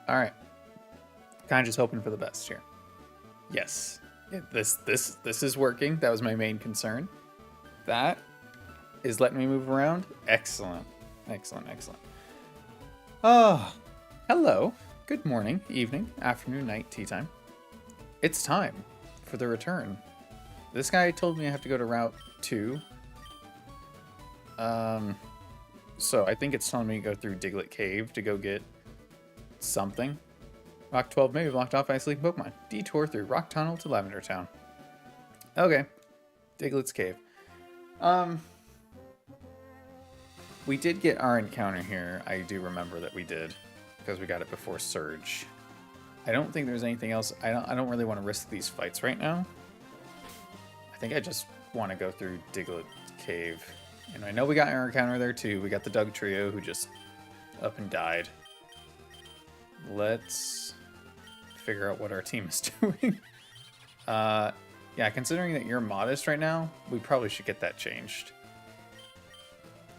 All right. Kind of just hoping for the best here. Yes. This is working. That was my main concern. That is letting me move around. Excellent. Excellent, excellent. Oh, hello. Good morning, evening, afternoon, night, tea time. It's time for the return. This guy told me I have to go to Route 2. So I think it's telling me to go through Diglett Cave to go get something. Rock 12 may be blocked off by a sleeping Pokemon. Detour through Rock Tunnel to Lavender Town. Okay. Diglett's Cave. We did get our encounter here. I do remember that we did, because we got it before Surge. I don't think there's anything else. I don't really want to risk these fights right now. I think I just want to go through Diglett Cave. And I know we got our encounter there too. We got the Doug Trio who just up and died. Let's figure out what our team is doing. Yeah, considering that you're modest right now, we probably should get that changed.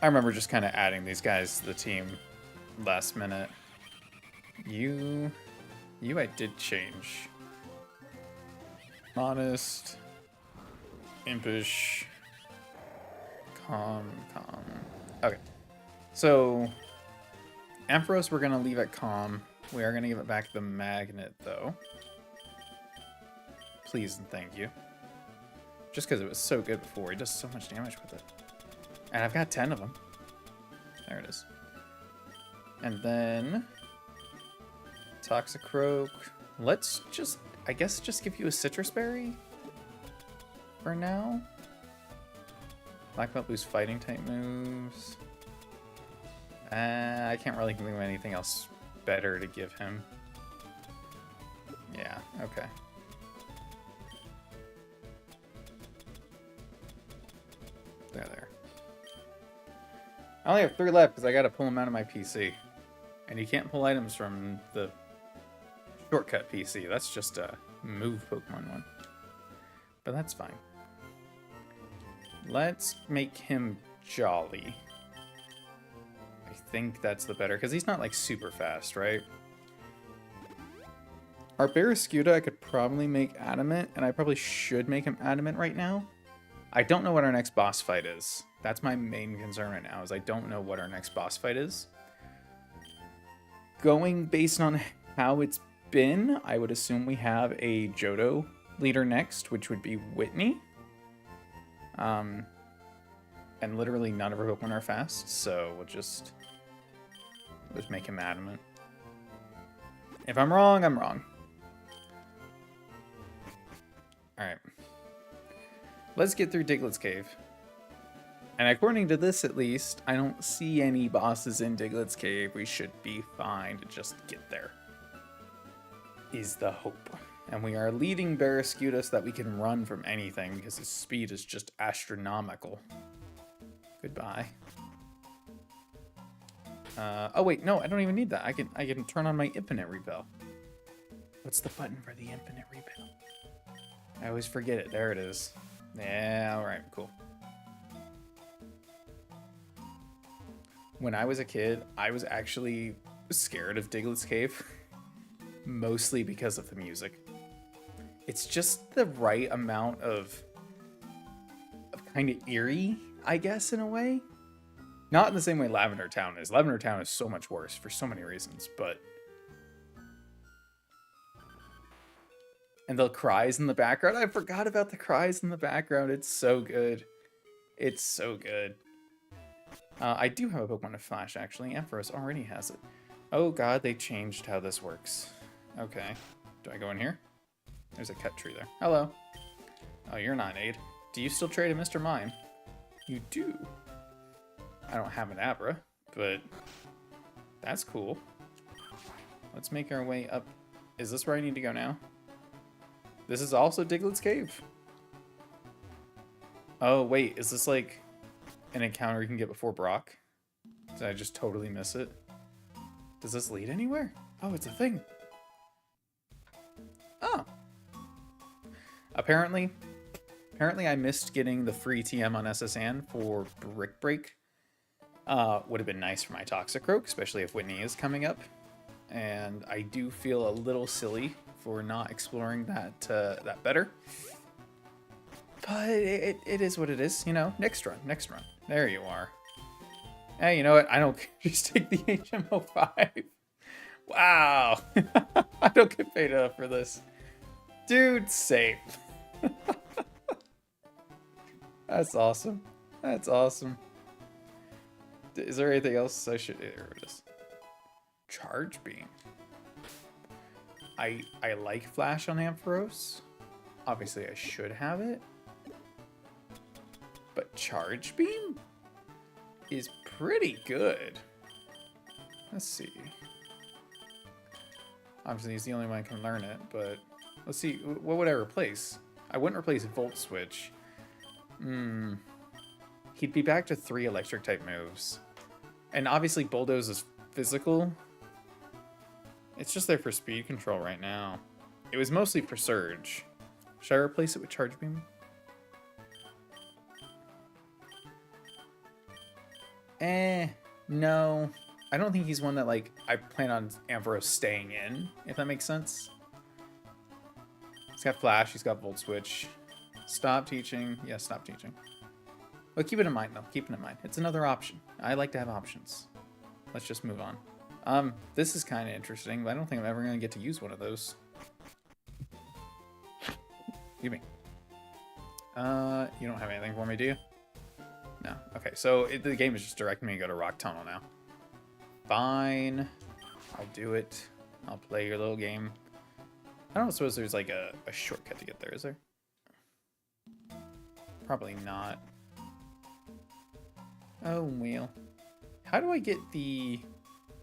I remember just kind of adding these guys to the team last minute. You I did change. Modest, impish, calm. Okay. So, Ampharos we're going to leave at calm. We are going to give it back the magnet, though. Please and thank you. Just because it was so good before. He does so much damage with it. And I've got 10 of them. There it is. And then... Toxicroak. Let's just, I guess, just give you a Citrus Berry for now. Black Belt boosts fighting type moves. I can't really think of anything else better to give him. Yeah, okay. There. I only have 3 left because I got to pull them out of my PC. And you can't pull items from the shortcut PC. That's just a move Pokemon one. But that's fine. Let's make him Jolly. I think that's the better, because he's not like super fast, right? Our Barraskewda I could probably make Adamant, and I probably should make him Adamant right now. I don't know what our next boss fight is. That's my main concern right now, is I don't know what our next boss fight is. Going based on how it's been, I would assume we have a Johto leader next, which would be Whitney. And literally none of her Pokemon are fast, so we'll just make him Adamant. If I'm wrong, I'm wrong. Alright. Let's get through Diglett's Cave. And according to this, at least, I don't see any bosses in Diglett's Cave. We should be fine to just get there. Is the hope. And we are leading Barraskewda so that we can run from anything, because his speed is just astronomical. Goodbye. Oh wait, no, I don't even need that. I can turn on my Infinite Repel. What's the button for the Infinite Repel? I always forget it. There it is. Yeah, alright, cool. When I was a kid, I was actually scared of Diglett's Cave. Mostly because of the music. It's just the right amount of kind of eerie, I guess, in a way. Not in the same way Lavender Town is. Lavender Town is so much worse for so many reasons, but... And the cries in the background. I forgot about the cries in the background. It's so good. It's so good. I do have a Pokemon to Flash, actually. Ampharos already has it. Oh god, they changed how this works. Okay. Do I go in here? There's a cut tree there. Hello. Oh, you're not an aid. Do you still trade a Mr. Mime? You do. I don't have an Abra, but that's cool. Let's make our way up. Is this where I need to go now? This is also Diglett's Cave. Oh, wait. Is this like an encounter you can get before Brock? Did I just totally miss it? Does this lead anywhere? Oh, it's a thing. Oh. Apparently I missed getting the free TM on SSN for Brick Break. Would have been nice for my Toxicroak, especially if Whitney is coming up. and I do feel a little silly for not exploring that better. But it is what it is, you know. Next run. There you are. Hey, you know what? I don't just take the HMO5. Wow. I don't get paid enough for this. Dude, safe. That's awesome. That's awesome. Is there anything else I should... Here it is. Charge Beam. I like Flash on Ampharos. Obviously, I should have it. But Charge Beam is pretty good. Let's see. Obviously, he's the only one who can learn it, but let's see. What would I replace? I wouldn't replace Volt Switch. He'd be back to 3 electric type moves. And obviously, Bulldoze is physical. It's just there for speed control right now. It was mostly for Surge. Should I replace it with Charge Beam? No. I don't think he's one that, like, I plan on Ampharos staying in, if that makes sense. He's got Flash, he's got Volt Switch. Stop teaching. Yeah, stop teaching. But keep it in mind, though. Keep it in mind. It's another option. I like to have options. Let's just move on. This is kind of interesting, but I don't think I'm ever going to get to use one of those. Excuse me. You don't have anything for me, do you? No. Okay, so the game is just directing me to go to Rock Tunnel now. Fine. I'll do it. I'll play your little game. I don't suppose there's like a shortcut to get there, is there? Probably not. Oh, well. How do I get the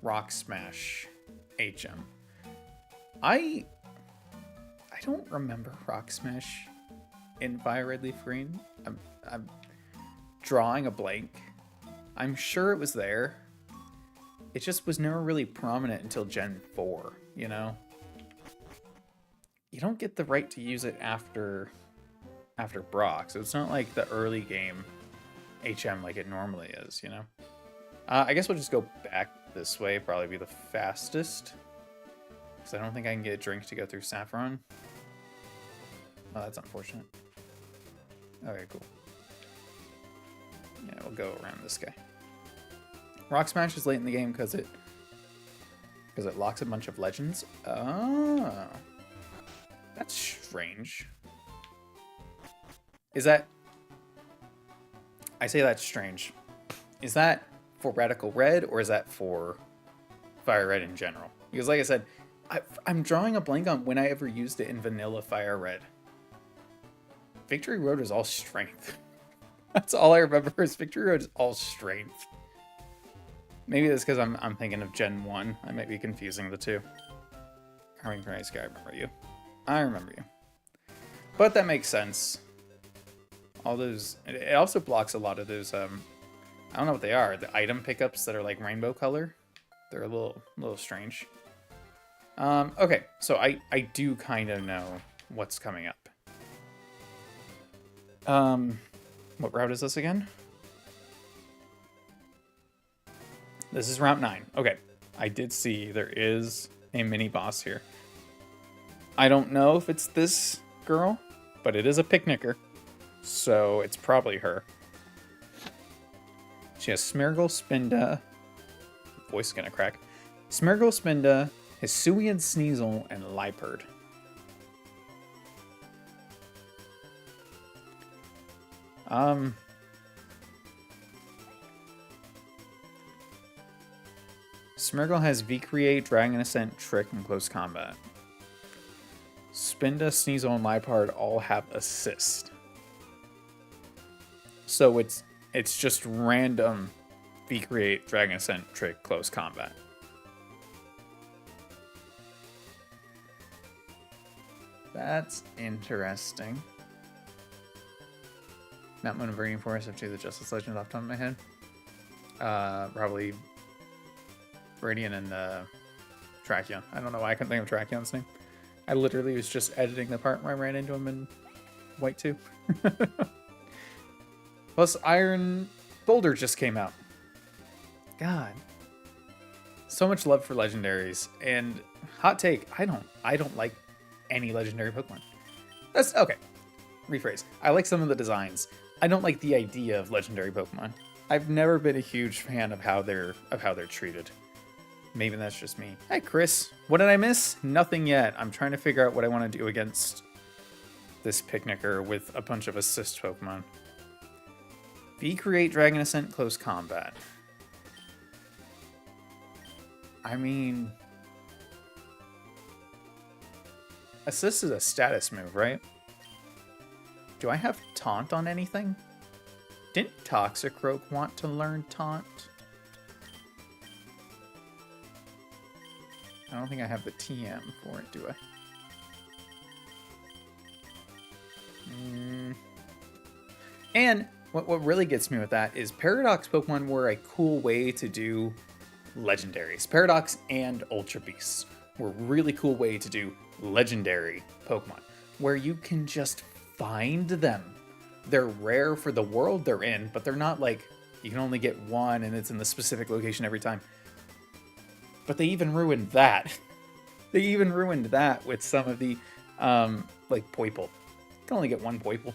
Rock Smash HM? I don't remember Rock Smash in Fire Red Leaf Green. I'm drawing a blank. I'm sure it was there. It just was never really prominent until Gen 4, you know? You don't get the right to use it after Brock, so it's not like the early game HM like it normally is, you know? I guess we'll just go back this way, probably be the fastest. Because I don't think I can get a drink to go through Saffron. Oh, that's unfortunate. Okay, cool. Yeah, we'll go around this guy. Rock Smash is late in the game because it locks a bunch of legends. Oh, that's strange. Is that... I say that's strange. Is that for Radical Red or is that for Fire Red in general? Because like I said, I'm drawing a blank on when I ever used it in Vanilla Fire Red. Victory Road is all strength. That's all I remember is Victory Road is all strength. Maybe that's because I'm thinking of Gen 1. I might be confusing the two. Carving Price Guy, I remember you. I remember you. But that makes sense. All those... It also blocks a lot of those... I don't know what they are. The item pickups that are like rainbow color. They're a little strange. Okay, so I do kind of know what's coming up. What route is this again? This is Route 9. Okay, I did see there is a mini boss here. I don't know if it's this girl, but it is a picnicker, so it's probably her. She has Smeargle, Spinda, voice is gonna crack. Smeargle, Spinda, Hisuian, Sneasel, and Liepard. Smeargle has V-Create, Dragon Ascent, Trick, and Close Combat. Spinda, Sneasel, and Liepard all have Assist. So it's just random V-Create, Dragon Ascent, Trick, Close Combat. That's interesting. Mount Moon and Burning Forest have two of the Justice Legends off the top of my head. Probably Radiant and Tracheon. I don't know why I couldn't think of Tracheon's name. I literally was just editing the part where I ran into him in White 2. Plus, Iron Boulder just came out. God. So much love for legendaries, and hot take, I don't like any legendary Pokemon. That's okay. Rephrase. I like some of the designs. I don't like the idea of legendary Pokemon. I've never been a huge fan of how they're treated. Maybe that's just me. Hi, Chris. What did I miss? Nothing yet. I'm trying to figure out what I want to do against this Picnicker with a bunch of assist Pokemon. V-Create Dragon Ascent Close Combat. I mean... Assist is a status move, right? Do I have Taunt on anything? Didn't Toxicroak want to learn Taunt? I don't think I have the TM for it, do I? And what really gets me with that is Paradox Pokemon were a cool way to do legendaries. Paradox and Ultra Beasts were a really cool way to do legendary Pokemon, where you can just find them. They're rare for the world they're in, but they're not like you can only get one and it's in the specific location every time. But they even ruined that. They even ruined that with some of the, like Poipole. You can only get one Poipole.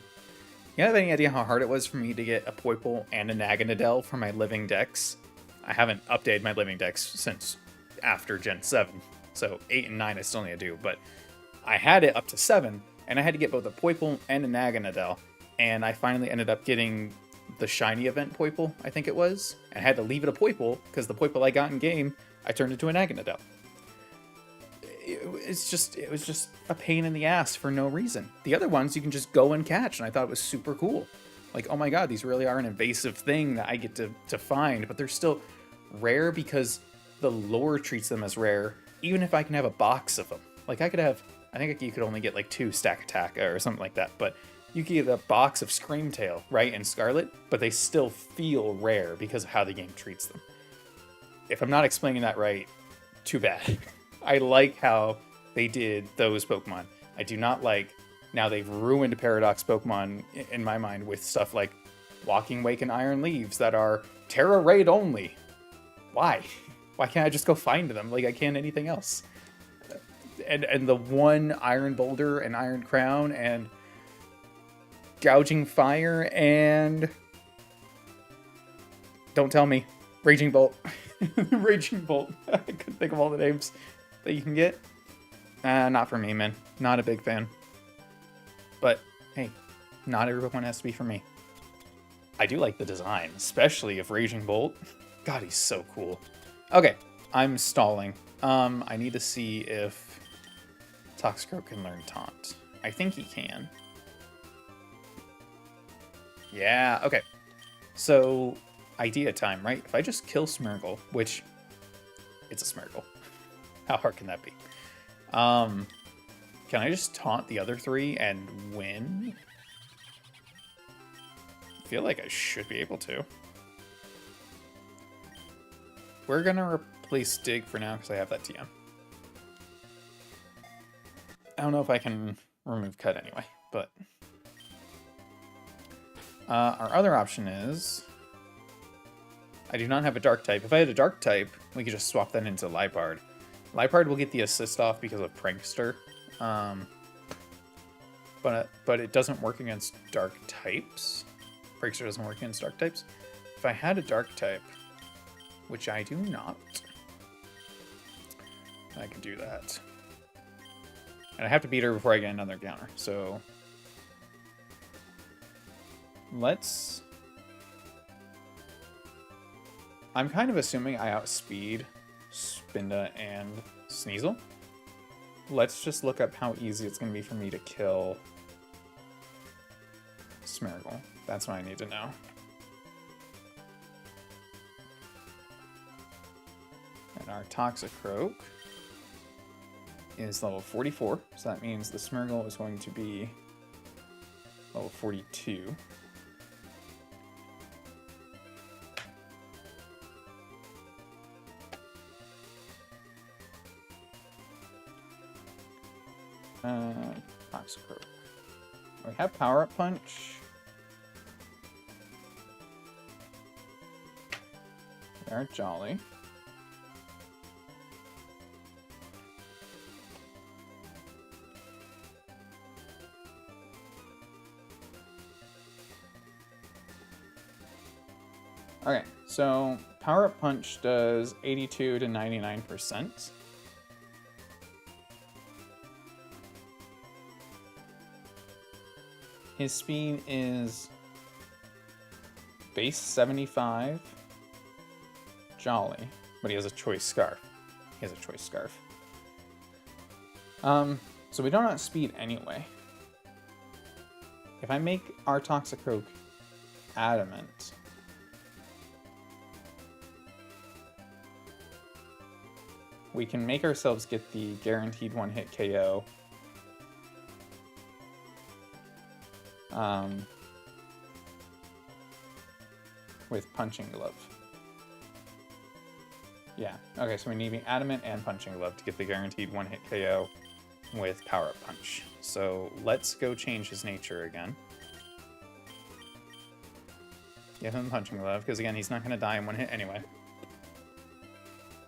You have any idea how hard it was for me to get a Poipole and a Naganadel for my living decks? I haven't updated my living decks since after Gen 7. So 8 and 9 I still need to do, but I had it up to 7, and I had to get both a Poipole and a Naganadel, and I finally ended up getting the shiny event Poipole, I think it was, and I had to leave it a Poipole, because the Poipole I got in game, I turned into a Naganadel. It was just a pain in the ass for no reason. The other ones you can just go and catch, and I thought it was super cool. Like, oh my god, these really are an invasive thing that I get to find, but they're still rare because the lore treats them as rare, even if I can have a box of them. Like, I think you could only get like 2 Stack Attack or something like that, but you could get a box of Screamtail, right, and Scarlet, but they still feel rare because of how the game treats them. If I'm not explaining that right, too bad. I like how they did those Pokemon. I do not like, now they've ruined Paradox Pokemon in my mind with stuff like Walking Wake and Iron Leaves that are Terra Raid only. Why? Why can't I just go find them like I can anything else? And the one Iron Boulder and Iron Crown and Gouging Fire and... Don't tell me. Raging Bolt. Raging Bolt. I couldn't think of all the names that you can get. Not for me, man. Not a big fan. But, hey, not every Pokemon has to be for me. I do like the design, especially of Raging Bolt. God, he's so cool. Okay, I'm stalling. I need to see if Toxicroak can learn Taunt. I think he can. Yeah, okay. So, idea time, right? If I just kill Smeargle, which, it's a Smeargle. How hard can that be? Can I just taunt the other 3 and win? I feel like I should be able to. We're gonna replace Dig for now because I have that TM. I don't know if I can remove Cut anyway, but... our other option is... I do not have a Dark type. If I had a Dark type, we could just swap that into Liepard. Liepard will get the assist off because of Prankster. But it doesn't work against Dark types. Prankster doesn't work against Dark types. If I had a Dark type, which I do not, I can do that. And I have to beat her before I get another counter, so... Let's... I'm kind of assuming I outspeed Spinda and Sneasel. Let's just look up how easy it's going to be for me to kill Smeargle. That's what I need to know. And our Toxicroak is level 44, so that means the Smeargle is going to be level 42. Toxicroak. We have Power Up Punch. We are Jolly. So, Power Up Punch does 82 to 99%. His speed is base 75, Jolly, but he has a choice scarf. He has a choice scarf. So we don't outspeed anyway. If I make our Toxicroak adamant, we can make ourselves get the guaranteed one-hit KO. With Punching Glove. Yeah, okay, so we need Adamant and Punching Glove to get the guaranteed one-hit KO with Power Up Punch. So let's go change his nature again. Give him Punching Glove, because again, he's not going to die in one hit anyway.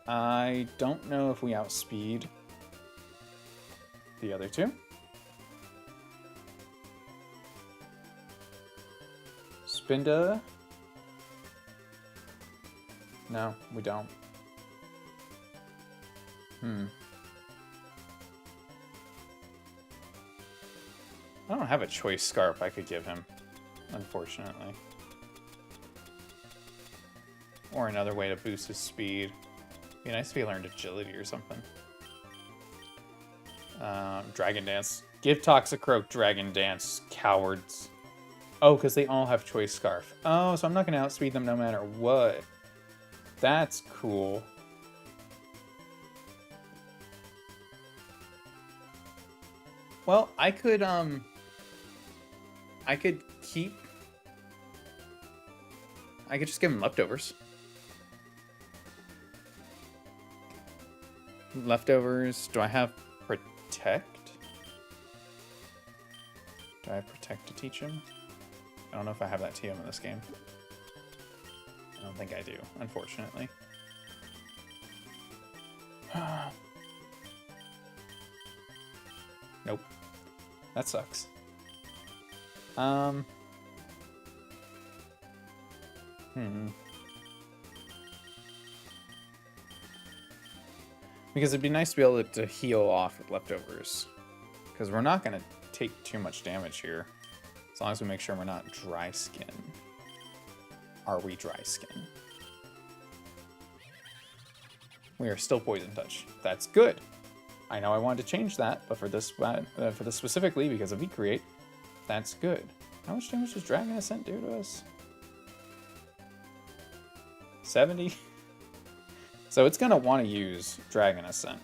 I don't know if we outspeed the other two. Spinda. No, we don't. I don't have a choice scarf I could give him, unfortunately. Or another way to boost his speed. It'd be nice if he learned agility or something. Dragon Dance. Give Toxicroak Dragon Dance, cowards. Oh, because they all have choice scarf. Oh, so I'm not going to outspeed them no matter what. That's cool. Well, I could just give him leftovers. Leftovers. Do I have protect? Do I have protect to teach him? I don't know if I have that TM in this game. I don't think I do, unfortunately. Nope. That sucks. Because it'd be nice to be able to heal off with leftovers. Because we're not going to take too much damage here. As long as we make sure we're not dry skin. Are we dry skin? We are still poison touch. That's good. I know I wanted to change that, but for this specifically, because of V-Create, that's good. How much damage does Dragon Ascent do to us? 70? So it's going to want to use Dragon Ascent.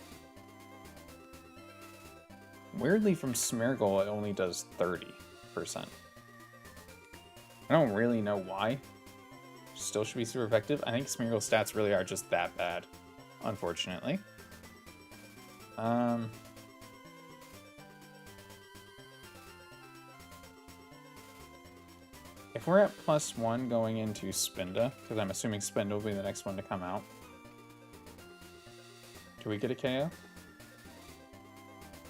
Weirdly, from Smeargle, it only does 30%. I don't really know why. Still should be super effective. I think Smeargle's stats really are just that bad, unfortunately. If we're at +1 going into Spinda, because I'm assuming Spinda will be the next one to come out, do we get a KO?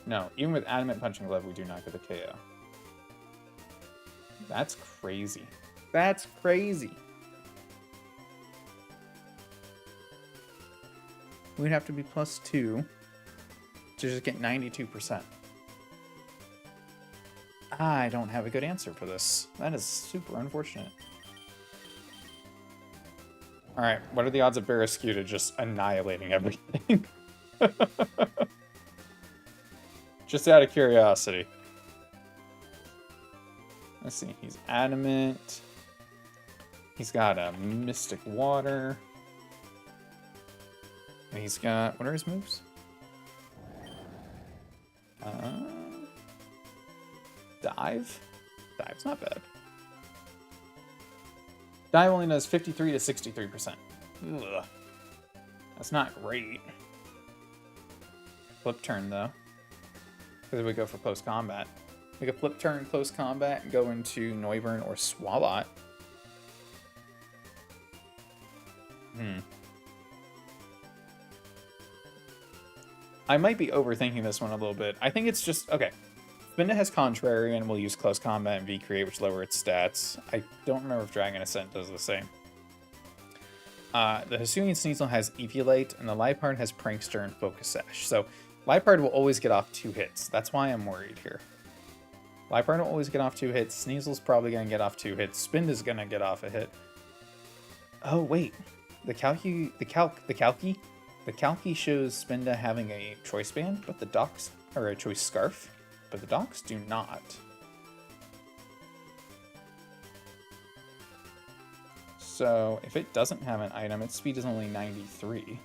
No, even with Adamant Punching Glove, we do not get a KO. That's crazy. That's crazy. We'd have to be +2 to just get 92%. I don't have a good answer for this. That is super unfortunate. Alright, what are the odds of Barrascuda just annihilating everything? Just out of curiosity. Let's see, he's Adamant. He's got a Mystic Water. And he's got, what are his moves? Dive? Dive's not bad. Dive only does 53 to 63%. Ugh. That's not great. Flip turn, though. Because we go for close combat. We could flip turn close combat and go into Noivern or Swalot. I might be overthinking this one a little bit. I think it's just, okay. Spinda has Contrary and will use Close Combat and V-Create, which lower its stats. I don't remember if Dragon Ascent does the same. The Hisuian Sneasel has Eviolite, and the Liepard has Prankster and Focus Sash. So Liepard will always get off 2 hits. That's why I'm worried here. Liepard will always get off 2 hits. Sneasel's probably going to get off 2 hits. Spinda's going to get off a hit. Oh, wait. The Calci shows Spinda having a choice band, but the Docks, or a choice scarf, but the Docks do not. So if it doesn't have an item, its speed is only 93.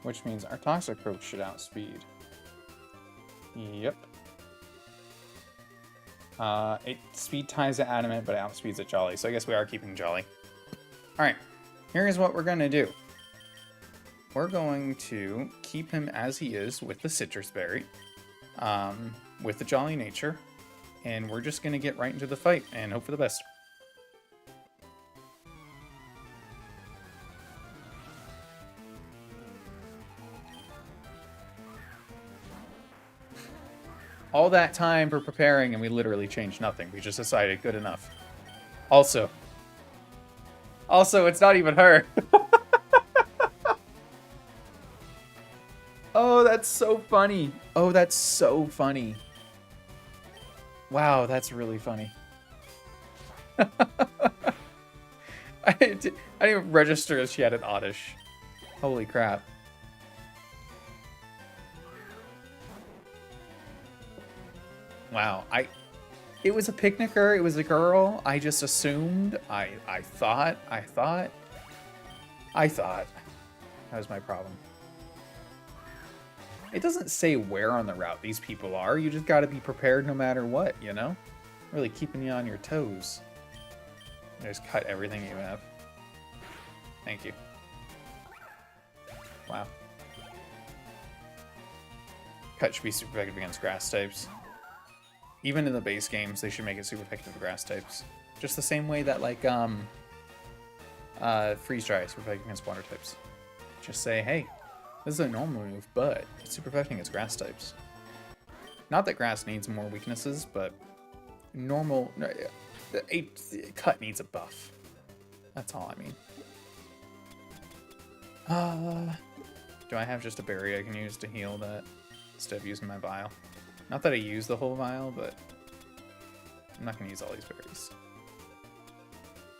Which means our Toxicroak should outspeed. Yep. It speed ties at Adamant, but it outspeeds at Jolly. So I guess we are keeping Jolly. Alright, here's what we're going to do. We're going to keep him as he is with the Citrus Berry. With the Jolly nature, and we're just gonna get right into the fight and hope for the best. All that time for preparing and we literally changed nothing. We just decided good enough. Also, it's not even her. Oh, that's so funny. Oh, that's so funny. Wow, that's really funny. I didn't even register that she had an Oddish. Holy crap. Wow, it was a picnicker, it was a girl. I just assumed, I thought. That was my problem. It doesn't say where on the route these people are. You just got to be prepared no matter what, you know? Really keeping you on your toes. Just cut everything you have. Thank you. Wow. Cut should be super effective against grass types. Even in the base games, they should make it super effective with grass types. Just the same way that, like, Freeze Dry is super effective against water types. Just say, hey, this is a normal move, but it's super effective against grass types. Not that grass needs more weaknesses, but normal... Cut needs a buff. That's all I mean. Do I have just a berry I can use to heal that instead of using my vial? Not that I use the whole vial, but I'm not going to use all these berries.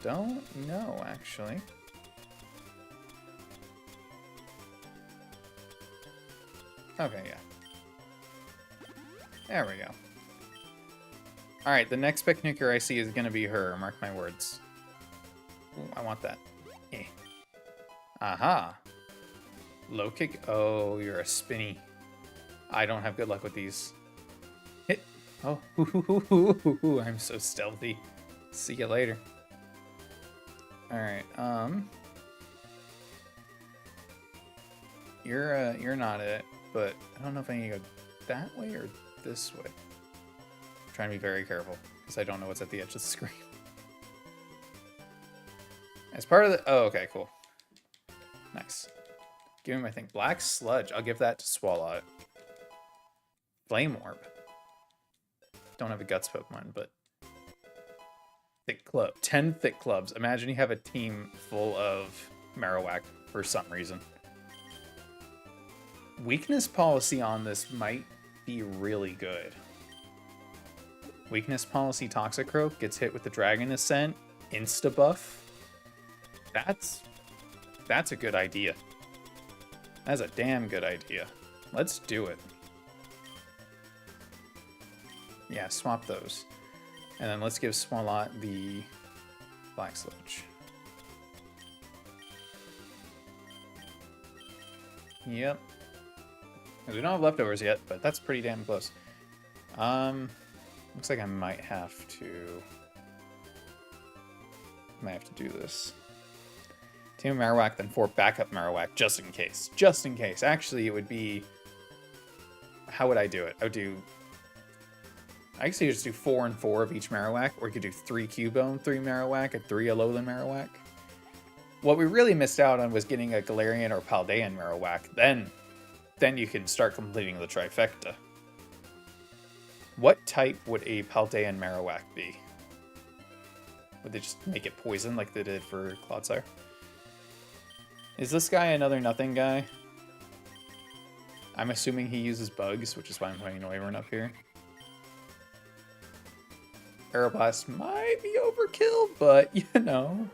Don't know, actually. Okay, yeah. There we go. Alright, the next picnicker I see is going to be her. Mark my words. Ooh, I want that. Eh. Aha. Low kick. Oh, you're a spinny. I don't have good luck with these. Hit. Oh, I'm so stealthy. See you later. Alright, You're not it. But I don't know if I need to go that way or this way. I'm trying to be very careful because I don't know what's at the edge of the screen. As part of the... Oh, okay, cool. Nice. Give him, I think, Black Sludge. I'll give that to Swallow. Flame Orb. Don't have a Guts Pokemon, but... Thick Club. 10 Thick Clubs. Imagine you have a team full of Marowak for some reason. Weakness policy on this might be really good. Weakness policy Toxicroak gets hit with the Dragon Ascent, insta buff. That's a good idea. That's a damn good idea. Let's do it. Yeah, swap those. And then let's give Swalot the Black Sludge. Yep. We don't have leftovers yet, but that's pretty damn close. Looks like I might have to do this. Team Marowak, then 4 backup Marowak, just in case. Just in case. Actually, it would be... How would I do it? I actually just do 4 and 4 of each Marowak, or you could do 3 Cubone, 3 Marowak, and 3 Alolan Marowak. What we really missed out on was getting a Galarian or Paldean Marowak. Then you can start completing the trifecta. What type would a Paldean Marowak be? Would they just make it poison like they did for Clodsire? Is this guy another nothing guy? I'm assuming he uses bugs, which is why I'm putting Noivern up here. Aeroblast might be overkill, but, you know,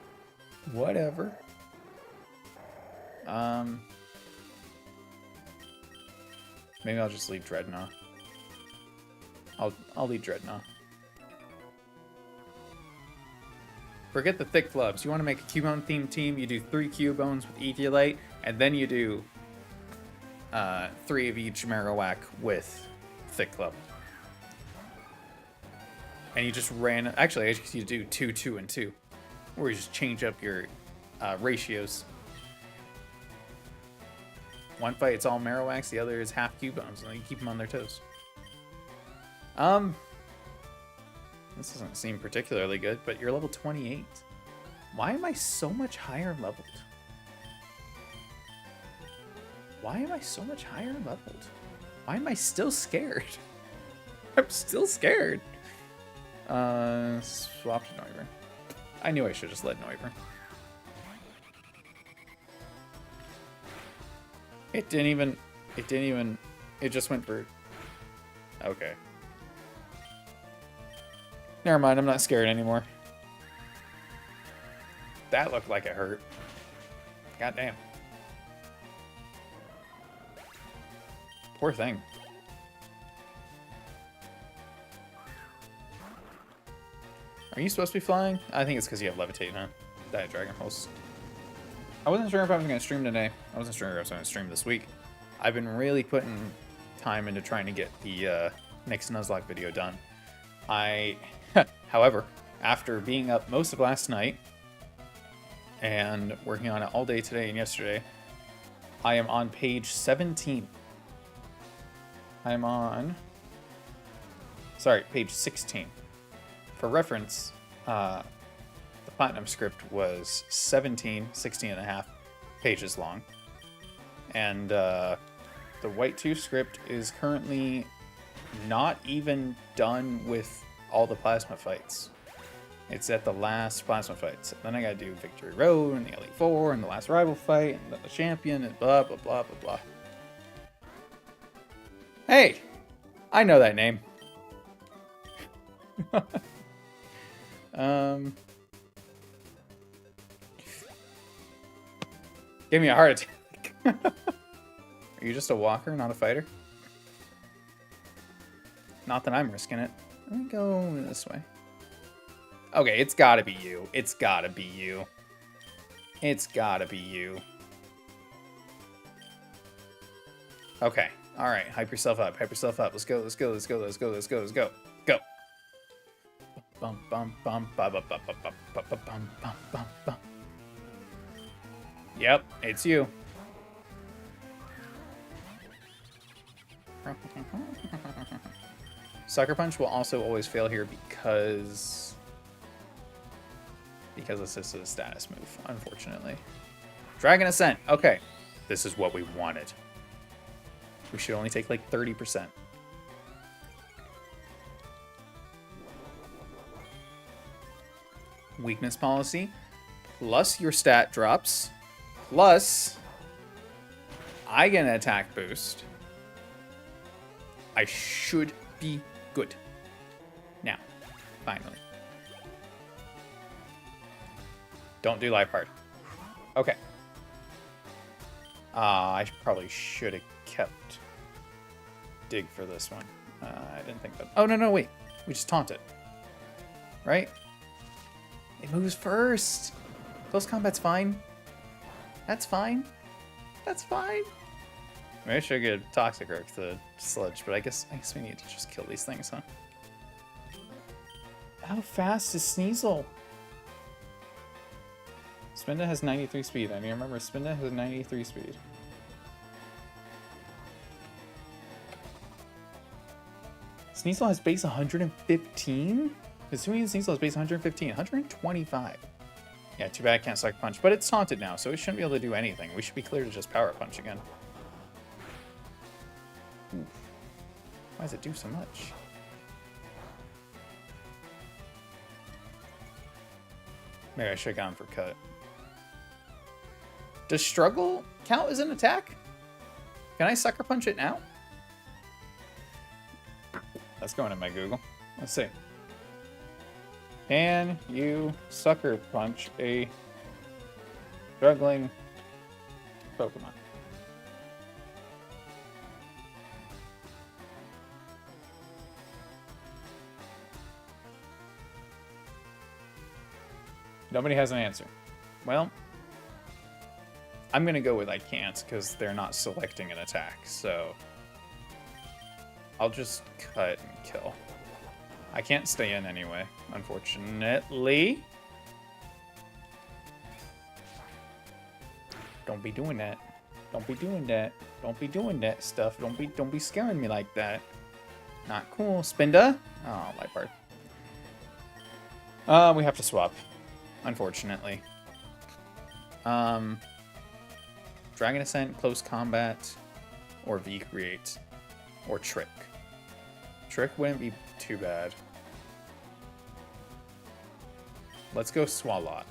whatever. Maybe I'll just leave Dreadnought. I'll leave Dreadnought. Forget the thick clubs. You want to make a Cubone themed team, you do 3 Cubones with Ethiolite, and then you do 3 of each Marowak with thick club. And you just actually, I guess you do 2, 2, and 2. Or you just change up your ratios. One fight, it's all Marowaks, the other is half Cubones, and you keep them on their toes. This doesn't seem particularly good, but you're level 28. Why am I so much higher leveled? Why am I so much higher leveled? Why am I still scared? I'm still scared. Swap to Noivern. I knew I should just let Noivern. It just went for... Okay. Never mind, I'm not scared anymore. That looked like it hurt. Goddamn. Poor thing. Are you supposed to be flying? I think it's because you have Levitate, huh? That Dragon Pulse. I wasn't sure if I was going to stream today. I wasn't sure if I was going to stream this week. I've been really putting time into trying to get the next Nuzlocke video done. However, after being up most of last night and working on it all day today and yesterday, I am on page 17. I'm on... Sorry, page 16. For reference, the Platinum script was 16 and a half pages long. And the White 2 script is currently not even done with all the plasma fights. It's at the last plasma fights. Then I gotta do Victory Road and the Elite Four and the last rival fight and then the champion and blah blah blah blah blah. Hey! I know that name. Give me a heart attack. Are you just a walker, not a fighter? Not that I'm risking it. Let me go this way. Okay, it's gotta be you. It's gotta be you. It's gotta be you. Okay. Alright, hype yourself up. Hype yourself up. Let's go, let's go, let's go, let's go, let's go, let's go. Go. Bum bum bum bum bum bum bum bum bum bum bum bum. Yep, it's you. Sucker Punch will also always fail here because this is a status move, unfortunately. Dragon Ascent. Okay, this is what we wanted. We should only take like 30%. Weakness policy, plus your stat drops, plus I get an attack boost. I should be good. Now, finally. Don't do life hard. Okay. I probably should have kept Dig for this one. I didn't think that. Oh, no, wait. We just taunt it. Right? It moves first. Close combat's fine. That's fine. That's fine. Maybe I should get Toxic Rook to Sludge, but I guess we need to just kill these things, huh? How fast is Sneasel? Spinda has 93 speed. I need to remember Spinda has 93 speed. Sneasel has base 115? Assuming Sneasel has base 115. 125. Yeah, too bad I can't Sucker Punch. But it's taunted now, so it shouldn't be able to do anything. We should be clear to just Power Punch again. Oof. Why does it do so much? Maybe I should have gone for cut. Does struggle count as an attack? Can I sucker punch it now? That's going in my Google. Let's see. Can you sucker punch a struggling Pokemon? Nobody has an answer. Well, I'm going to go with I can't because they're not selecting an attack. So I'll just cut and kill. I can't stay in anyway, unfortunately. Don't be doing that. Don't be doing that. Don't be doing that stuff. Don't be scaring me like that. Not cool. Spinda? Oh, light bar. We have to swap. Unfortunately. Dragon Ascent, Close Combat, or V-Create, or Trick. Trick wouldn't be too bad. Let's go Swalot.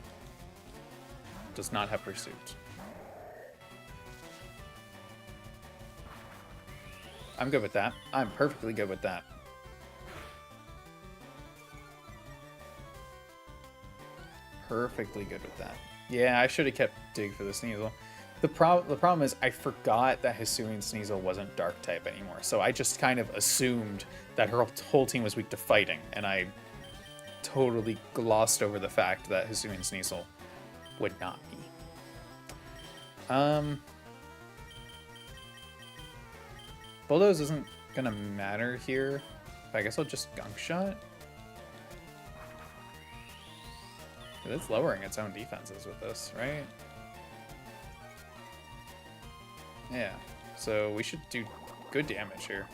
Does not have Pursuit. I'm good with that. I'm perfectly good with that. Perfectly good with that. Yeah, I should have kept Dig for the Sneasel. The problem is I forgot that Hisuian Sneasel wasn't Dark type anymore, so I just kind of assumed that her whole team was weak to fighting, and I totally glossed over the fact that Hisuian Sneasel would not be. Bulldoze isn't gonna matter here. I guess I'll just Gunk Shot. It's lowering its own defenses with this, right? Yeah, so we should do good damage here.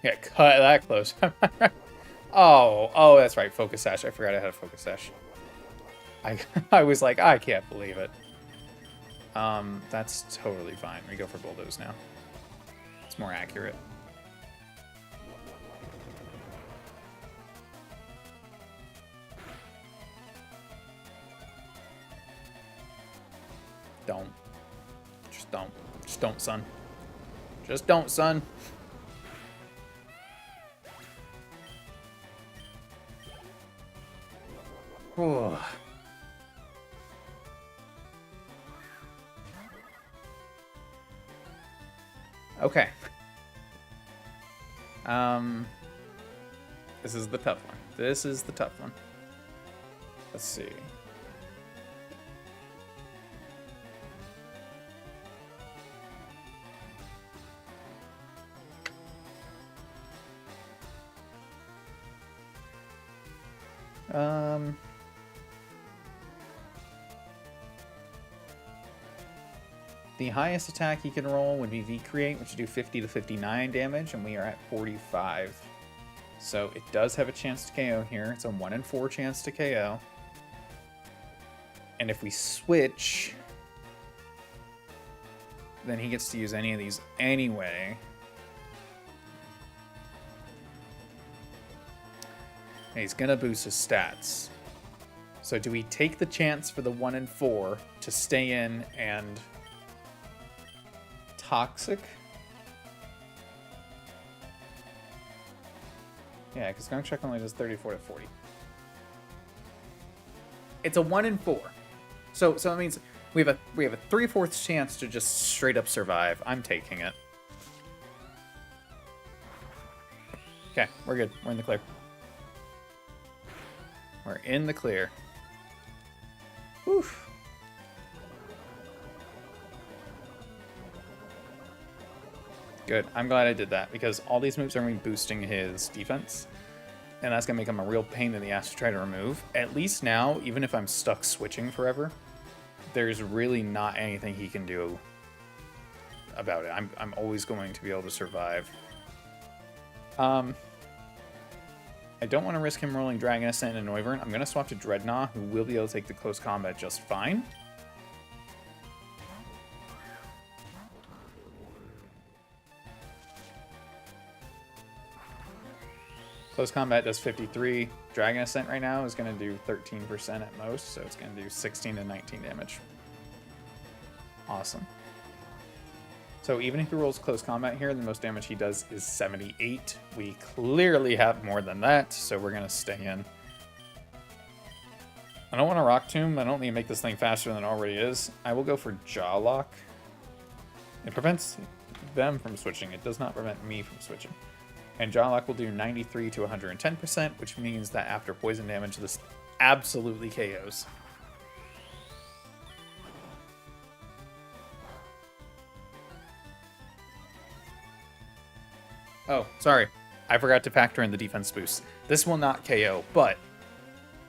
Yeah, cut that close. Oh, that's right, Focus Sash. I forgot I had a Focus Sash. I was like, I can't believe it. That's totally fine. We go for Bulldoze now. It's more accurate. Don't. Just don't. Just don't, son. Just don't, son. Whew. Okay. This is the tough one. This is the tough one. Let's see. The highest attack he can roll would be V-Create, which would do 50 to 59 damage, and we are at 45. So it does have a chance to KO here. It's a 1 in 4 chance to KO. And if we switch, then he gets to use any of these anyway. And he's gonna boost his stats. So do we take the chance for the 1 in 4 to stay in and Toxic? Yeah, because Gunk Check only does 34 to 40. It's a 1 in 4. So it means we have a 3/4 chance to just straight up survive. I'm taking it. Okay, we're good. We're in the clear. We're in the clear. Oof. Good. I'm glad I did that, because all these moves are going to be boosting his defense, and that's going to make him a real pain in the ass to try to remove. At least now, even if I'm stuck switching forever, there's really not anything he can do about it. I'm always going to be able to survive. I don't want to risk him rolling Dragon Ascent and Noivern. I'm going to swap to Dreadnought, who will be able to take the close combat just fine. Close combat does 53. Dragon Ascent right now is going to do 13% at most, so it's going to do 16 to 19 damage. Awesome. So even if he rolls close combat here, the most damage he does is 78. We clearly have more than that, so we're going to stay in. I don't want to Rock Tomb. I don't need to make this thing faster than it already is. I will go for Jaw Lock. It prevents them from switching. It does not prevent me from switching. And Jaw Lock will do 93 to 110%, which means that after poison damage, this absolutely KOs. Oh, sorry. I forgot to factor in the defense boost. This will not KO, but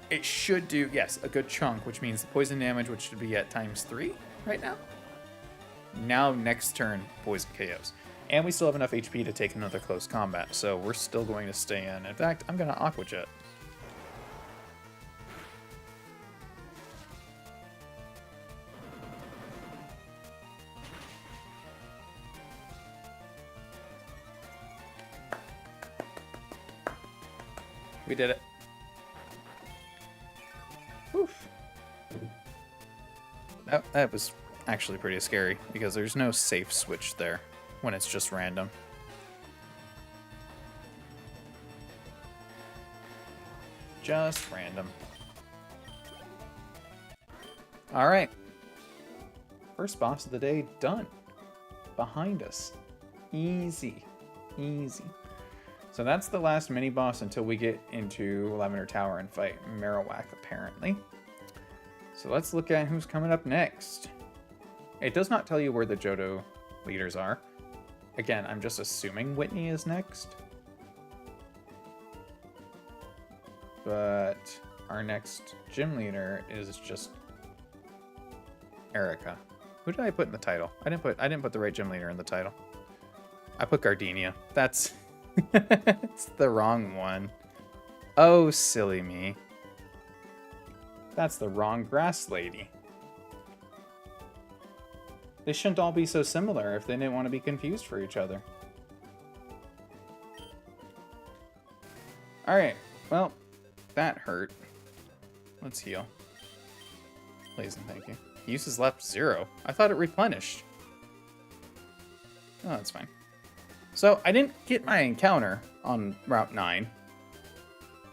it should do, yes, a good chunk, which means the poison damage, which should be at ×3 right now. Now, next turn, poison KOs. And we still have enough HP to take another close combat, so we're still going to stay in. In fact, I'm going to Aqua Jet. We did it. Oof. That was actually pretty scary, because there's no safe switch there when it's just random. Just random. Alright. First boss of the day done. Behind us. Easy. Easy. So that's the last mini-boss until we get into Lavender Tower and fight Marowak, apparently. So let's look at who's coming up next. It does not tell you where the Johto leaders are. Again, I'm just assuming Whitney is next. But our next gym leader is just Erika. Who did I put in the title? I didn't put the right gym leader in the title. I put Gardenia. That's it's the wrong one. Oh, silly me. That's the wrong grass lady. They shouldn't all be so similar if they didn't want to be confused for each other. Alright, well, that hurt. Let's heal. Please and thank you. Uses left 0. I thought it replenished. Oh, that's fine. So, I didn't get my encounter on Route 9.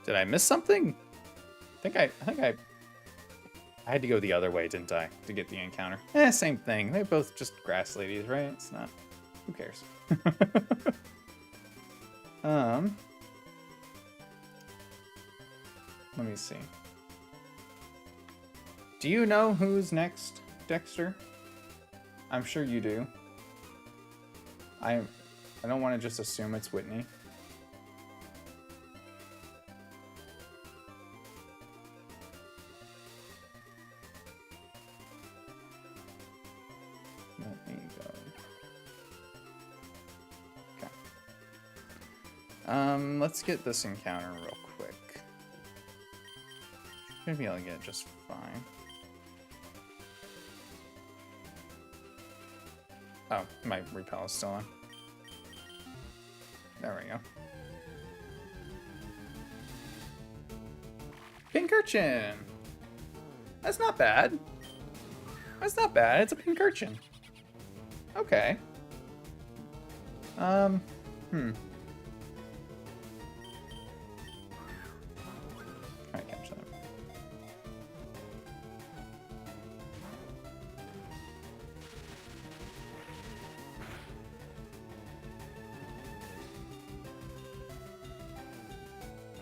Did I miss something? I think I had to go the other way, didn't I, to get the encounter? Same thing. They're both just grass ladies, right? It's not... Who cares? Let me see. Do you know who's next, Dexter? I'm sure you do. I don't want to just assume it's Whitney. Let me go. Okay. Let's get this encounter real quick. Maybe I'll get it just fine. Oh, my repel is still on. There we go. Pink urchin! That's not bad. That's not bad. It's a pink urchin. Okay. Alright, catch that.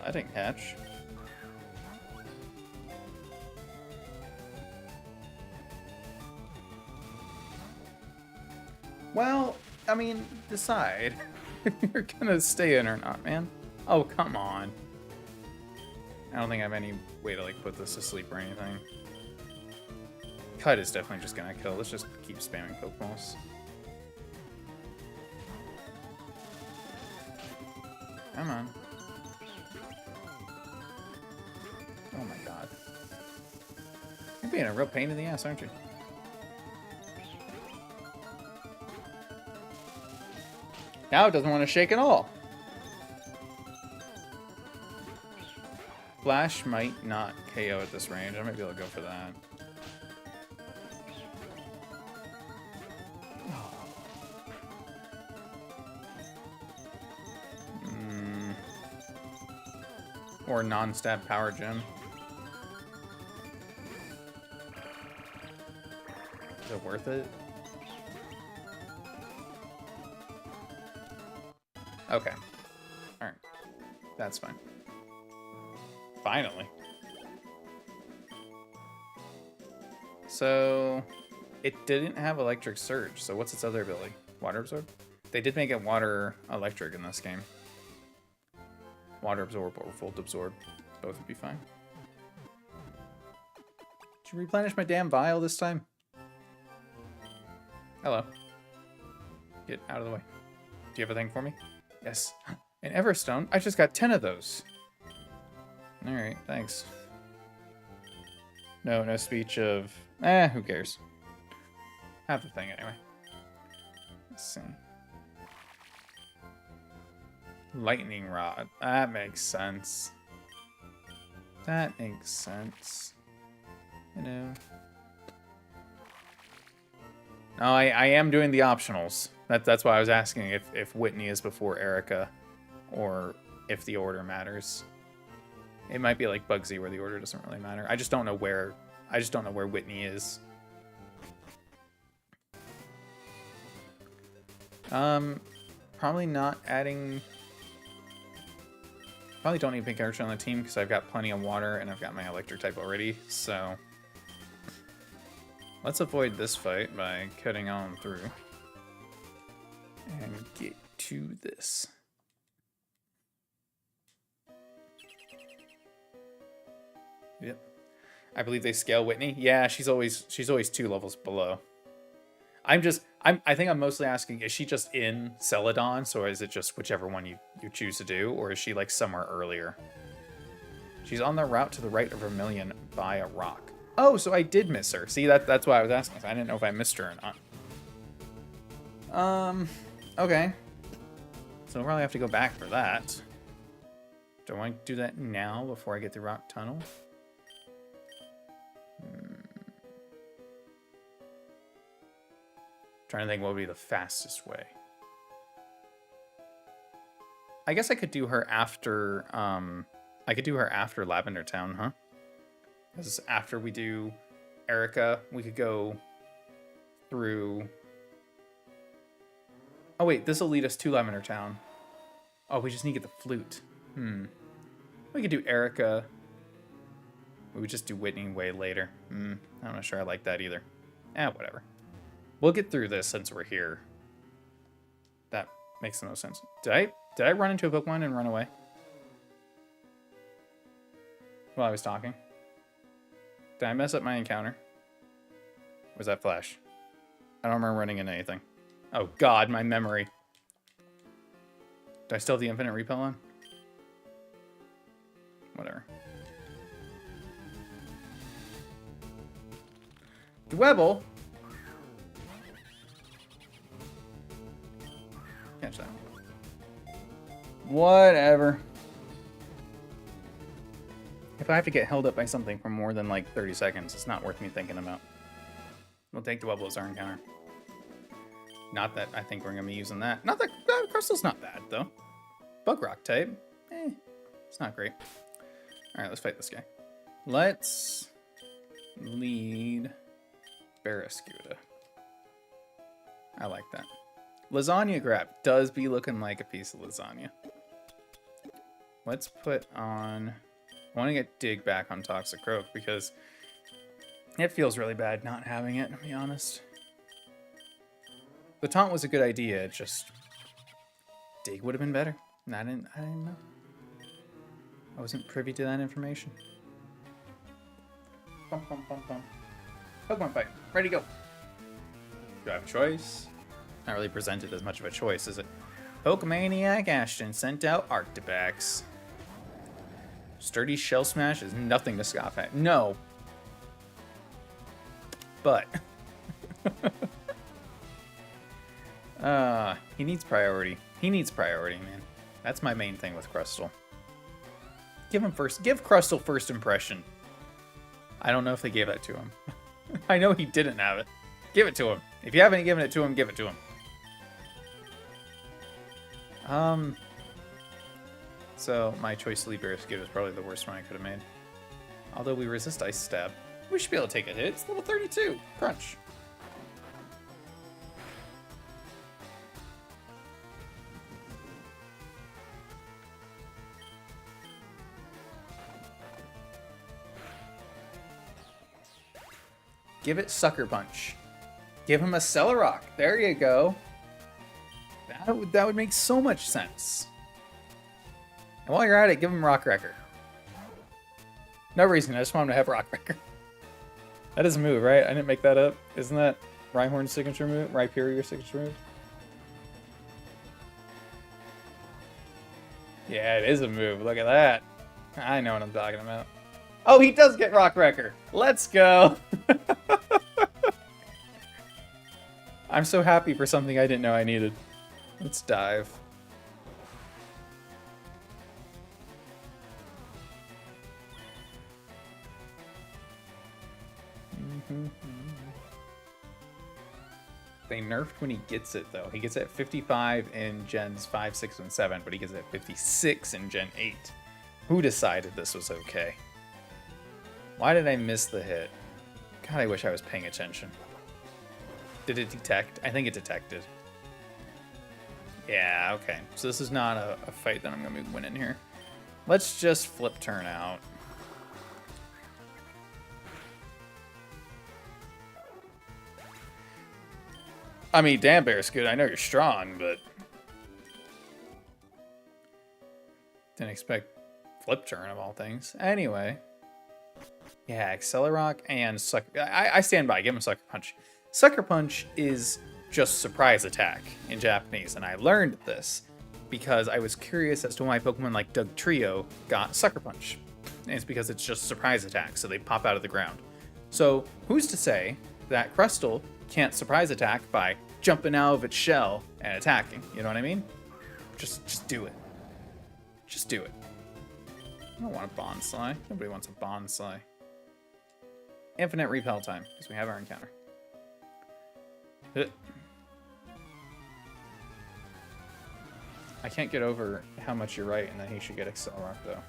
I didn't catch. Well, I mean, decide if you're gonna stay in or not, man. Oh, come on. I don't think I have any way to, like, put this to sleep or anything. Cut is definitely just gonna kill. Let's just keep spamming Pokeballs. Come on. Oh my god. You're being a real pain in the ass, aren't you? Now it doesn't want to shake at all. Flash might not KO at this range. I might be able to go for that. Or non-stab power gem. Is it worth it? Okay. Alright. That's fine. Finally. So, it didn't have electric surge, so what's its other ability? Water absorb? They did make it water electric in this game. Water absorb or volt absorb. Both would be fine. Did you replenish my damn vial this time? Hello. Get out of the way. Do you have a thing for me? Yes. An Everstone? I just got 10 of those. Alright, thanks. No speech of... who cares? Have the thing anyway. Let's see. Lightning rod. That makes sense. That makes sense. You know. No, I am doing the optionals. That's why I was asking if Whitney is before Erika, or if the order matters. It might be like Bugsy where the order doesn't really matter. I just don't know where Whitney is. Probably not adding. Probably don't need pink character on the team because I've got plenty of water and I've got my electric type already. So let's avoid this fight by cutting on through and get to this. Yep. I believe they scale Whitney. Yeah, she's always 2 levels below. I think I'm mostly asking, is she just in Celadon, so is it just whichever one you choose to do, or is she like somewhere earlier? She's on the route to the right of Vermilion by a rock. Oh, so I did miss her. See, that's why I was asking. I didn't know if I missed her or not. Okay. So I'll probably have to go back for that. Do I want to do that now before I get the rock tunnel? Trying to think what would be the fastest way. I guess I could do her after Lavender Town, huh? Because after we do Erika, we could go through. Oh wait, this will lead us to Lavender Town. Oh, we just need to get the flute. We could do Erika. We would just do Whitney way later. I'm not sure I like that either. Whatever. We'll get through this since we're here. That makes the most sense. Did I run into a Pokemon and run away? While I was talking? Did I mess up my encounter? Or was that Flash? I don't remember running into anything. Oh god, my memory. Do I still have the infinite repel on? Whatever. Dwebble? Catch that. Whatever. If I have to get held up by something for more than like 30 seconds, it's not worth me thinking about. We'll take Dwebble as our encounter. Not that I think we're going to be using that. Not that Crystal's not bad, though. Bug Rock type. It's not great. Alright, let's fight this guy. Let's lead Barraskewda. I like that. Lasagna Grab does be looking like a piece of lasagna. Let's put on... I want to get Dig back on Toxicroak because it feels really bad not having it, to be honest. The taunt was a good idea, it just... Dig would have been better. I didn't know. I wasn't privy to that information. Bum, bum, bum, bum. Pokemon fight. Ready to go. Do I have a choice? Not really presented as much of a choice, is it? Pokemaniac Ashton sent out Arctibax. Sturdy Shell Smash is nothing to scoff at. No. But. He needs priority. He needs priority, man. That's my main thing with Crystal. Give him first. Give Crustle first impression. I don't know if they gave that to him. I know he didn't have it. Give it to him. If you haven't given it to him, give it to him. So my choice to leave Bearskid was probably the worst one I could have made. Although we resist Ice Stab. We should be able to take a hit. It's level 32. Crunch. Give it Sucker Punch. Give him a Celerock. There you go. That would make so much sense. And while you're at it, give him Rock Wrecker. No reason, I just want him to have Rock Wrecker. That is a move, right? I didn't make that up. Isn't that Rhyhorn's signature move? Rhyperior's signature move? Yeah, it is a move. Look at that. I know what I'm talking about. Oh, he does get Rock Wrecker. Let's go. I'm so happy for something I didn't know I needed. Let's dive. They nerfed when he gets it, though. He gets it at 55 in Gens 5, 6, and 7, but he gets it at 56 in Gen 8. Who decided this was okay? Why did I miss the hit? God, I wish I was paying attention. Did it detect? I think it detected. Yeah, okay. So this is not a fight that I'm going to be winning here. Let's just flip turn out. I mean, damn, Bearskid, I know you're strong, but... Didn't expect flip turn of all things. Anyway. Yeah, Accelerock and Sucker... I stand by. Give him Sucker Punch. Sucker Punch is just surprise attack in Japanese, and I learned this because I was curious as to why Pokemon like Dugtrio got Sucker Punch. And it's because it's just surprise attack, so they pop out of the ground. So who's to say that Crustle can't surprise attack by jumping out of its shell and attacking? You know what I mean? Just do it. Just do it. I don't want a Bonsai. Nobody wants a Bonsai. Infinite repel time, because we have our encounter. I can't get over how much you're right and that he should get Accelerock, though.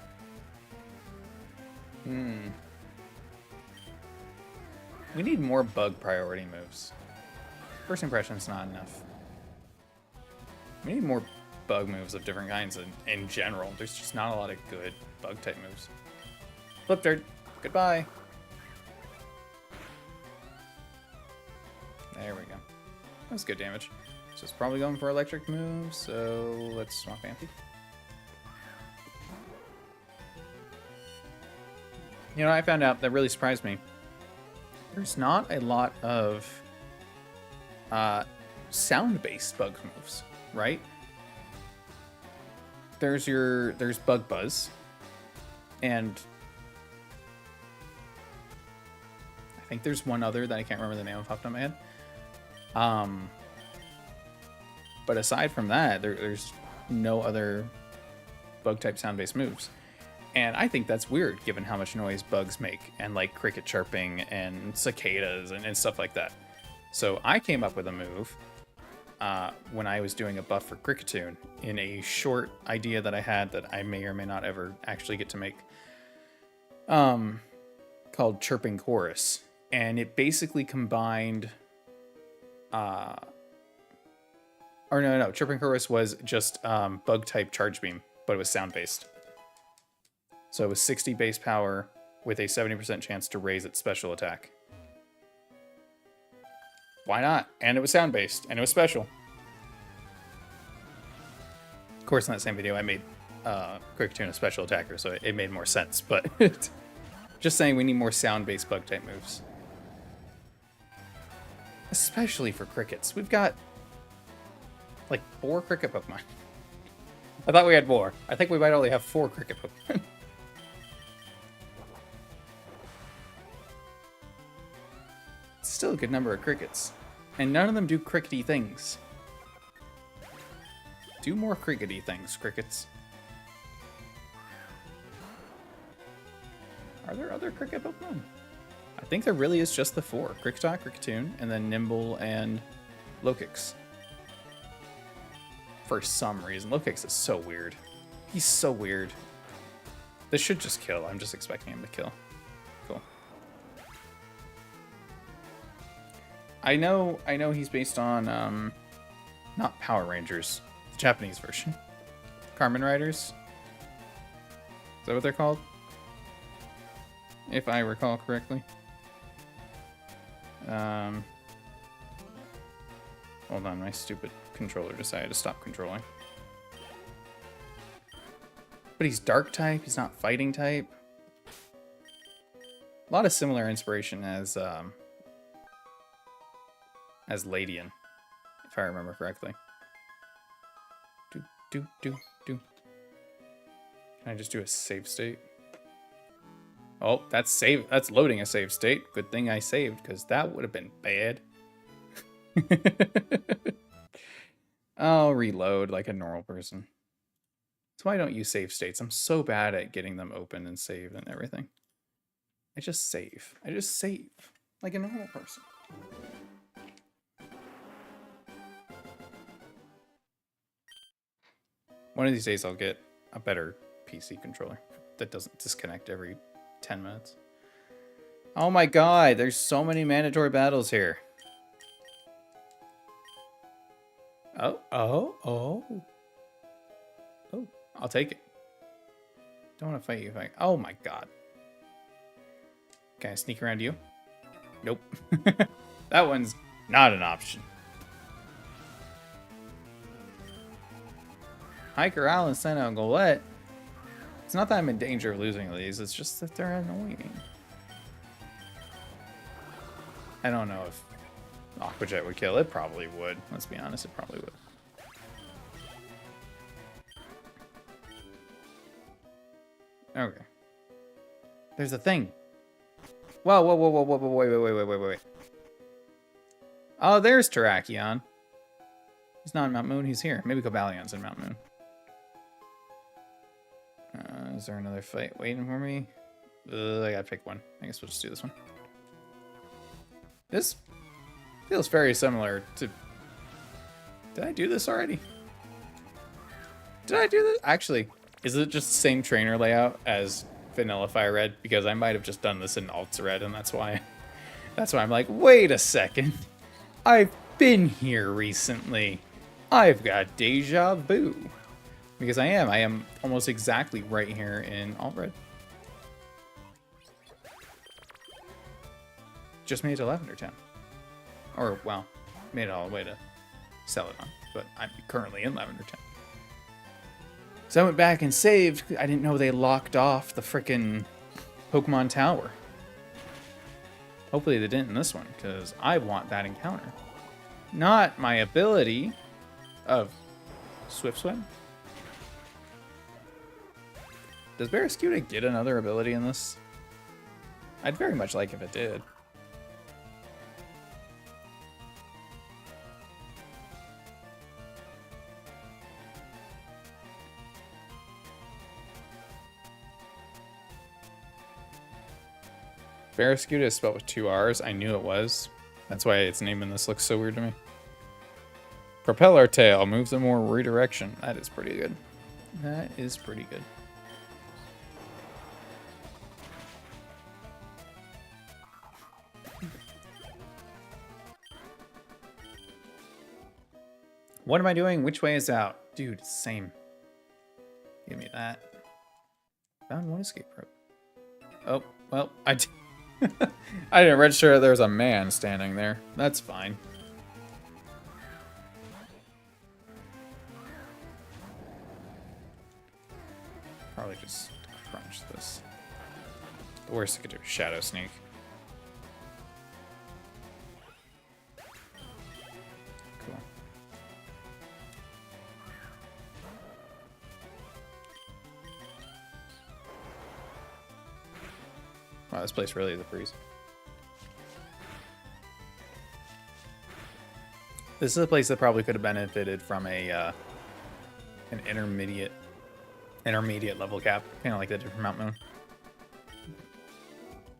We need more bug priority moves. First impression's not enough. We need more bug moves of different kinds in general. There's just not a lot of good bug type moves. Flip Dirt. Goodbye. There we go. That was good damage. So it's probably going for electric moves, so let's swap Ampy. You know, I found out that really surprised me. There's not a lot of sound-based bug moves, right? There's Bug Buzz, and I think there's one other that I can't remember the name off the top of my head. But aside from that, there's no other bug-type sound-based moves. And I think that's weird, given how much noise bugs make, and like cricket chirping and cicadas and stuff like that. So I came up with a move when I was doing a buff for Cricketune in a short idea that I had that I may or may not ever actually get to make, called Chirping Chorus. And it basically combined... Or no, Chirping Chorus was just bug-type Charge Beam, but it was sound-based. So it was 60 base power with a 70% chance to raise its special attack. Why not? And it was sound-based, and it was special. Of course, in that same video, I made Cricketune a special attacker, so it made more sense, but just saying we need more sound-based bug-type moves. Especially for crickets. We've got like 4 cricket Pokemon. I thought we had more. I think we might only have 4 cricket Pokemon. It's still a good number of crickets. And none of them do crickety things. Do more crickety things, crickets. Are there other cricket Pokemon? I think there really is just the 4. Kricketot, Kricketune, and then Nimble and Lokix. For some reason. Lokix is so weird. He's so weird. This should just kill. I'm just expecting him to kill. Cool. I know he's based on, not Power Rangers. The Japanese version. Kamen Riders. Is that what they're called? If I recall correctly. Hold on, my stupid controller decided to stop controlling. But he's dark type, he's not fighting type. A lot of similar inspiration as Ladian, if I remember correctly. Do. Can I just do a save state? Oh, that's loading a save state. Good thing I saved, because that would have been bad. I'll reload like a normal person. That's why I don't use save states. I'm so bad at getting them open and saved and everything. I just save. Like a normal person. One of these days I'll get a better PC controller that doesn't disconnect every 10 minutes. Oh my god, there's so many mandatory battles here. Oh, I'll take it. Don't want to fight you. Oh my god. Can I sneak around you? Nope. That one's not an option. Hiker Island sent out Golette. It's not that I'm in danger of losing these, it's just that they're annoying. I don't know if Aqua Jet would kill. It probably would. Let's be honest, it probably would. Okay. There's a thing. Whoa, wait. Oh, there's Terrakion. He's not in Mount Moon, he's here. Maybe Cobalion's in Mount Moon. Is there another fight waiting for me? I gotta pick one. I guess we'll just do this one. This feels very similar to... Did I do this already? Did I do this? Actually, is it just the same trainer layout as Vanilla Fire Red? Because I might have just done this in Alts Red, and that's why I'm like, wait a second. I've been here recently. I've got deja vu. Because I am almost exactly right here in Alt Red. Just made it to Lavender Town. Or, well, made it all the way to Celadon. But I'm currently in Lavender Town. So I went back and saved. I didn't know they locked off the frickin' Pokemon Tower. Hopefully they didn't in this one, because I want that encounter. Not my ability of Swift Swim. Does Barraskewda get another ability in this? I'd very much like if it did. Barraskewda is spelled with 2 R's. I knew it was. That's why its name in this looks so weird to me. Propeller Tail moves in more redirection. That is pretty good. That is pretty good. What am I doing? Which way is out? Dude, same. Give me that. Found one escape rope. Oh, well, I didn't register there was a man standing there. That's fine. Probably just crunch this. The worst I could do is Shadow Sneak. Cool. Wow, this place really is a breeze. This is a place that probably could have benefited from a an intermediate level cap, kind of like they did for Mount Moon.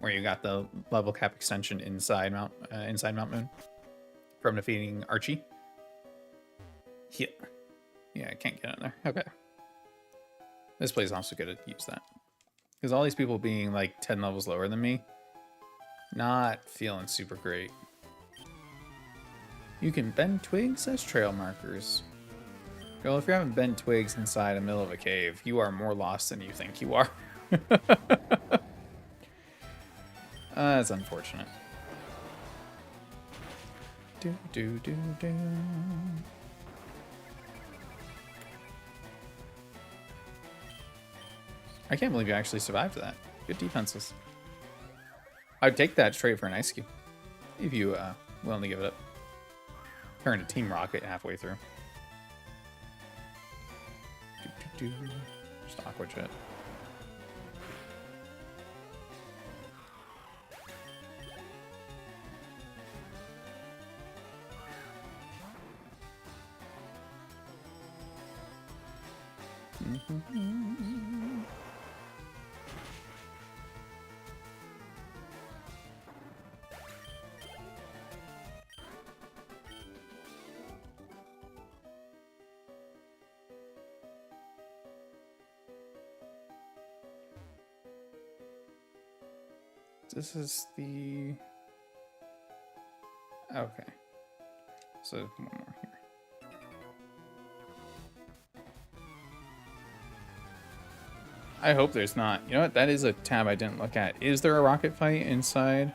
where you got the level cap extension inside Mount Moon from defeating Archie. Yeah, I can't get in there. Okay. This place also gonna use that. Because all these people being like 10 levels lower than me, not feeling super great. You can bend twigs as trail markers. Well, if you haven't bent twigs inside the middle of a cave, you are more lost than you think you are. That's unfortunate. Do, do, do, do. I can't believe you actually survived that. Good defenses. I'd take that straight for an ice cube. If you willing to give it up. Turn to Team Rocket halfway through. Just Aqua Jet. This is the... Okay. So, one more here. I hope there's not. You know what? That is a tab I didn't look at. Is there a rocket fight inside?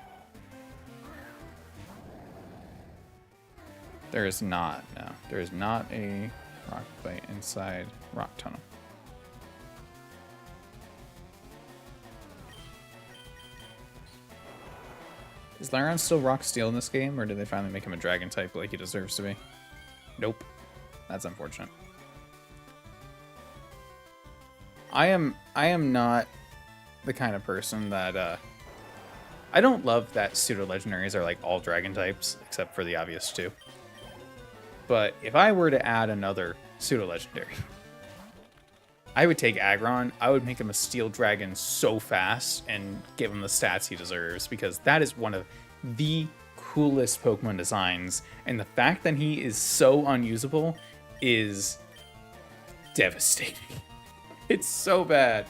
There is not. No. There is not a rocket fight inside Rock Tunnel. Is Lairon still Rock Steel in this game, or did they finally make him a Dragon type like he deserves to be? Nope. That's unfortunate. I am not the kind of person that I don't love that pseudo legendaries are like all Dragon types except for the obvious two. But if I were to add another pseudo legendary, I would take Aggron. I would make him a Steel Dragon so fast and give him the stats he deserves, because that is one of the coolest Pokemon designs. And the fact that he is so unusable is devastating. It's so bad.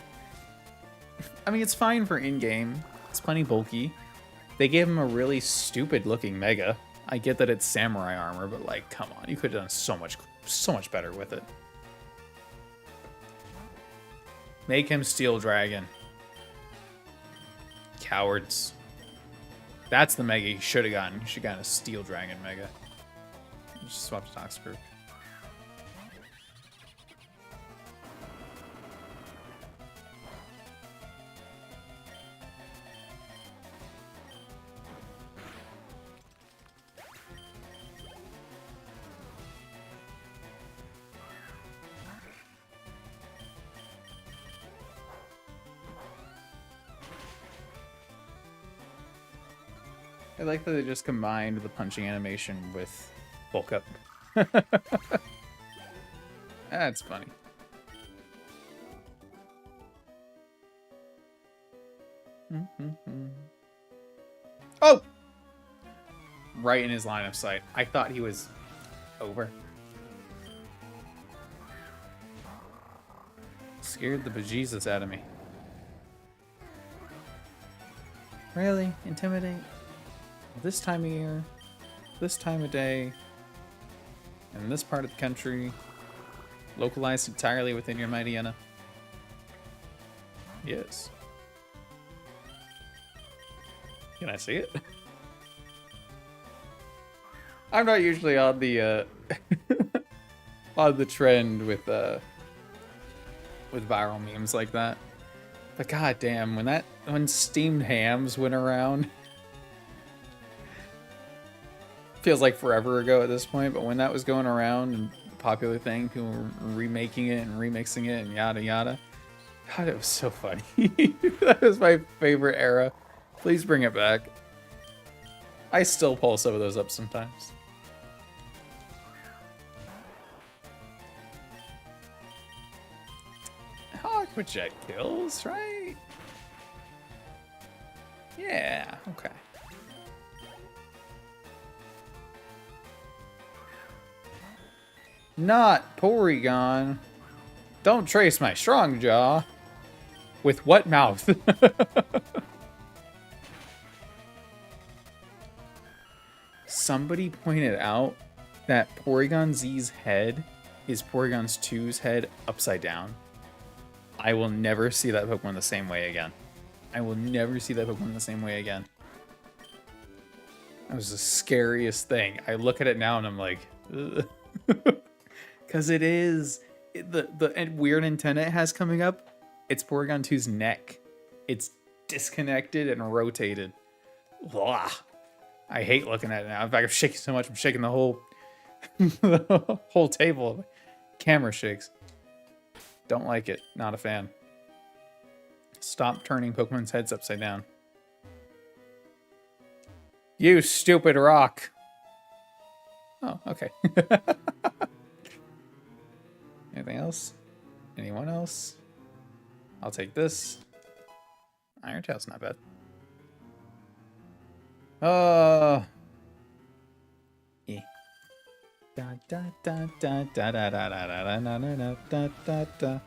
I mean, it's fine for in-game. It's plenty bulky. They gave him a really stupid looking Mega. I get that it's samurai armor, but like, come on. You could have done so much better with it. Make him Steel Dragon. Cowards. That's the Mega you should have gotten. You should have gotten a Steel Dragon Mega. Just swap to Toxicroak. I like that they just combined the punching animation with bulk up. That's funny. Oh! Right in his line of sight. I thought he was over. Scared the bejesus out of me. Really? Intimidate? This time of year, this time of day, in this part of the country, localized entirely within your mighty Enna? Yes. Can I see it? I'm not usually on the on the trend with viral memes like that. But goddamn, when steamed hams went around, feels like forever ago at this point, but when that was going around and a popular thing, people were remaking it and remixing it and yada yada. God, it was so funny. That was my favorite era. Please bring it back. I still pull some of those up sometimes. Aqua Jet kills, right? Yeah, okay. Not Porygon. Don't trace my strong jaw. With what mouth? Somebody pointed out that Porygon Z's head is Porygon 2's head upside down. I will never see that Pokemon the same way again. I will never see that Pokemon the same way again. That was the scariest thing. I look at it now and I'm like, because it is. The weird antenna it has coming up, it's Porygon 2's neck. It's disconnected and rotated. Blah. I hate looking at it now. In fact, I'm shaking so much, I'm shaking the whole, the whole table. Camera shakes. Don't like it. Not a fan. Stop turning Pokemon's heads upside down. You stupid rock. Oh, okay. Anything else? Anyone else? I'll take this. Iron Tail's not bad. E. Da da da da da da da da da da da da da da.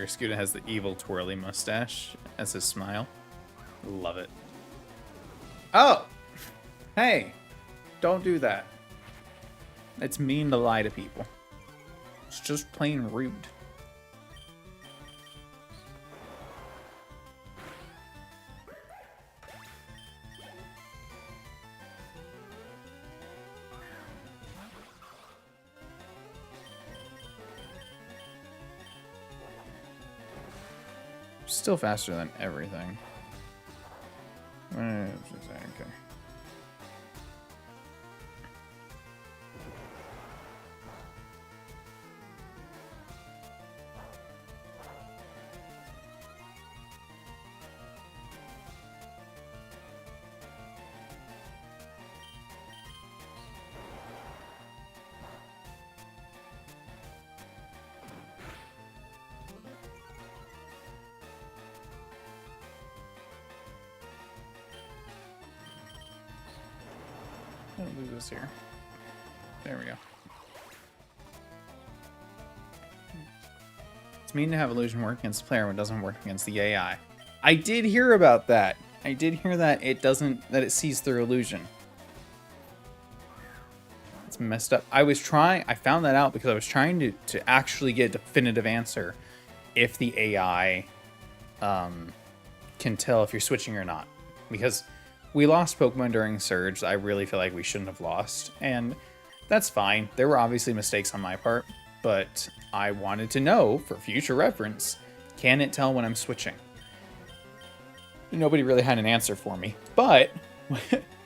Scuda has the evil twirly mustache as his smile. Love it. Oh! Hey! Don't do that. It's mean to lie to people. It's just plain rude. Still faster than everything. Okay. I'll do this here. There we go. It's mean to have illusion work against the player when it doesn't work against the AI. I did hear about that. I did hear that it sees through illusion. It's messed up. I found that out because I was trying to actually get a definitive answer if the AI can tell if you're switching or not. Because we lost Pokemon during Surge that I really feel like we shouldn't have lost, and that's fine. There were obviously mistakes on my part, but I wanted to know, for future reference, can it tell when I'm switching? Nobody really had an answer for me, but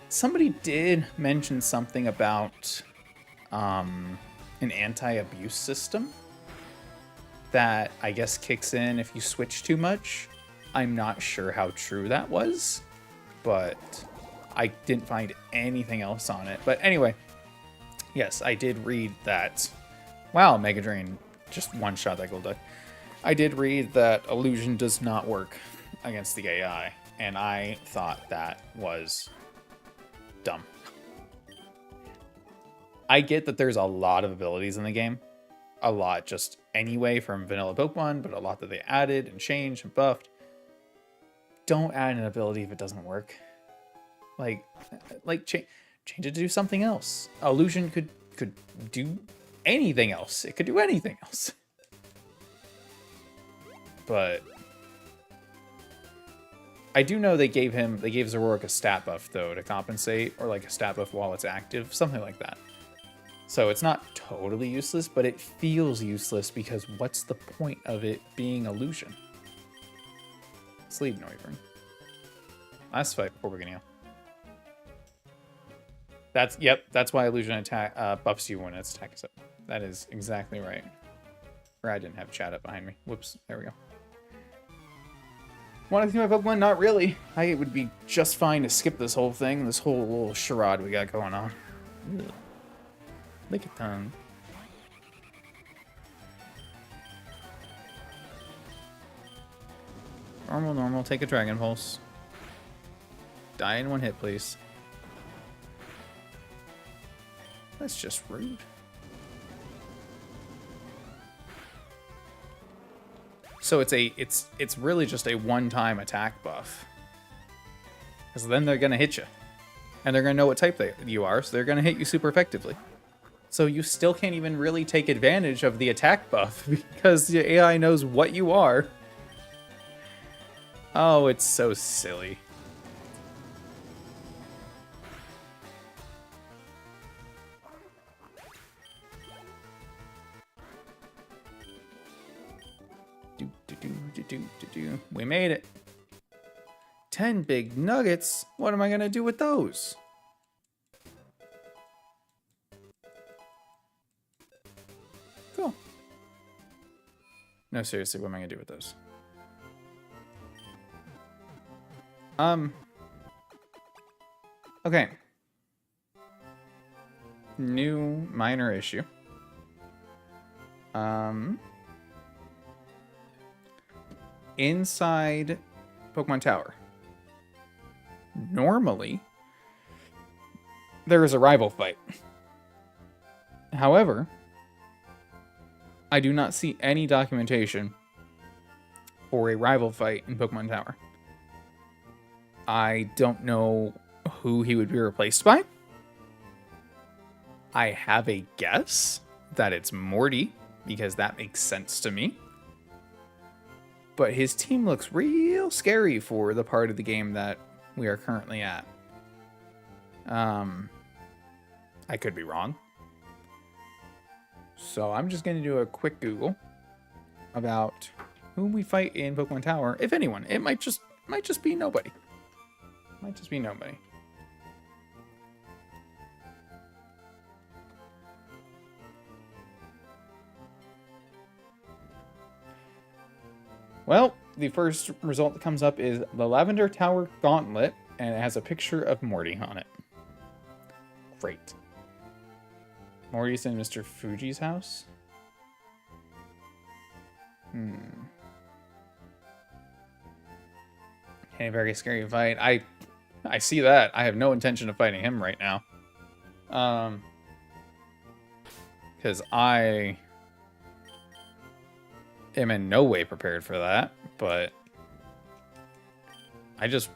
somebody did mention something about an anti-abuse system that I guess kicks in if you switch too much. I'm not sure how true that was, but I didn't find anything else on it. But anyway, yes, I did read that. Wow, Mega Drain just one-shot that Golduck. I did read that illusion does not work against the AI, and I thought that was dumb. I get that there's a lot of abilities in the game. A lot just anyway from vanilla Pokemon, but a lot that they added and changed and buffed. Don't add an ability if it doesn't work. Like change it to do something else. Illusion could do anything else. It could do anything else. But I do know they gave Zoroark a stat buff though to compensate, or like a stat buff while it's active, something like that. So it's not totally useless, but it feels useless because what's the point of it being illusion? Sleep Noivern. Last fight before we can heal. That's why illusion attack buffs you when its attack is up. That is exactly right. Or I didn't have chat up behind me. Whoops, there we go. Want to see my Pokemon? Not really. I would be just fine to skip this whole thing, this whole little charade we got going on. Ugh. Lickitung. Normal, normal. Take a Dragon Pulse. Die in one hit, please. That's just rude. So it's really just a one-time attack buff. Because then they're gonna hit you. And they're gonna know what type you are, so they're gonna hit you super effectively. So you still can't even really take advantage of the attack buff because the AI knows what you are. Oh, it's so silly. We made it. 10 big nuggets? What am I gonna do with those? Cool. No, seriously, what am I gonna do with those? Okay. New minor issue. Inside Pokemon Tower. Normally, there is a rival fight. However, I do not see any documentation for a rival fight in Pokemon Tower. I don't know who he would be replaced by. I have a guess that it's Morty, because that makes sense to me. But his team looks real scary for the part of the game that we are currently at. I could be wrong. So I'm just going to do a quick Google about who we fight in Pokemon Tower, if anyone. It might just be nobody. Might just be nobody. Well, the first result that comes up is the Lavender Tower Gauntlet, and it has a picture of Morty on it. Great. Morty's in Mr. Fuji's house? Okay, very scary fight. I see that. I have no intention of fighting him right now. Because I am in no way prepared for that, but I just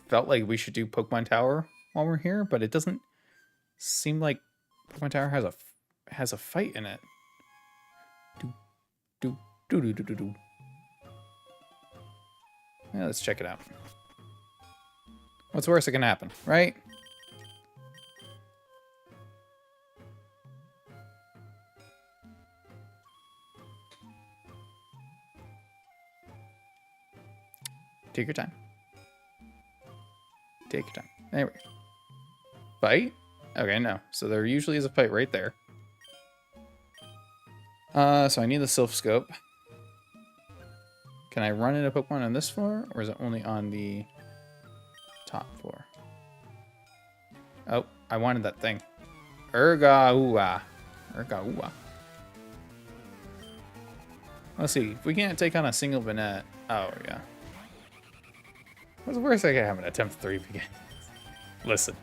felt like we should do Pokemon Tower while we're here, but it doesn't seem like Pokemon Tower has a fight in it. Yeah, let's check it out. What's worse that can happen, right? Take your time. Take your time. There we go. Fight? Okay, no. So there usually is a fight right there. So I need the Sylph Scope. Can I run into Pokemon on this floor, or is it only on the top floor? Oh, I wanted that thing. Urgaua. Urgaua. Let's see. If we can't take on a single Banette. Oh, yeah. What's the worst I can have an attempt 3 begin? Listen.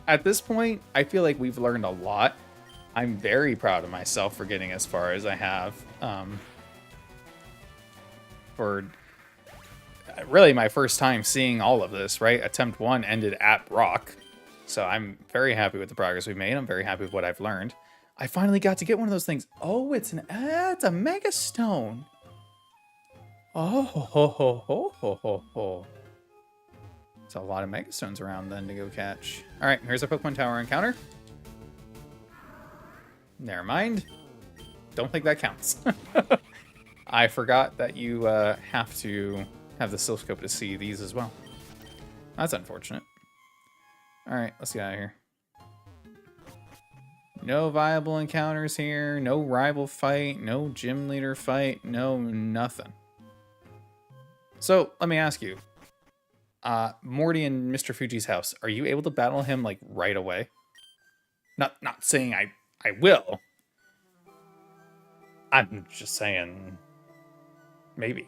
At this point, I feel like we've learned a lot. I'm very proud of myself for getting as far as I have. For really my first time seeing all of this, right? Attempt 1 ended at Brock. So I'm very happy with the progress we've made. I'm very happy with what I've learned. I finally got to get one of those things. Oh, it's a Mega Stone. Oh, ho, ho, ho, ho, ho, ho. There's a lot of Mega Stones around then to go catch. All right, here's our Pokemon Tower encounter. Never mind. Don't think that counts. I forgot that you have to have the Sylph Scope to see these as well. That's unfortunate. All right, let's get out of here. No viable encounters here. No rival fight. No gym leader fight. No nothing. So let me ask you. Morty in Mr. Fuji's house. Are you able to battle him like right away? Not saying I will. I'm just saying maybe.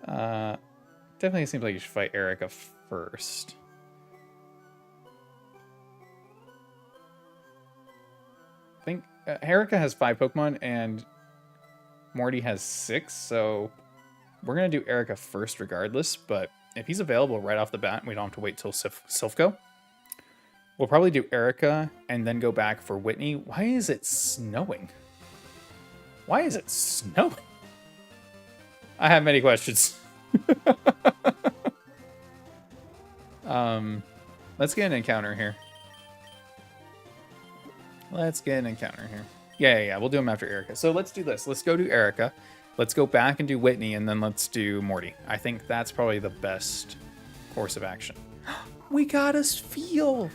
Definitely seems like you should fight Erika first. I think Erika has 5 Pokemon and Morty has 6, so we're going to do Erika first regardless, but if he's available right off the bat, we don't have to wait till Silphco. We'll probably do Erika and then go back for Whitney. Why is it snowing? Why is it snowing? I have many questions. Let's get an encounter here. Yeah. We'll do them after Erika. So let's do this. Let's go do Erika. Let's go back and do Whitney, and then let's do Morty. I think that's probably the best course of action. We got a Spheal.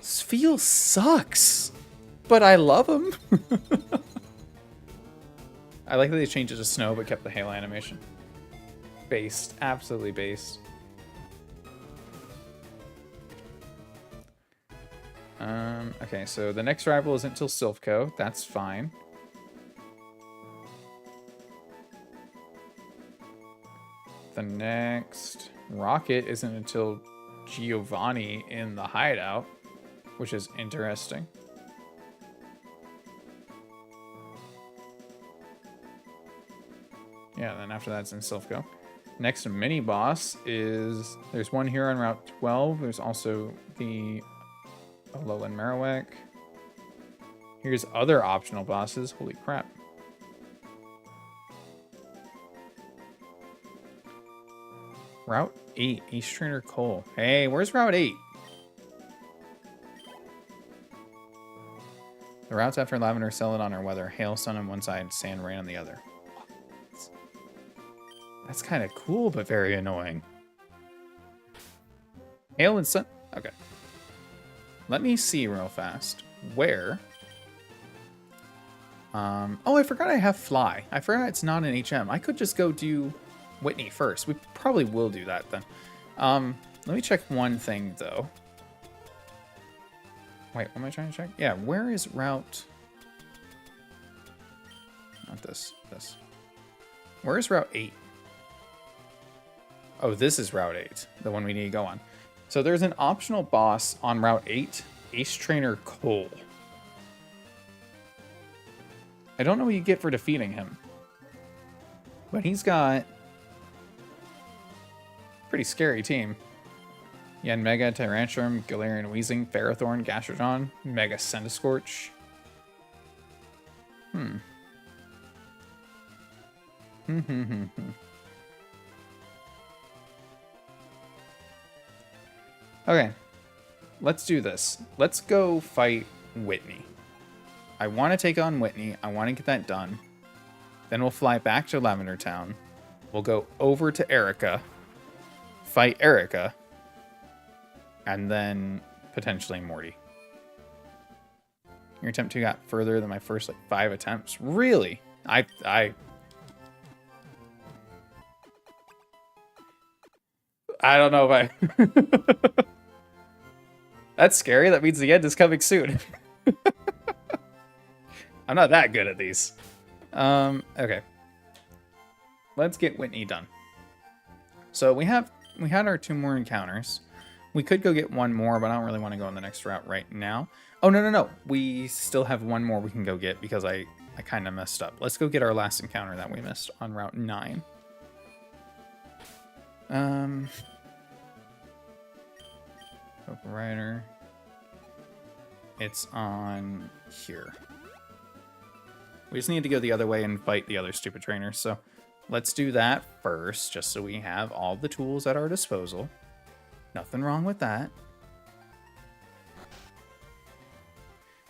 Spheal sucks, but I love him. I like that they changed it to snow, but kept the hail animation. Based. Absolutely based. Okay, so the next rival isn't till Silphco. That's fine. The next Rocket isn't until Giovanni in the hideout, which is interesting. Yeah, then after that's in Silphco. Next mini boss is, there's one here on Route 12. There's also the Alolan Marowak. Here's other optional bosses. Holy crap. Route 8, Ace Trainer Cole. Hey, where's Route 8? The routes after Lavender Celadon are weather. Hail, sun on one side, sand, rain on the other. That's kind of cool, but very annoying. Hail and sun. Okay. Let me see real fast. Where? Oh, I forgot I have Fly. I forgot it's not an HM. I could just go do Whitney first. We probably will do that then. Let me check one thing, though. Wait, what am I trying to check? Yeah, where is Route... Not this. This. Where is Route 8? Oh, this is Route 8. The one we need to go on. So there's an optional boss on Route 8. Ace Trainer Cole. I don't know what you get for defeating him. But he's got... pretty scary team. Yanmega, Tyrantrum, Galarian Weezing, Ferrothorn, Gastrodon, Mega Centiskorch. Okay. Let's do this. Let's go fight Whitney. I want to take on Whitney. I want to get that done. Then we'll fly back to Lavender Town. We'll go over to Erika. Fight Erika. And then potentially Morty. Your attempt 2 got further than my first 5 attempts. Really? I don't know if I... That's scary. That means the end is coming soon. I'm not that good at these. Okay. Let's get Whitney done. So we had our 2 more encounters. We could go get one more, but I don't really want to go on the next route right now. Oh, no. We still have one more we can go get because I kind of messed up. Let's go get our last encounter that we missed on Route 9. Poke Rider. It's on here. We just need to go the other way and fight the other stupid trainers. So let's do that first, just so we have all the tools at our disposal. Nothing wrong with that.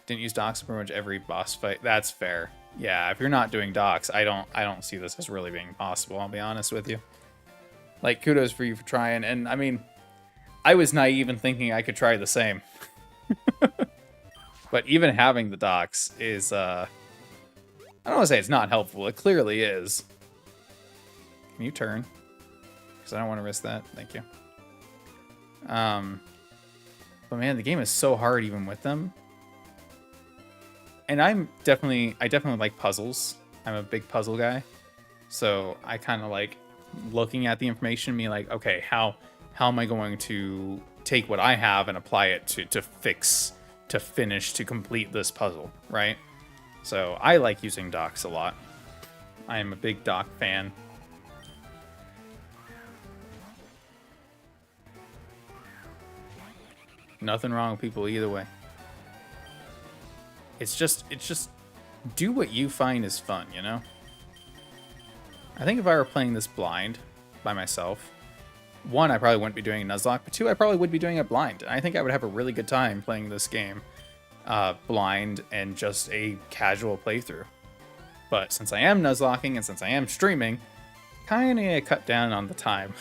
Didn't use docks in pretty much every boss fight. That's fair. Yeah, if you're not doing docks, I don't see this as really being possible, I'll be honest with you. Like, kudos for you for trying. And I mean, I was naive in thinking I could try the same. But even having the docks is, I don't want to say it's not helpful. It clearly is. Can you turn? Because I don't want to risk that. Thank you. But man, the game is so hard even with them. And I definitely like puzzles. I'm a big puzzle guy. So I kind of like looking at the information and being like, okay, how am I going to take what I have and apply it to finish, to complete this puzzle, right? So I like using docs a lot. I am a big doc fan. Nothing wrong with people either way. It's just do what you find is fun, you know? I think if I were playing this blind by myself, one, I probably wouldn't be doing a Nuzlocke, but two, I probably would be doing it blind. I think I would have a really good time playing this game blind and just a casual playthrough. But since I am Nuzlocking and since I am streaming, kind of cut down on the time.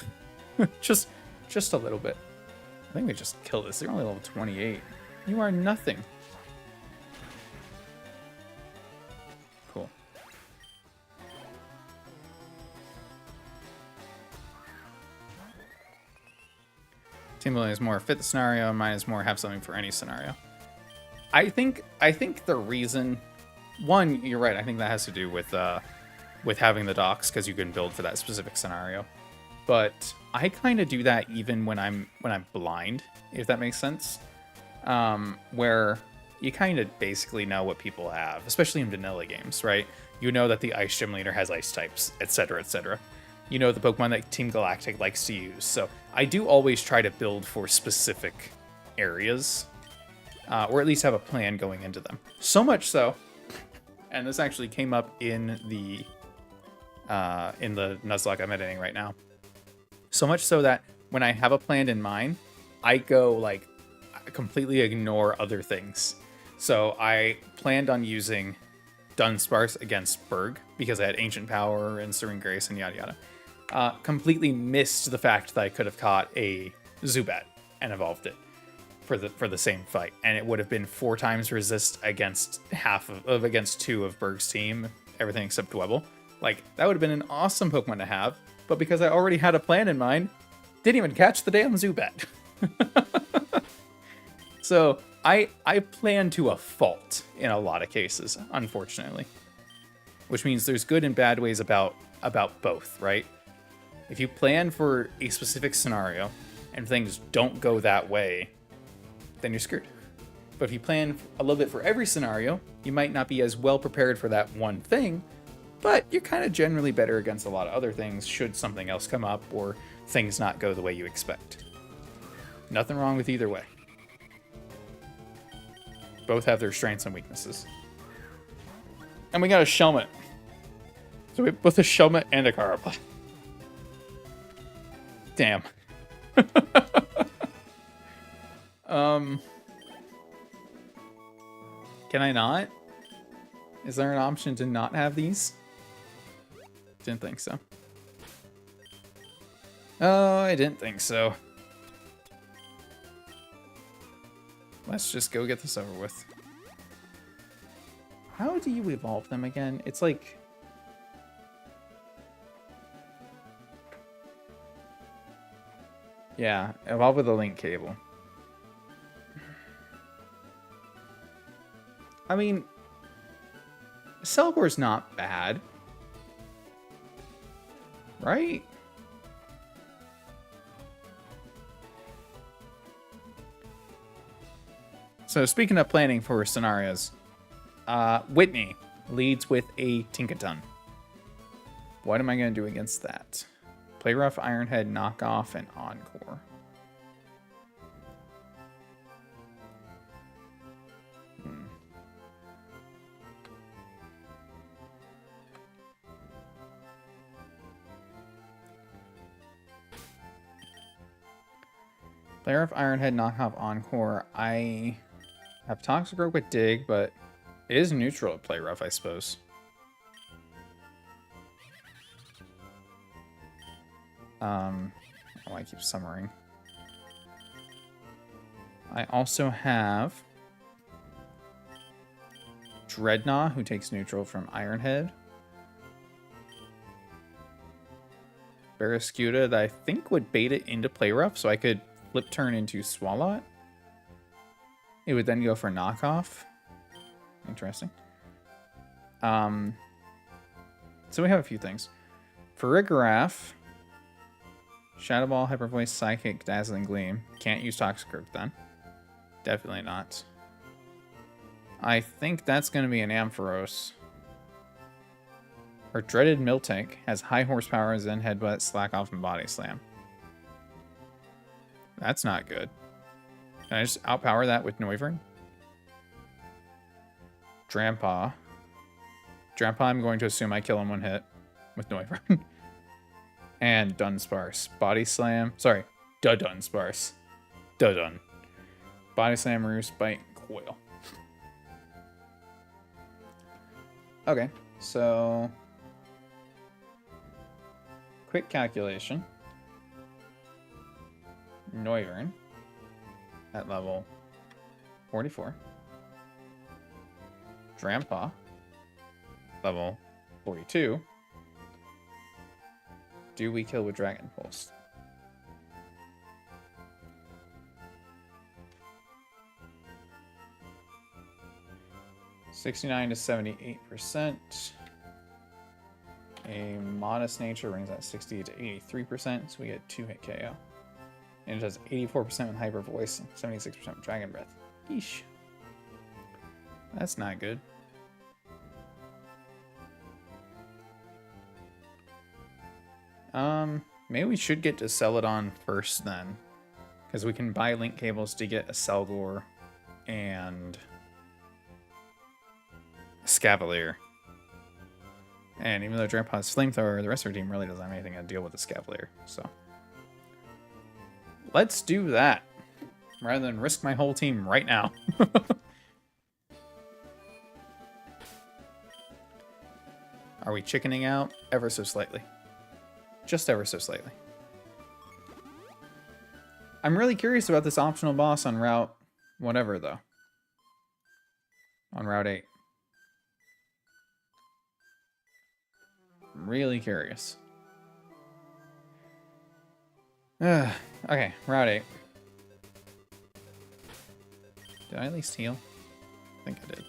just a little bit. I think we just killed this. They're only level 28. You are nothing. Cool. Team building is more fit the scenario, and mine is more have something for any scenario. I think the reason, one, you're right. I think that has to do with having the docs, because you can build for that specific scenario. But I kind of do that even when I'm blind, if that makes sense. Where you kind of basically know what people have, especially in vanilla games, right? You know that the Ice Gym leader has ice types, etc., etc. You know the Pokemon that Team Galactic likes to use. So I do always try to build for specific areas, or at least have a plan going into them. So much so, and this actually came up in the Nuzlocke I'm editing right now. So much so that when I have a plan in mind, I go like completely ignore other things. So I planned on using Dunsparce against Berg because I had Ancient Power and Serene Grace and yada yada. Completely missed the fact that I could have caught a Zubat and evolved it for the same fight, and it would have been 4 times resist against against 2 of Berg's team, everything except Dwebble. Like, that would have been an awesome Pokemon to have, but because I already had a plan in mind, didn't even catch the damn Zubat. So I plan to a fault in a lot of cases, unfortunately. Which means there's good and bad ways about both, right? If you plan for a specific scenario and things don't go that way, then you're screwed. But if you plan a little bit for every scenario, you might not be as well prepared for that one thing, but you're kind of generally better against a lot of other things should something else come up or things not go the way you expect. Nothing wrong with either way. Both have their strengths and weaknesses. And we got a Shelmet. So we have both a Shelmet and a Carapace. Damn. Can I not? Is there an option to not have these? Didn't think so. Oh, I didn't think so. Let's just go get this over with. How do you evolve them again? It's like... Yeah, evolve with a link cable. I mean, Celebor's not bad. Right? So speaking of planning for scenarios, Whitney leads with a Tinkaton. What am I going to do against that? Play Rough, Ironhead, Knockoff, and Encore. Player of Ironhead, Knockoff, Encore. I have Toxic Rope with Dig, but it is neutral at Play Rough, I suppose. Oh, I keep summering. I also have Dreadnought, who takes neutral from Ironhead. Barraskewda that I think would bait it into Play Rough, so I could flip turn into Swalot. It would then go for knockoff. Interesting. So we have a few things. For Rigorath, Shadow Ball, Hyper Voice, Psychic, Dazzling Gleam. Can't use Toxic Earth then. Definitely not. I think that's going to be an Ampharos. Her Dreaded Miltank has high horsepower, Zen Headbutt, Slack Off, and Body Slam. That's not good. Can I just outpower that with Noivern? Drampa. Drampa, I'm going to assume I kill him one hit with Noivern. And Dunsparce. Body Slam. Sorry. Dunsparce. Dun. Body Slam, Roost, Bite, Coil. Okay, so... Quick calculation. Noivern at level 44. Drampa level 42. Do we kill with Dragon Pulse? (69 to 78%). A Modest Nature brings that 60 to 83%, so we get 2-hit KO. And it does 84% with Hyper Voice and 76% with Dragon Breath. Yeesh. That's not good. Maybe we should get to Celadon first then. Because we can buy link cables to get a Selgor and a Scavalier. And even though Drampa's Flamethrower, the rest of our team really doesn't have anything to deal with the Scavalier, so. Let's do that. Rather than risk my whole team right now. Are we chickening out? Ever so slightly. Just ever so slightly. I'm really curious about this optional boss on Route whatever, though. On Route 8. I'm really curious. Okay, Route 8. Did I at least heal? I think I did.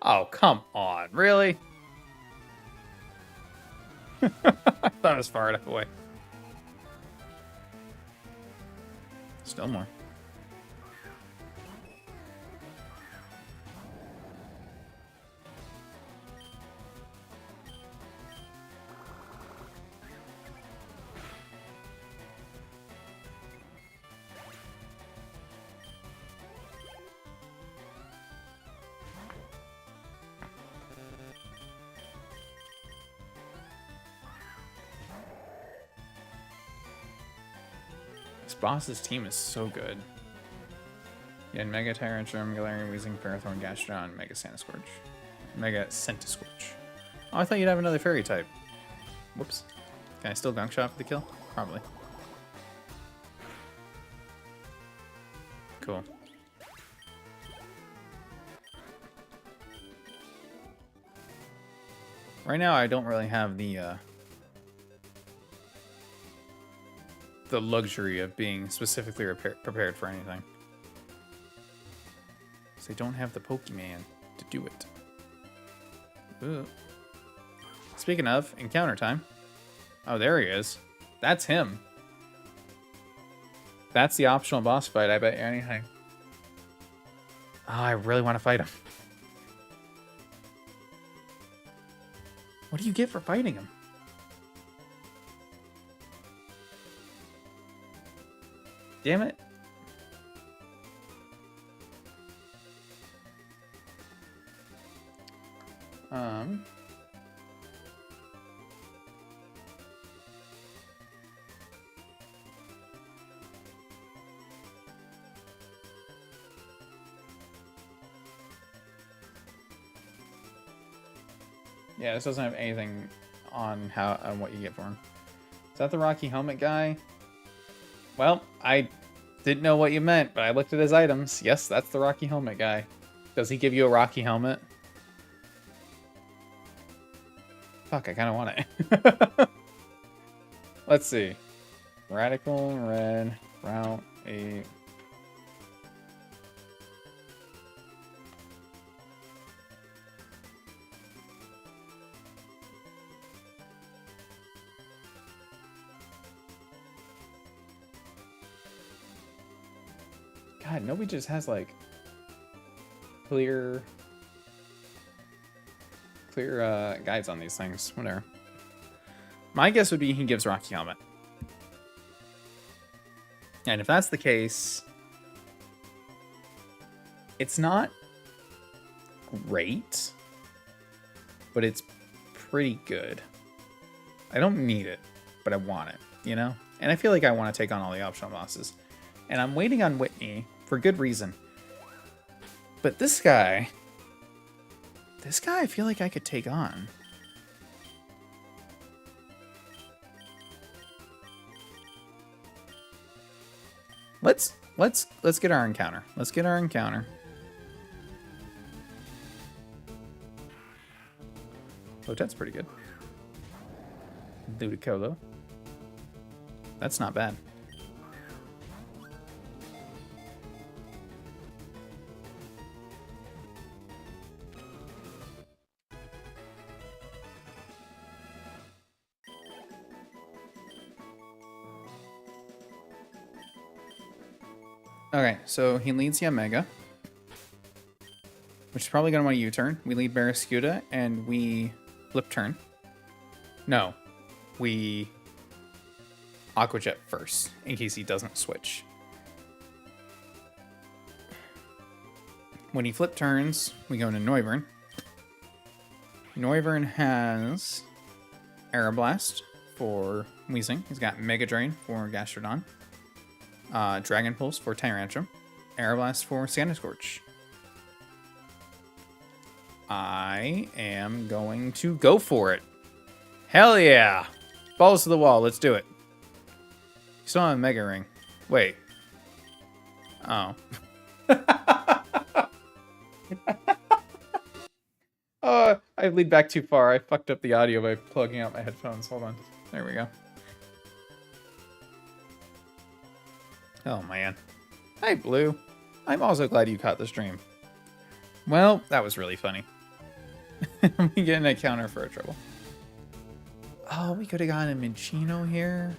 Oh, come on. Really? I thought it was far enough away. Still more. This boss's team is so good. Yeah, Mega Tyrantrum, Galarian, Weezing, Ferrothorn, Gastrodon, Mega Sandiscorch. Mega Centiscorch. Oh, I thought you'd have another fairy type. Whoops. Can I still Gunk Shot for the kill? Probably. Cool. Right now, I don't really have the luxury of being specifically prepared for anything. So I don't have the Pokemon to do it. Ooh. Speaking of, encounter time. Oh, there he is. That's him. That's the optional boss fight, I bet you anything. Oh, I really want to fight him. What do you get for fighting him? Damn it. Yeah, this doesn't have anything on what you get for him. Is that the Rocky Helmet guy? Well, I didn't know what you meant, but I looked at his items. Yes, that's the Rocky Helmet guy. Does he give you a Rocky Helmet? fuck, I kind of want it. Let's see. Radical, red, route, 8. God, nobody just has, like, clear guides on these things. Whatever. My guess would be he gives Rocky Helmet. And if that's the case, it's not great, but it's pretty good. I don't need it, but I want it, you know? And I feel like I want to take on all the optional bosses. And I'm waiting on Whitney for good reason. But this guy I feel like I could take on. Let's get our encounter. Let's get our encounter. Lotette's pretty good. Ludicolo. That's not bad. Okay, so he leads the Omega, which is probably going to want to U-turn. We lead Barraskewda, and we flip turn. No, we Aqua Jet first, in case he doesn't switch. When he flip turns, we go into Noivern. Noivern has Aeroblast for Weezing. He's got Mega Drain for Gastrodon. Dragon Pulse for Tyrantrum. Aeroblast for Sandyscorch. I am going to go for it. Hell yeah! Balls to the wall, let's do it. You still have a Mega Ring. Wait. Oh. Oh, I leaned back too far. I fucked up the audio by plugging out my headphones. Hold on. There we go. Oh, man. Hi, Blue. I'm also glad you caught the stream. Well, that was really funny. We get a counter for our trouble. Oh, we could have gotten a Minccino here.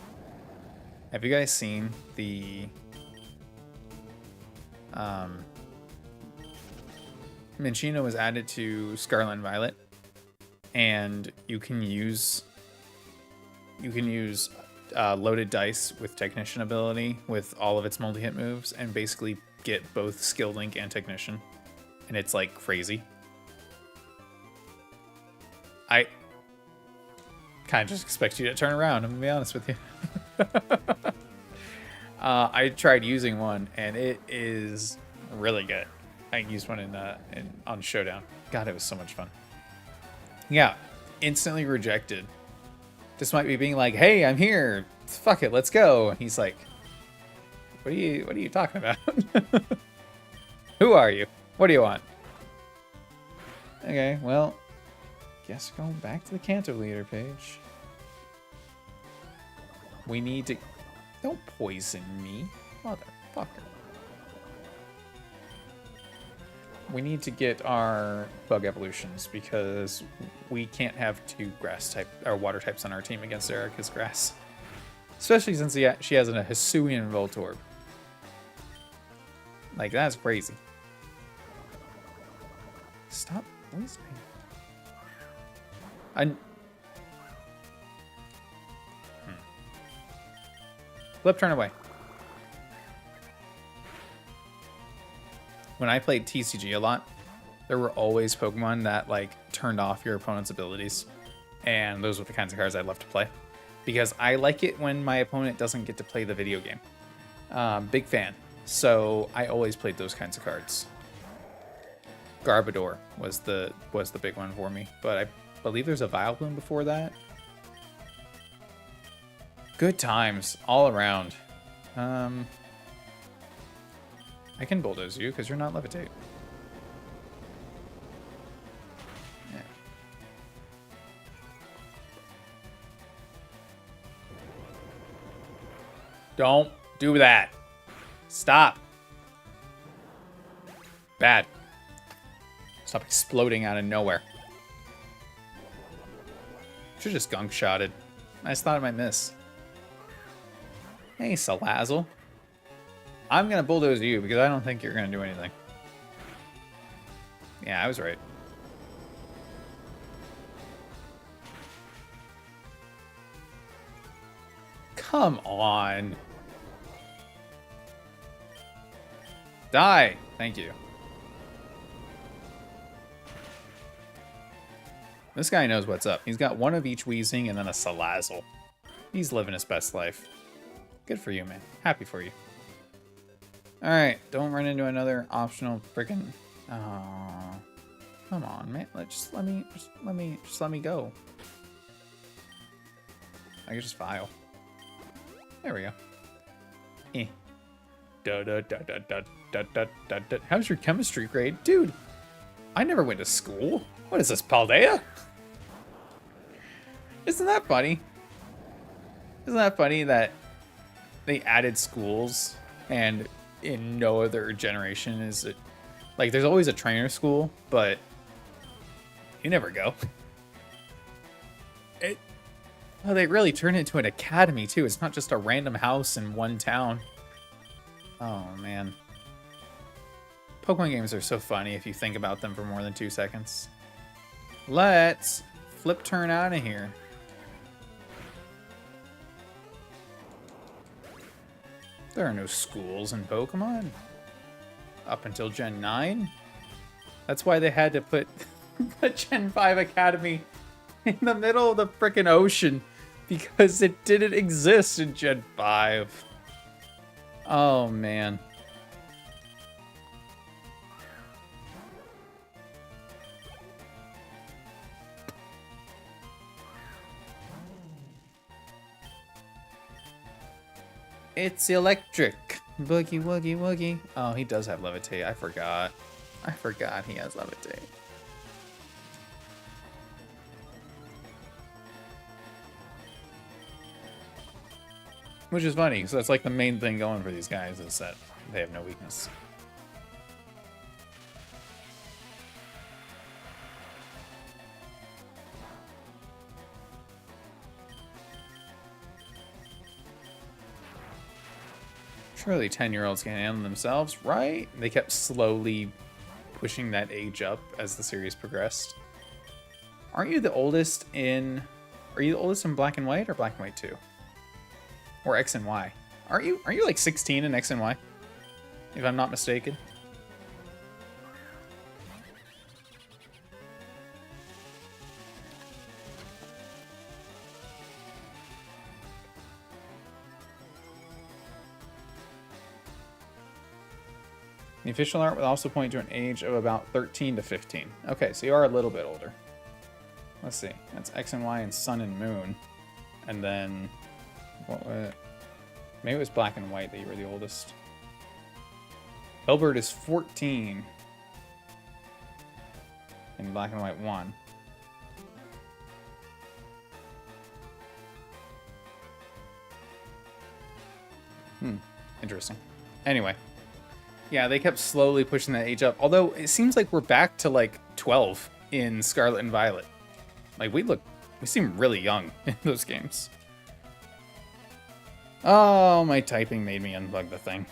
Have you guys seen the... Minccino was added to Scarlet and Violet, and you can use loaded dice with Technician ability with all of its multi-hit moves, and basically get both Skill Link and Technician, and it's like crazy. I kind of just expect you to turn around. I'm gonna be honest with you. I tried using one, and it is really good. I used one on Showdown. God, it was so much fun. Yeah, instantly rejected. Despite me being like, "Hey, I'm here. Fuck it, let's go." And he's like, "What are you talking about? Who are you? What do you want?" Okay, well, guess going back to the Kanto leader page. We need to... Don't poison me, motherfucker. We need to get our bug evolutions because we can't have two grass type or water types on our team against Erika's grass. Especially since she has a Hisuian Voltorb. Like, that's crazy. Stop poisoning. Flip turn away. When I played TCG a lot, there were always Pokemon that like turned off your opponent's abilities. And those were the kinds of cards I'd love to play. Because I like it when my opponent doesn't get to play the video game. Big fan. So I always played those kinds of cards. Garbodor was the big one for me. But I believe there's a Vileplume before that. Good times all around. I can bulldoze you because you're not levitate. Yeah. Don't do that. Stop. Bad. Stop exploding out of nowhere. Should just gunk shotted. I just thought I might miss. Hey, Salazzle. I'm gonna bulldoze you because I don't think you're gonna do anything. Yeah, I was right. Come on. Die. Thank you. This guy knows what's up. He's got one of each Weezing and then a Salazzle. He's living his best life. Good for you, man. Happy for you. Alright, don't run into another optional freaking... Oh, come on, man. Just let me go. I can just file. There we go. Eh. How's your chemistry grade? Dude, I never went to school. What is this, Paldea? Isn't that funny? Isn't that funny that they added schools and in no other generation is it... Like, there's always a trainer school, but you never go. Oh, they really turned it into an academy, too. It's not just a random house in one town. Oh, man. Pokemon games are so funny if you think about them for more than 2 seconds. Let's flip turn out of here. There are no schools in Pokemon. Up until Gen 9. That's why they had to put the Gen 5 Academy in the middle of the frickin' ocean. Because it didn't exist in Gen 5. Oh, man. It's electric. Boogie, woogie, woogie. Oh, he does have Levitate. I forgot. I forgot he has Levitate. Which is funny, because that's like the main thing going for these guys is that they have no weakness. Surely 10-year-olds can't handle themselves, right? They kept slowly pushing that age up as the series progressed. Aren't you the oldest in... Are you the oldest in Black and White or Black and White 2? Or X and Y? Aren't you like 16 in X and Y? If I'm not mistaken. The official art would also point to an age of about 13 to 15. Okay, so you are a little bit older. Let's see. That's X and Y and Sun and Moon. And then... What was it? Maybe it was Black and White that you were the oldest. Hilbert is 14 in Black and White 1. Interesting. Anyway. Yeah, they kept slowly pushing that age up. Although, it seems like we're back to, like, 12 in Scarlet and Violet. Like, we seem really young in those games. Oh, my typing made me unplug the thing.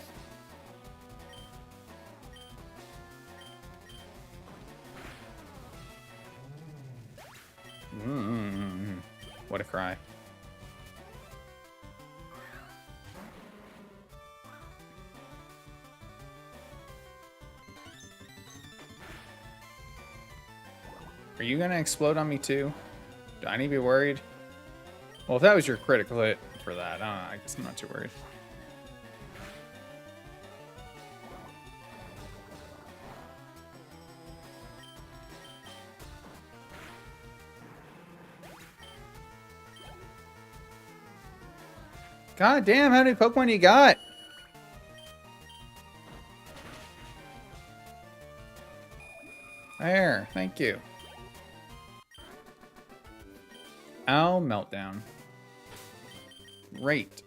What a cry. Are you gonna explode on me too? Do I need to be worried? Well, if that was your critical hit for that, I guess I'm not too worried. God damn, how many Pokemon you got? There, thank you. Ow, meltdown. Great.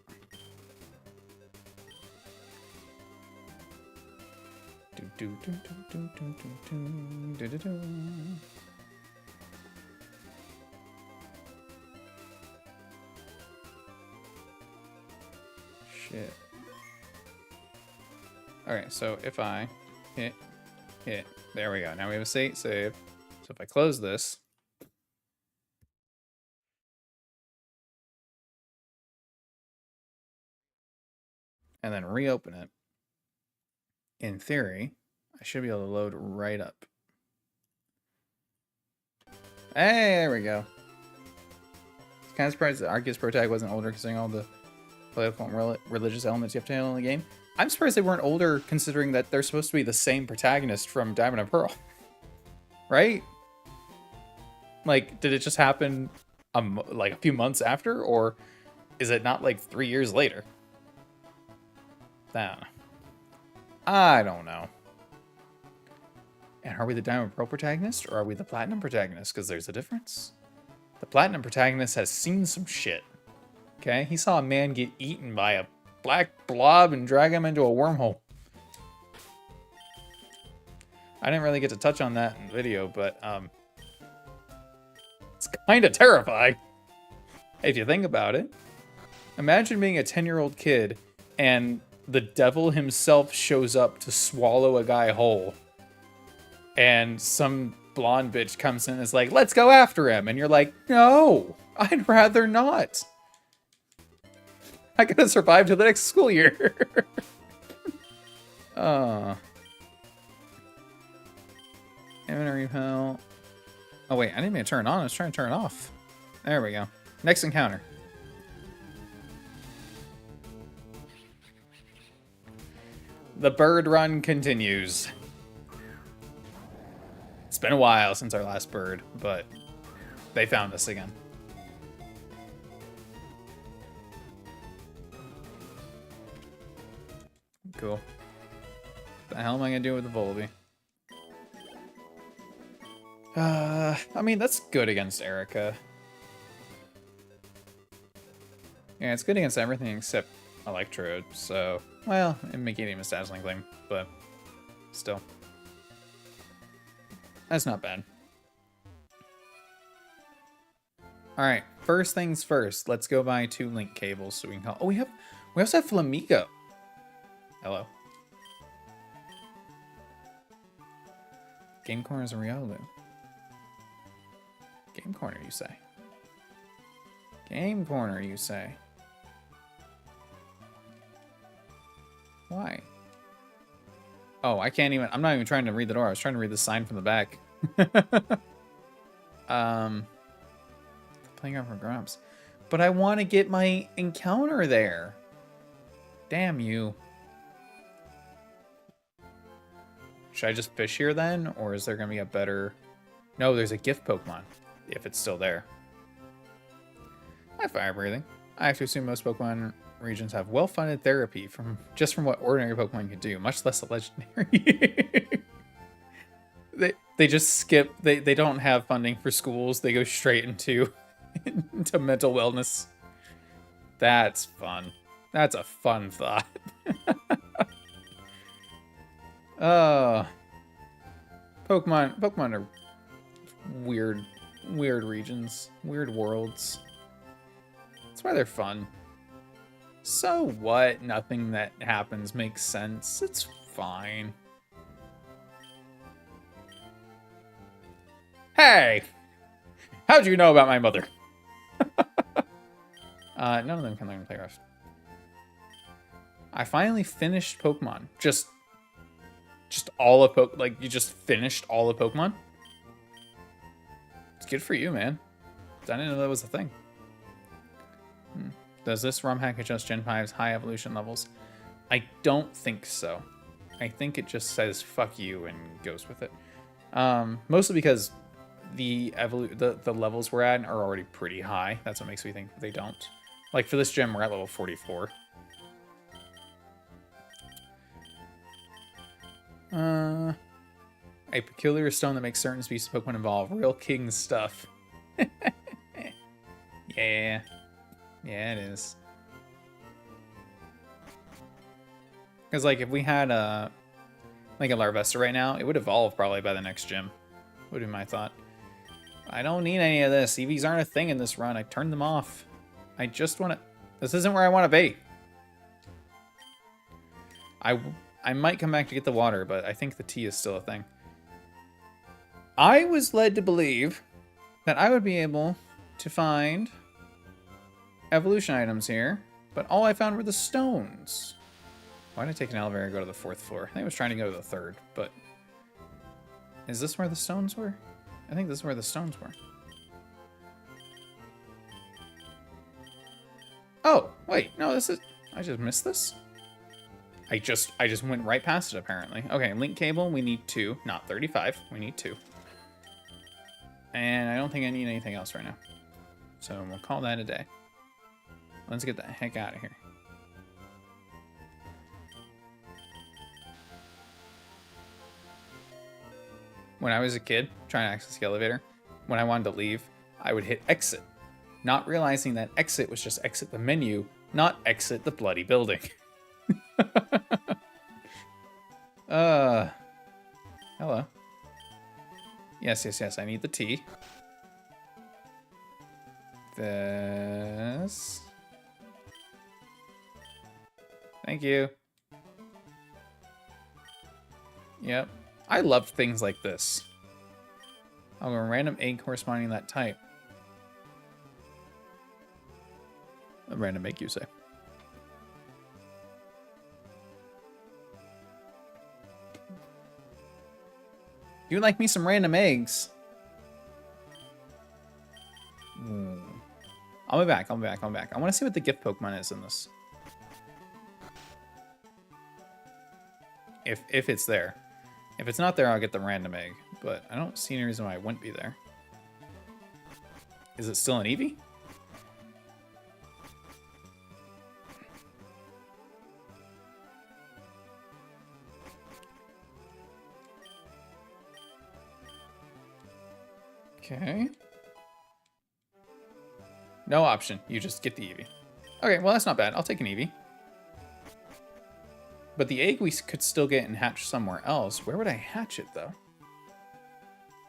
Shit. Alright, so if I hit, there we go. Now we have a save. So if I close this, and then reopen it, in theory, I should be able to load right up. Hey, there we go. Kind of surprised that Arceus Pro Tag wasn't older, considering all the political and religious elements you have to handle in the game. I'm surprised they weren't older, considering that they're supposed to be the same protagonist from Diamond and Pearl. Right? Like, did it just happen like a few months after, or is it not like 3 years later? I don't know. And are we the Diamond and Pearl protagonist, or are we the Platinum protagonist? Because there's a difference. The Platinum protagonist has seen some shit. Okay? He saw a man get eaten by a black blob and drag him into a wormhole. I didn't really get to touch on that in the video, but it's kind of terrifying. If you think about it. Imagine being a 10-year-old kid and the devil himself shows up to swallow a guy whole. And some blonde bitch comes in and is like, let's go after him. And you're like, no, I'd rather not. I gotta survive to the next school year. Inventory hell. Oh wait, I didn't mean to turn it on. I was trying to turn it off. There we go. Next encounter. The bird run continues. It's been a while since our last bird, but they found us again. Cool. What the hell am I gonna do with the Volby? I mean, that's good against Erika. Yeah, it's good against everything except Electrode, so... Well, and making him a Dazzling Gleam, but still. That's not bad. Alright, first things first. Let's go buy 2 link cables so we can call... Oh, we also have Flamigo. Hello. Game Corner's a Riolu. Game Corner, you say? Game Corner, you say? Why? Oh, I can't even... I'm not even trying to read the door. I was trying to read the sign from the back. Playing out for Grumps. But I want to get my encounter there. Damn you. Should I just fish here then? Or is there going to be a better... No, there's a gift Pokemon. If it's still there. Hi, Fire Breathing. I have to assume most Pokemon regions have well-funded therapy from what ordinary Pokemon can do, much less a legendary. they just skip. They don't have funding for schools. They go straight into mental wellness. That's fun. That's a fun thought. Pokemon are weird regions, weird worlds. That's why they're fun. So what? Nothing that happens makes sense. It's fine. Hey! How'd you know about my mother? None of them can learn to play rough. I finally finished Pokemon. Just all of Pokemon. Like, you just finished all of Pokemon? It's good for you, man. I didn't know that was a thing. Does this ROM hack adjust Gen 5's high evolution levels? I don't think so. I think it just says fuck you and goes with it. Mostly because the levels we're at are already pretty high. That's what makes me think they don't. Like for this gym, we're at level 44. A peculiar stone that makes certain species of Pokemon evolve. Real king stuff. Yeah. Yeah, it is. Because, like, if we had like a Larvesta right now, it would evolve probably by the next gym. Would be my thought. I don't need any of this. EVs aren't a thing in this run. I turned them off. I just want to... This isn't where I want to be. I might come back to get the water, but I think the tea is still a thing. I was led to believe that I would be able to find evolution items here, but all I found were the stones. Why did I take an elevator and go to the 4th floor? I think I was trying to go to the 3rd, but... Is this where the stones were? I think this is where the stones were. Oh, wait, no, this is... I just missed this? I just went right past it, apparently. Okay, link cable, we need 2. Not 35, we need 2. And I don't think I need anything else right now. So we'll call that a day. Let's get the heck out of here. When I was a kid, trying to access the elevator, when I wanted to leave, I would hit exit, not realizing that exit was just exit the menu, not exit the bloody building. Hello. Yes, I need the tea. This. Thank you. Yep. I love things like this. Oh, a random egg corresponding to that type. A random egg, you say? You like me some random eggs? I'll be back. I want to see what the gift Pokemon is in this. If it's there. If it's not there, I'll get the random egg. But I don't see any reason why it wouldn't be there. Is it still an Eevee? Okay. No option. You just get the Eevee. Okay, well, that's not bad. I'll take an Eevee. But the egg we could still get and hatch somewhere else. Where would I hatch it, though?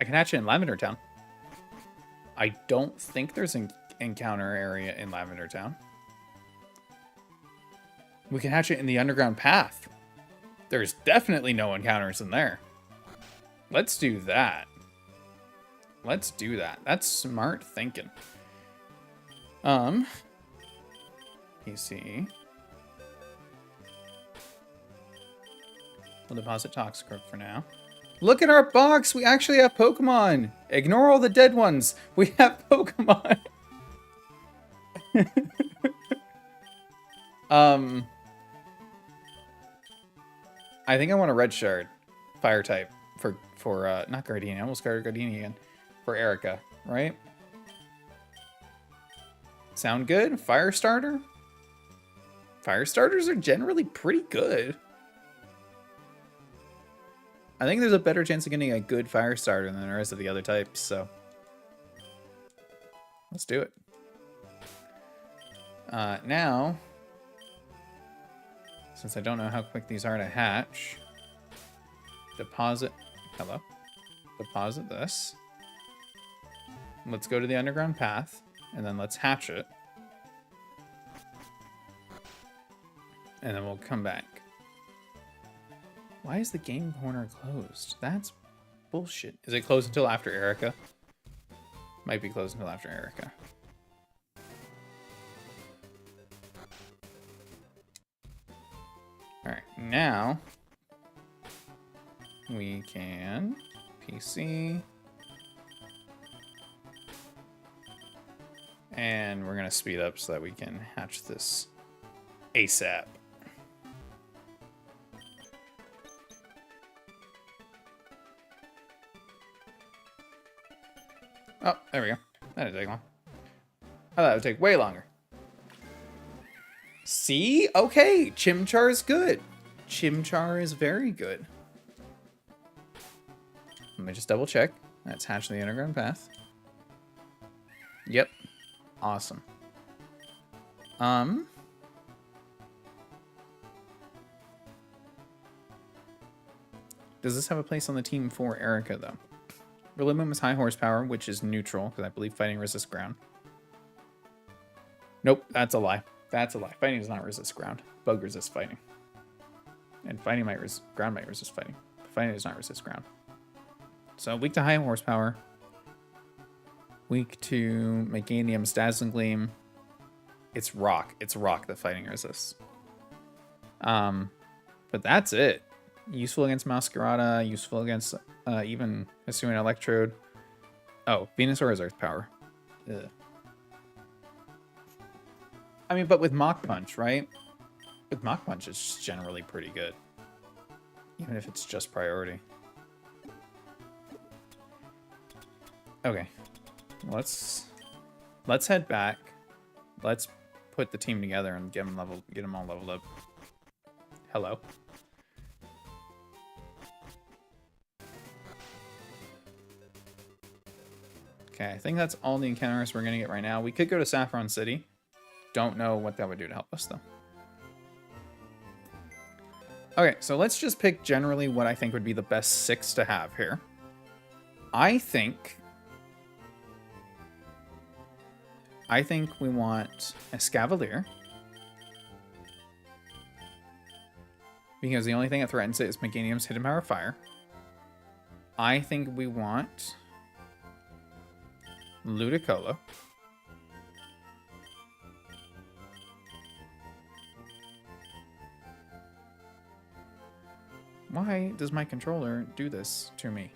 I can hatch it in Lavender Town. I don't think there's an encounter area in Lavender Town. We can hatch it in the underground path. There's definitely no encounters in there. Let's do that. Let's do that. That's smart thinking. PC. We'll deposit Toxicroak for now. Look at our box! We actually have Pokemon! Ignore all the dead ones! We have Pokemon! I think I want a red shard. Fire type. For not Gardenia. I almost got Gardenia again. For Erika, right? Sound good? Fire starter? Fire starters are generally pretty good. I think there's a better chance of getting a good fire starter than the rest of the other types, so let's do it. Now, since I don't know how quick these are to hatch, deposit this. Let's go to the underground path, and then let's hatch it. And then we'll come back. Why is the game corner closed? That's bullshit. Is it closed until after Erika? Might be closed until after Erika. Alright, now we can PC. And we're gonna speed up so that we can hatch this ASAP. Oh, there we go. That didn't take long. I thought it would take way longer. See? Okay, Chimchar is good. Chimchar is very good. Let me just double check. That's hatched the underground path. Yep. Awesome. Does this have a place on the team for Erika, though? Rillaboom is high horsepower, which is neutral, because I believe fighting resists ground. Nope, that's a lie. That's a lie. Fighting does not resist ground. Bug resists fighting. And fighting might ground might resist fighting. But fighting does not resist ground. So weak to high horsepower. Weak to Meganium's Dazzling Gleam. It's rock. It's rock that fighting resists. But that's it. Useful against Masquerada. Useful against even Hisuian Electrode. Oh, Venusaur is Earth Power. Ugh. I mean, but with Mach Punch, right? With Mach Punch, it's generally pretty good. Even if it's just priority. Okay. Let's head back. Let's put the team together and get them all leveled up. Hello. Okay, I think that's all the encounters we're gonna get right now. We could go to Saffron City. Don't know what that would do to help us, though. Okay, so let's just pick generally what I think would be the best 6 to have here. I think we want a Escavalier. Because the only thing that threatens it is Meganium's Hidden Power Fire. I think we want Ludicolo. Why does my controller do this to me?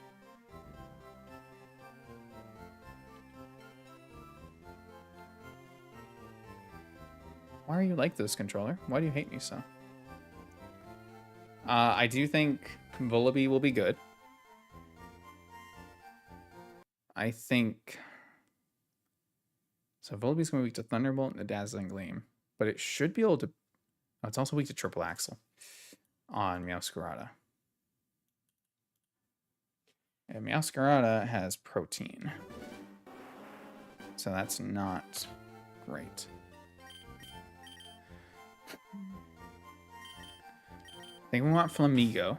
Why are you like this, controller? Why do you hate me so? I do think Vullaby will be good. I think... So Vullaby's going to be weak to Thunderbolt and the Dazzling Gleam. But it should be able to... Oh, it's also weak to Triple Axle on Meowscarada. And Meowscarada has Protein. So that's not great. I think we want Flamigo.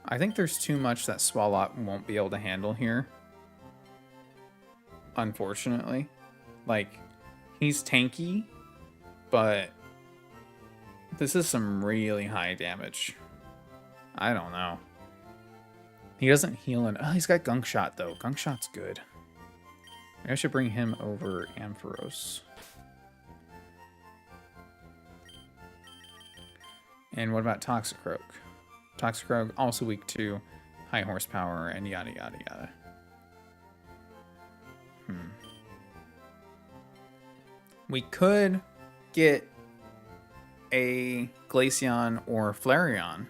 I think there's too much that Swalot won't be able to handle here. Unfortunately. Like, he's tanky, but this is some really high damage. I don't know. He doesn't heal in... Oh, he's got Gunk Shot, though. Gunk Shot's good. Maybe I should bring him over Ampharos. And what about Toxicroak? Toxicroak also weak to high horsepower and yada yada yada. We could get a Glaceon or Flareon.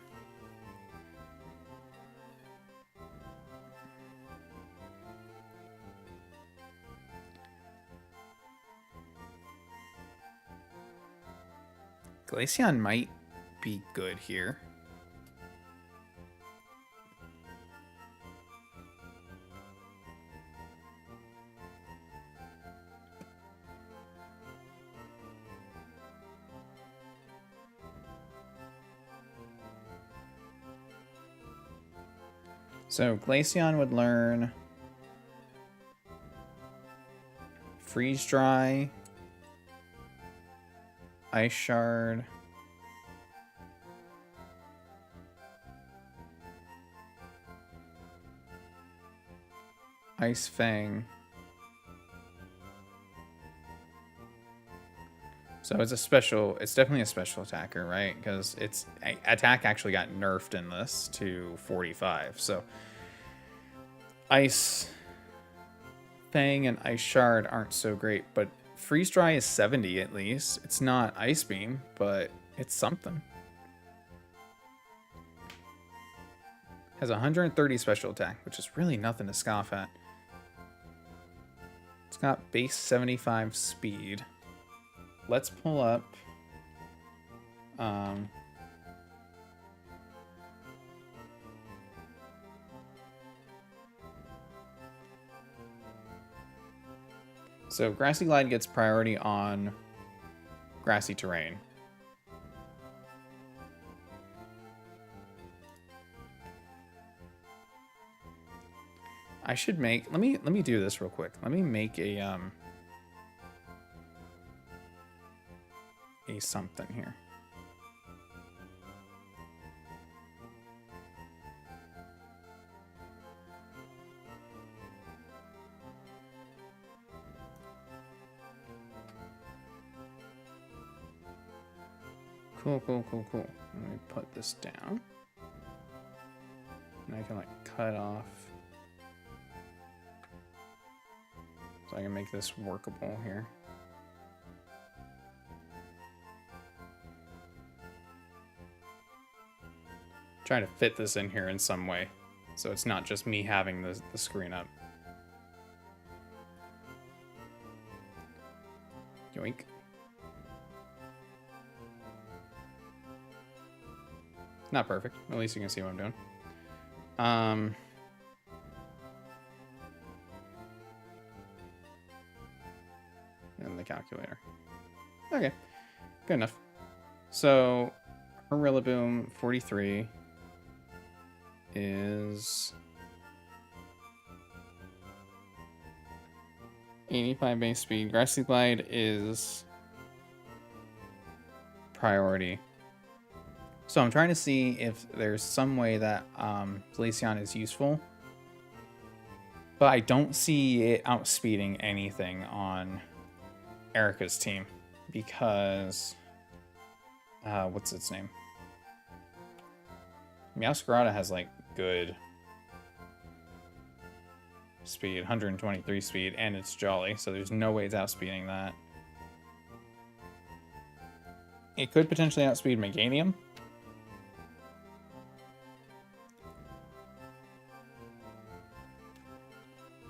Glaceon might be good here. So Glaceon would learn Freeze Dry, Ice Shard, Ice Fang. So it's a special, it's definitely a special attacker, right? Because its attack actually got nerfed in this to 45. So Ice Fang and Ice Shard aren't so great, but Freeze Dry is 70 at least. It's not Ice Beam, but it's something. Has 130 special attack, which is really nothing to scoff at. It's got base 75 speed. Let's pull up So Grassy Glide gets priority on grassy terrain. I should make, let me do this real quick. Let me make a something here. Cool. Let me put this down. And I can like cut off. So I can make this workable here. Trying to fit this in here in some way. So it's not just me having the screen up. Yoink. Not perfect. At least you can see what I'm doing. And the calculator. Okay. Good enough. So, her Rillaboom 43 is 85 base speed. Grassy Glide is priority. So I'm trying to see if there's some way that Glaceon is useful. But I don't see it outspeeding anything on Erika's team. Because... what's its name? Meowscarada has, like, good speed. 123 speed, and it's Jolly. So there's no way it's outspeeding that. It could potentially outspeed Meganium.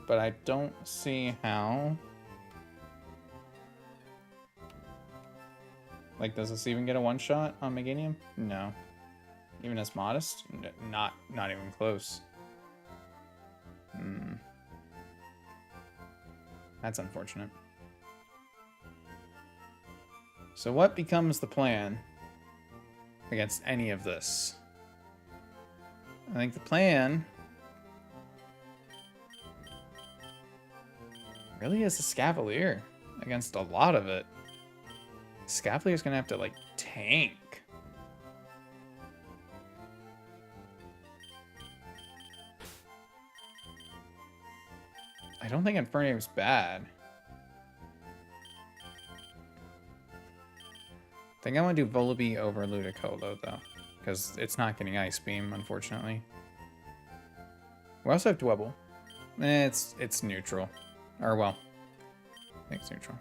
But I don't see how. Like, does this even get a one-shot on Meganium? No. Even as modest? Not even close. That's unfortunate. So what becomes the plan against any of this? I think the plan really is a Scavalier against a lot of it. Scavalier's gonna have to, like, tank. I don't think Infernape's bad. I think I want to do Volibee over Ludicolo, though. Because it's not getting Ice Beam, unfortunately. We also have Dwebble. It's neutral. Or, well, I think it's neutral.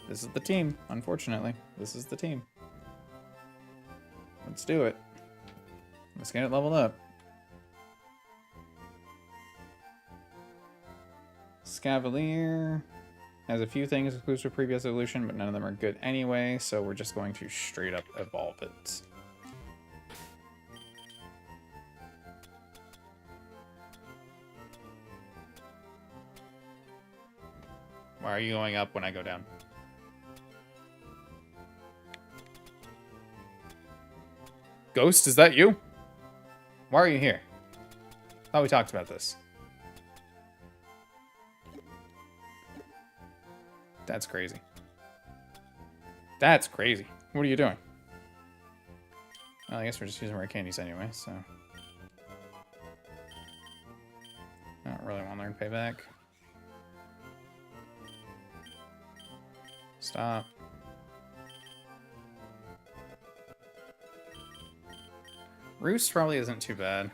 This is the team, unfortunately. This is the team. Let's do it. Let's get it leveled up. Scavalier has a few things exclusive to previous evolution, but none of them are good anyway, so we're just going to straight up evolve it. Why are you going up when I go down? Ghost, is that you? Why are you here? Thought we talked about this. That's crazy. That's crazy. What are you doing? Well, I guess we're just using rare candies anyway, so... I don't really want to learn payback. Stop. Roost probably isn't too bad.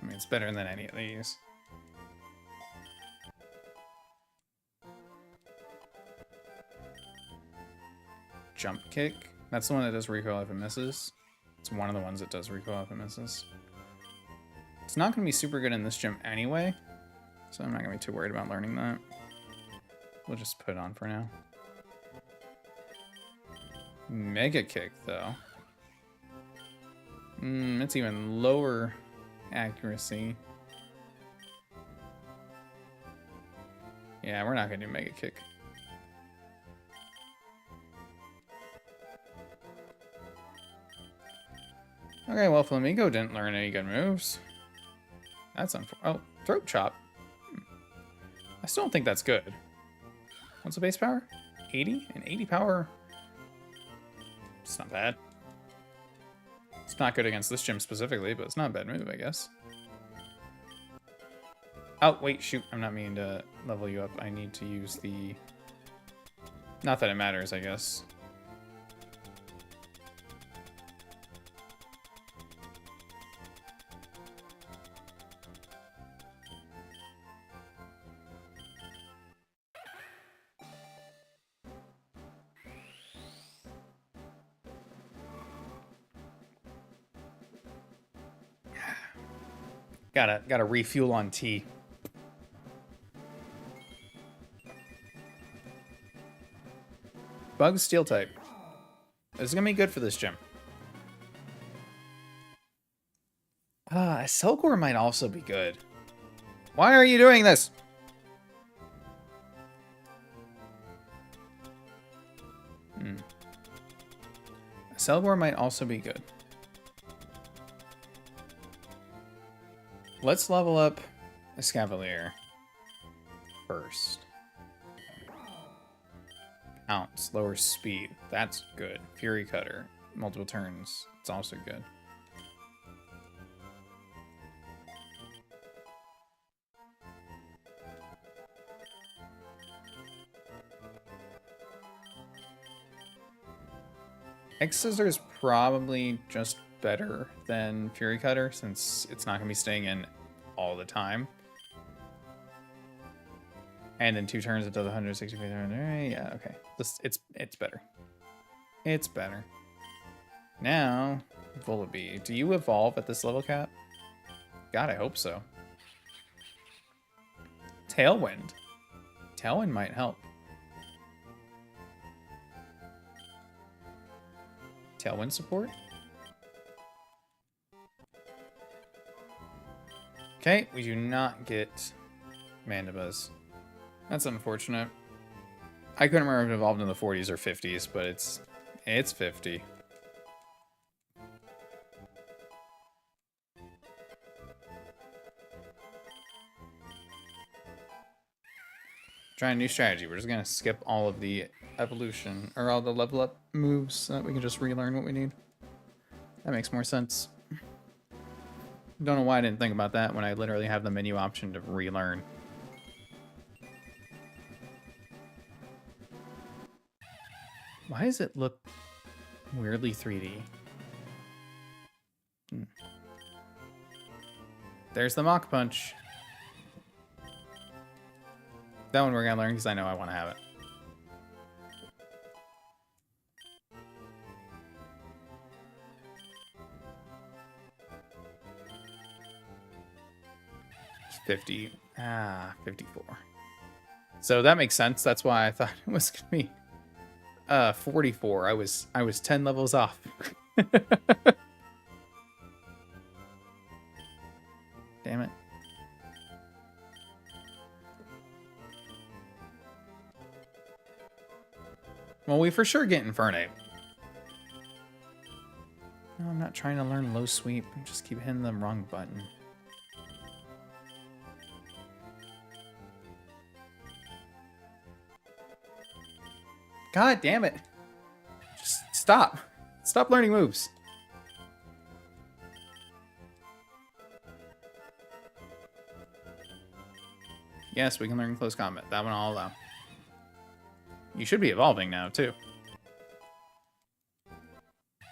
I mean, it's better than any of these. Jump kick. That's the one that does recoil if it misses. It's one of the ones that does recoil if it misses. It's not going to be super good in this gym anyway, so I'm not going to be too worried about learning that. We'll just put it on for now. Mega kick, though. It's even lower accuracy. Yeah, we're not gonna do Mega Kick. Okay, well, Flamingo didn't learn any good moves. That's unfortunate. Oh, Throat Chop. I still don't think that's good. What's the base power? 80? And 80 power? It's not bad. It's not good against this gym specifically, but it's not a bad move, I guess. Oh, wait, shoot. I'm not meaning to level you up. I need to use the... Not that it matters, I guess. Gotta refuel on tea. Bug Steel type. This is gonna be good for this gym. Selgor might also be good. Why are you doing this? Selgor might also be good. Let's level up Escavalier first. Ounce, lower speed. That's good. Fury Cutter, multiple turns. It's also good. X-Scissor is probably just better than Fury Cutter since it's not going to be staying in all the time. And in 2 turns it does 165. Yeah, okay. It's better. It's better. Now, Volibee. Do you evolve at this level cap? God, I hope so. Tailwind. Tailwind might help. Tailwind support? Okay, we do not get Mandibuzz. That's unfortunate. I couldn't remember if it evolved in the 40s or 50s, but it's 50. Try a new strategy. We're just gonna skip all of the evolution or all the level up moves so that we can just relearn what we need. That makes more sense. Don't know why I didn't think about that when I literally have the menu option to relearn. Why does it look weirdly 3D? There's the Mach Punch. That one we're gonna learn because I know I want to have it. $50. 54. So that makes sense. That's why I thought it was gonna be 44. I was 10 levels off. Damn it. Well, we for sure get Infernape. No, I'm not trying to learn low sweep. I just keep hitting the wrong button. God damn it. Just stop. Stop learning moves. Yes, we can learn close combat. That one I'll allow. You should be evolving now, too.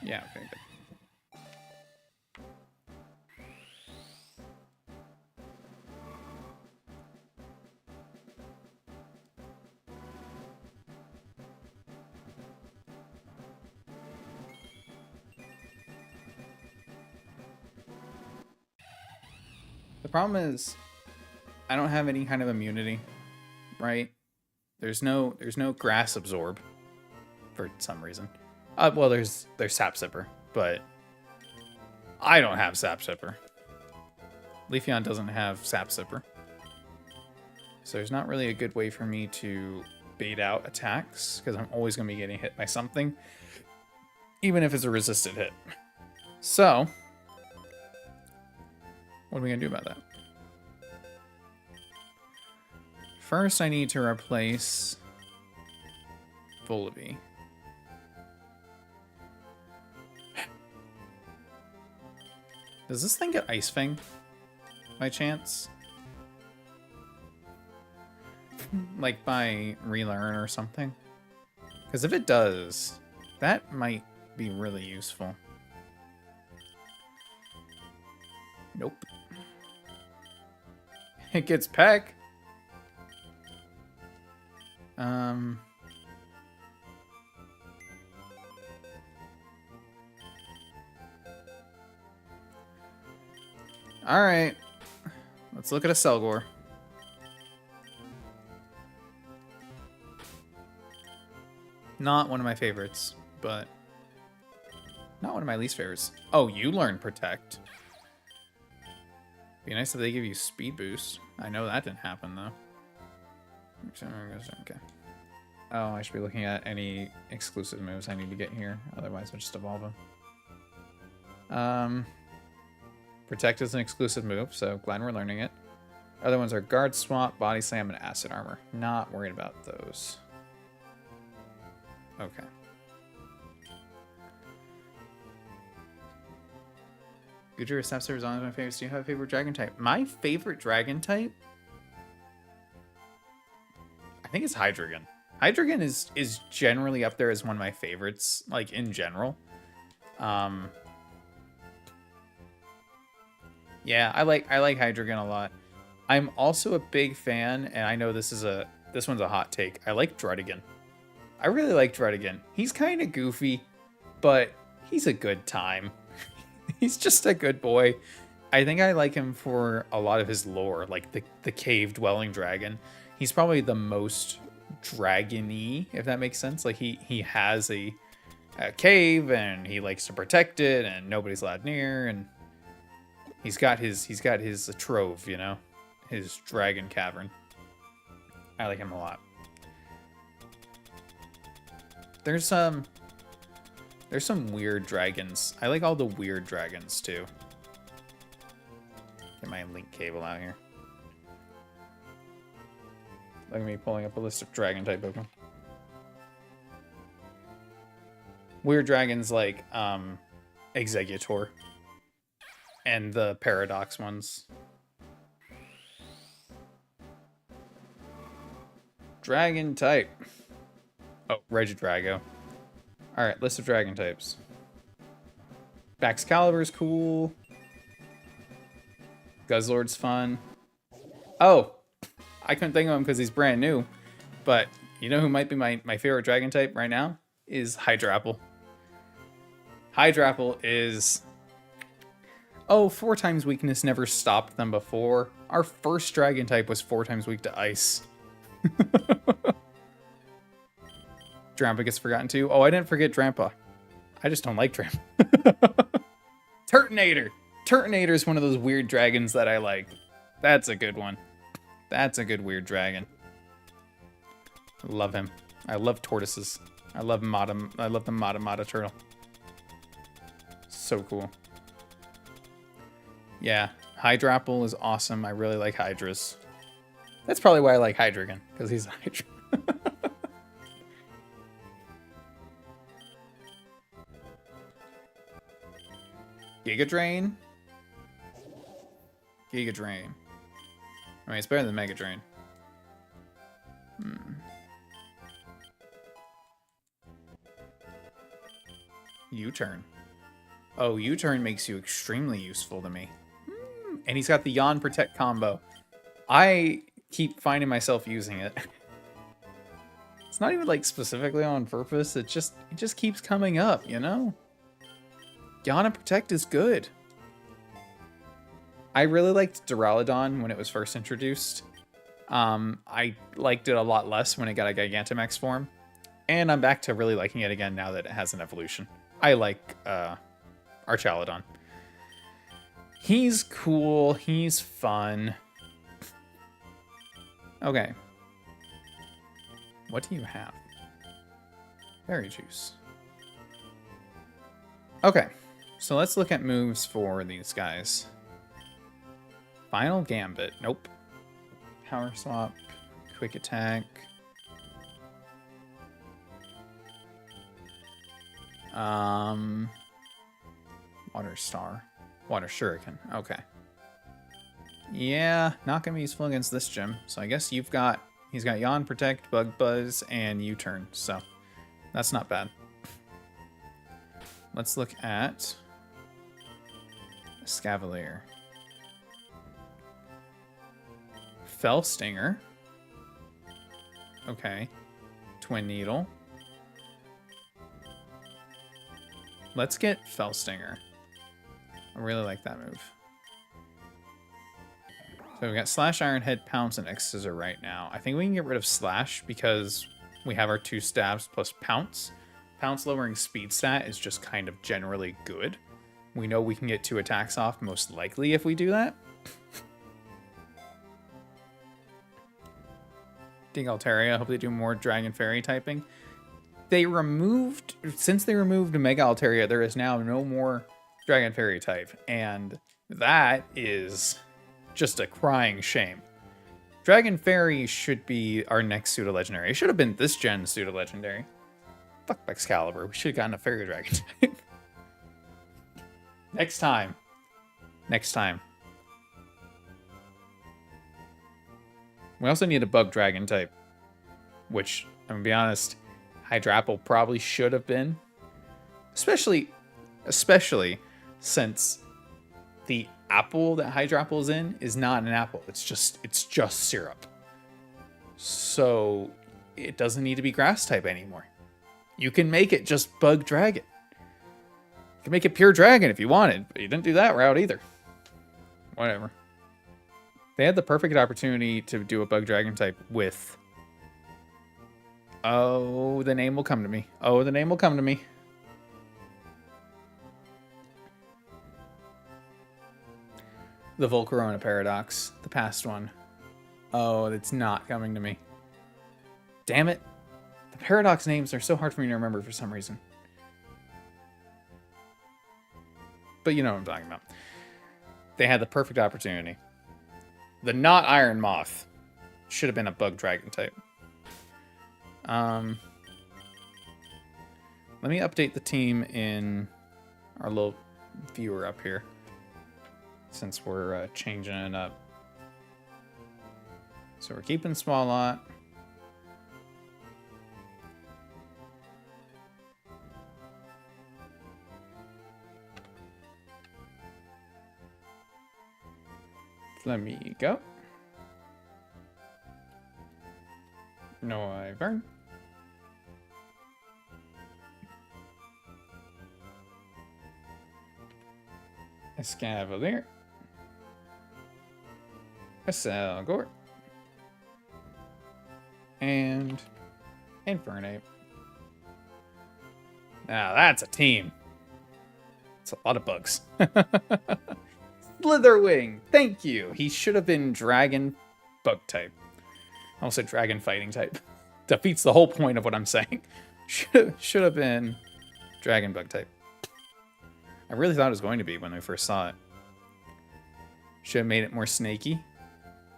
Yeah, okay, good. The problem is, I don't have any kind of immunity, right? There's no grass absorb for some reason. Well, there's Sap Sipper, but I don't have Sap Sipper. Leafeon doesn't have Sap Sipper. So there's not really a good way for me to bait out attacks, because I'm always going to be getting hit by something, even if it's a resisted hit. So, what are we going to do about that? First, I need to replace Volibee. Does this thing get Ice Fang by chance? Like by relearn or something? Because if it does, that might be really useful. Nope. It gets Peck. Alright. Let's look at a Selgor. Not one of my favorites, but not one of my least favorites. Oh, you learn Protect. Be nice if they give you Speed Boost. I know that didn't happen, though. Okay. Oh, I should be looking at any exclusive moves I need to get here. Otherwise, I'll just evolve them. Protect is an exclusive move, so glad we're learning it. Other ones are Guard Swap, Body Slam, and Acid Armor. Not worried about those. Okay. Goodra Receptor is one of my favorites. Do you have a favorite dragon type? My favorite dragon type? I think it's Hydreigon. Hydreigon is generally up there as one of my favorites, like in general. Yeah, I like Hydreigon a lot. I'm also a big fan, and I know this one's a hot take. I like Druddigon. I really like Druddigon. He's kind of goofy, but he's a good time. He's just a good boy. I think I like him for a lot of his lore, like the cave-dwelling dragon. He's probably the most dragon-y, if that makes sense. Like he has a cave, and he likes to protect it, and nobody's allowed near, and he's got his trove, you know, his dragon cavern. I like him a lot. There's some weird dragons. I like all the weird dragons too. Get my link cable out here. Look at me pulling up a list of dragon type Pokemon. Weird dragons like Exeggutor and the Paradox ones. Dragon type. Oh, Regidrago. Alright, list of dragon types. Baxcalibur's cool. Guzzlord's fun. Oh! I couldn't think of him because he's brand new. But you know who might be my favorite dragon type right now? Is Hydrapple. Hydrapple is... Oh, 4 times weakness never stopped them before. Our first dragon type was 4 times weak to ice. Drampa gets forgotten too. Oh, I didn't forget Drampa. I just don't like Drampa. Turtonator! Turtonator is one of those weird dragons that I like. That's a good one. That's a good weird dragon. I love him. I love tortoises. I love the Mata turtle. So cool. Yeah, Hydrapple is awesome. I really like Hydras. That's probably why I like Hydreigon, because he's a Hydra. Giga Drain? Giga Drain. I mean, it's better than Mega Drain. U-Turn. Oh, U-Turn makes you extremely useful to me. And he's got the Yawn Protect combo. I keep finding myself using it. It's not even like specifically on purpose. It just keeps coming up, you know? Yawn and Protect is good. I really liked Duraludon when it was first introduced. I liked it a lot less when it got a Gigantamax form. And I'm back to really liking it again now that it has an evolution. I like Archaludon. He's cool. He's fun. Okay. What do you have? Berry juice. Okay. So let's look at moves for these guys. Final Gambit. Nope. Power Swap. Quick Attack. Water Star. Water Shuriken. Okay. Yeah, not gonna be useful against this gym. So I guess he's got Yawn, Protect, Bug Buzz, and U-Turn. So that's not bad. Let's look at Scavalier. Fell Stinger. Okay. Twin Needle. Let's get Fell Stinger. I really like that move. So we got Slash, Iron Head, Pounce, and X Scissor right now. I think we can get rid of Slash because we have our 2 stabs plus Pounce. Pounce lowering speed stat is just kind of generally good. We know we can get 2 attacks off most likely if we do that. Dig Altaria, hope they do more Dragon Fairy typing. Since they removed Mega Altaria, there is now no more Dragon Fairy type, and that is just a crying shame. Dragon Fairy should be our next pseudo-legendary. It should have been this gen pseudo-legendary. Fuck Excalibur, we should have gotten a Fairy Dragon type. Next time. We also need a Bug Dragon type, which, I'm gonna be honest, Hydrapple probably should have been. Especially since the apple that Hydrapple's in is not an apple. It's just syrup. So it doesn't need to be grass type anymore. You can make it just Bug Dragon. You can make it pure dragon if you wanted, but you didn't do that route either. Whatever. They had the perfect opportunity to do a Bug Dragon type with... Oh, the name will come to me. Oh, the name will come to me. The Volcarona Paradox. The past one. Oh, it's not coming to me. Damn it. The Paradox names are so hard for me to remember for some reason. But you know what I'm talking about. They had the perfect opportunity. The not Iron Moth should have been a Bug Dragon type. Let me update the team in our little viewer up here, since we're changing it up. So we're keeping Swalot. Let me go. No, I burn. Escavalier. Selgor. And Infernape. Now that's a team. It's a lot of bugs. Slitherwing, thank you. He should have been Dragon Bug type. I almost said Dragon Fighting type. Defeats the whole point of what I'm saying. Should have been Dragon Bug type. I really thought it was going to be when we first saw it. Should have made it more snaky.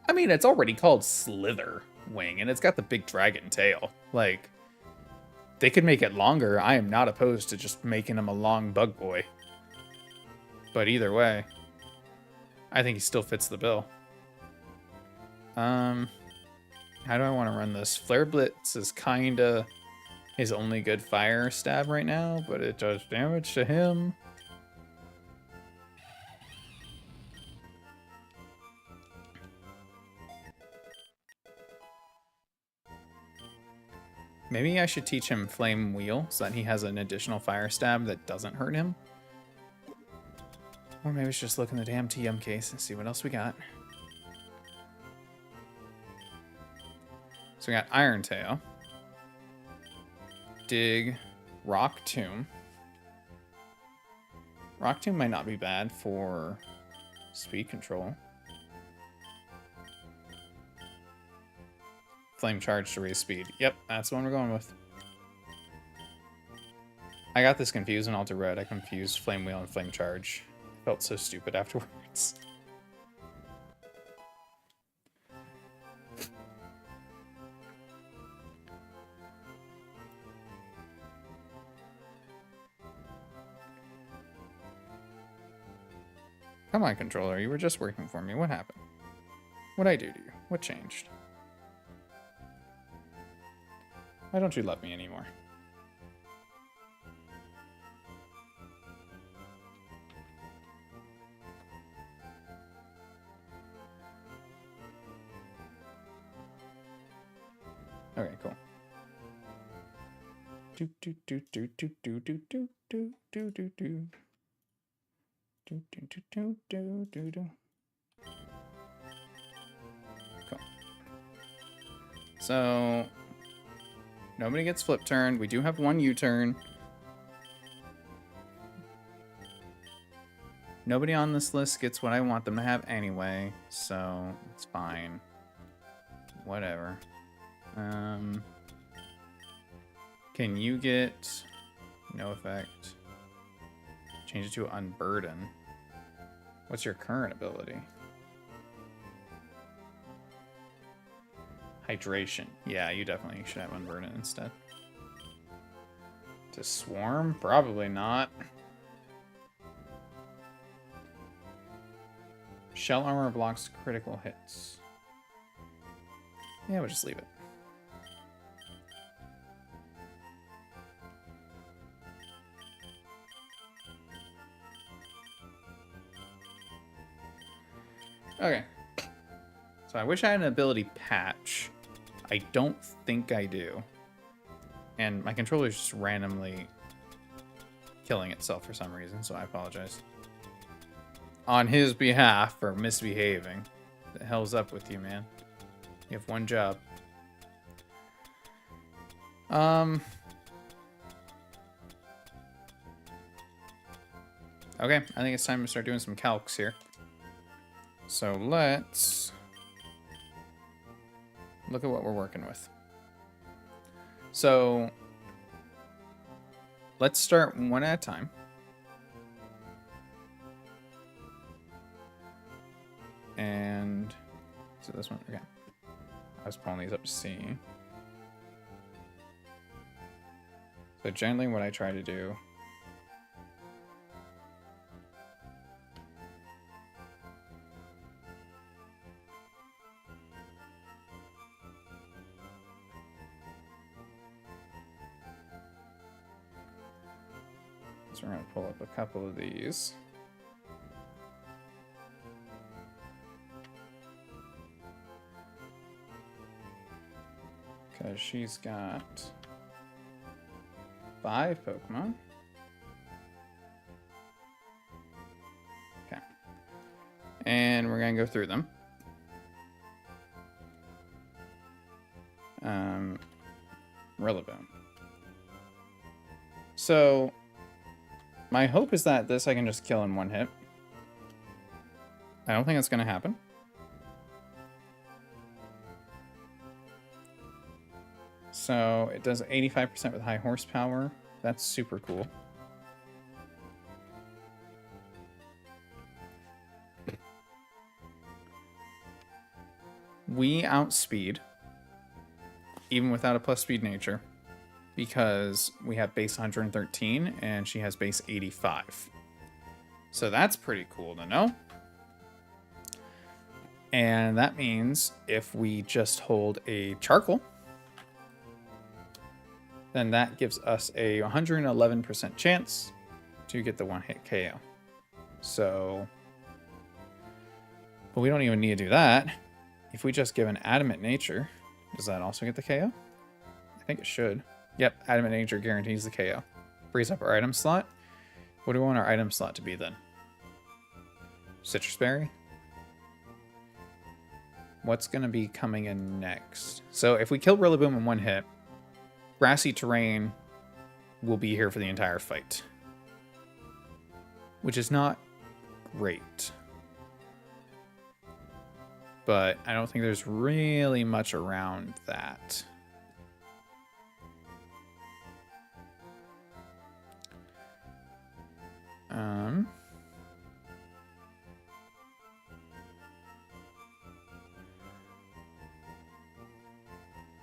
I mean, it's already called Slitherwing, and it's got the big dragon tail. Like, they could make it longer. I am not opposed to just making him a long bug boy. But either way, I think he still fits the bill. How do I want to run this? Flare Blitz is kinda his only good fire stab right now, but it does damage to him. Maybe I should teach him Flame Wheel so that he has an additional fire stab that doesn't hurt him. Or maybe we should just look in the damn TM case and see what else we got. So we got Iron Tail, Dig, Rock Tomb. Rock Tomb might not be bad for Speed control. Flame charge to raise speed. Yep, that's the one we're going with. I got this confused in Alter Red. I confused Flame Wheel and Flame Charge. Felt so stupid afterwards. Come on, controller. You were just working for me. What happened? What'd I do to you? What changed? Why don't you love me anymore? Okay, cool. Do do do do do do do do do do do do. Do do do do do do do. Cool. So nobody gets flip turned. We do have one U-turn. Nobody on this list gets what I want them to have anyway, so it's fine. Whatever. Can you get no effect? Change it to unburden. What's your current ability? Hydration. Yeah, you definitely should have unburden instead. To swarm? Probably not. Shell armor blocks critical hits. Yeah, we'll just leave it. Okay. So I wish I had an ability patch. I don't think I do. And my controller is just randomly killing itself for some reason, so I apologize. On his behalf for misbehaving. What the hell's up with you, man? You have one job. Okay, I think it's time to start doing some calcs here. So let's look at what we're working with. So let's start one at a time. And so this one, okay. I was pulling these up to see. So generally what I try to do is we're going to pull up a couple of these. Because she's got 5 Pokemon. Okay. And we're going to go through them. Rillaboom. So, my hope is that this I can just kill in one hit. I don't think that's going to happen. So it does 85% with high horsepower. That's super cool. We outspeed, even without a plus speed nature, because we have base 113 and she has base 85. So that's pretty cool to know. And that means if we just hold a charcoal, then that gives us a 111% chance to get the one-hit KO. So, but we don't even need to do that. If we just give an Adamant Nature, does that also get the KO? I think it should. Yep, Adamant Nature guarantees the KO. Frees up our item slot. What do we want our item slot to be then? Citrus Berry? What's going to be coming in next? So if we kill Rillaboom in one hit, Grassy Terrain will be here for the entire fight, which is not great. but I don't think there's really much around that.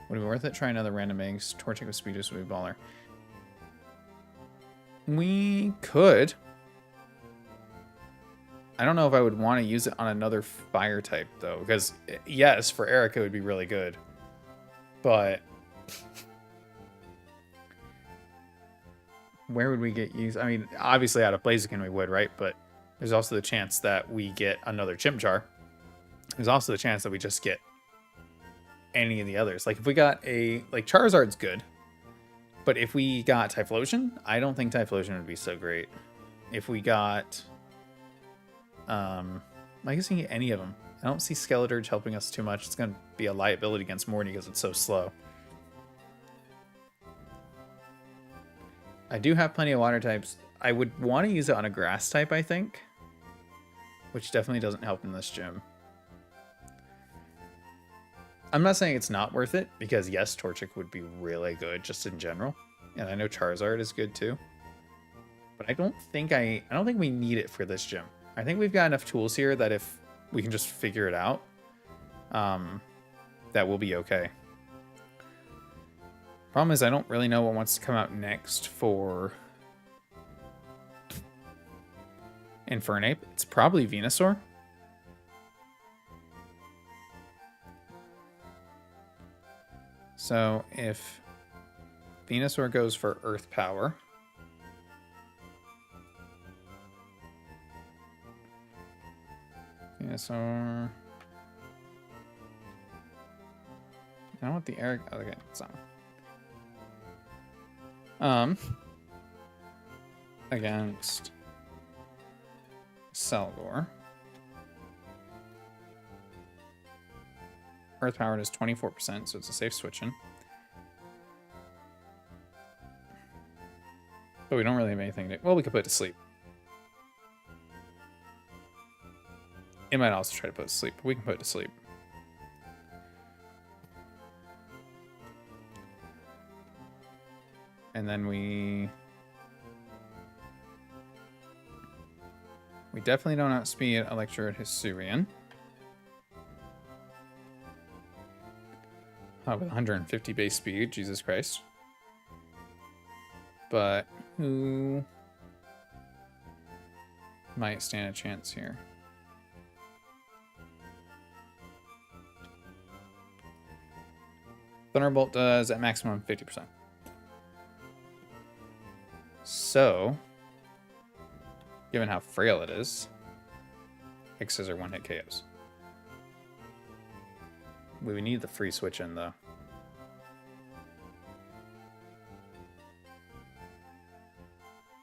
Would it be worth it? Try another random eggs. Torchic with Speedus would be baller. We could. I don't know if I would want to use it on another fire type, though. Because, yes, for Erika it would be really good. But where would we get used? I mean, obviously out of Blaziken we would, right? But there's also the chance that we get another Chimchar. There's also the chance that we just get any of the others. Like, if we got a... Like, Charizard's good. But if we got Typhlosion, I don't think Typhlosion would be so great. If we got... I guess you can get any of them. I don't see Skeleturge helping us too much. It's going to be a liability against Morty because it's so slow. I do have plenty of water types. I would want to use it on a grass type, I think. Which definitely doesn't help in this gym. I'm not saying it's not worth it, because yes, Torchic would be really good just in general. And I know Charizard is good too. But I don't think we need it for this gym. I think we've got enough tools here that if we can just figure it out, that will be okay. Problem is I don't really know what wants to come out next for Infernape. It's probably Venusaur. So if Venusaur goes for Earth Power, Venusaur. I don't want the Erika. Okay, it's not. Against Salvor. Earth Powered is 24%, so it's a safe switch in. But we don't really have anything to... Well, we could put it to sleep. It might also try to put it to sleep, but we can put it to sleep. And then we definitely don't outspeed Electrode Hisuian. With 150 base speed, Jesus Christ. But who might stand a chance here? Thunderbolt does at maximum 50%. So, given how frail it is, X's are one-hit KOs. We would need the free switch in, though.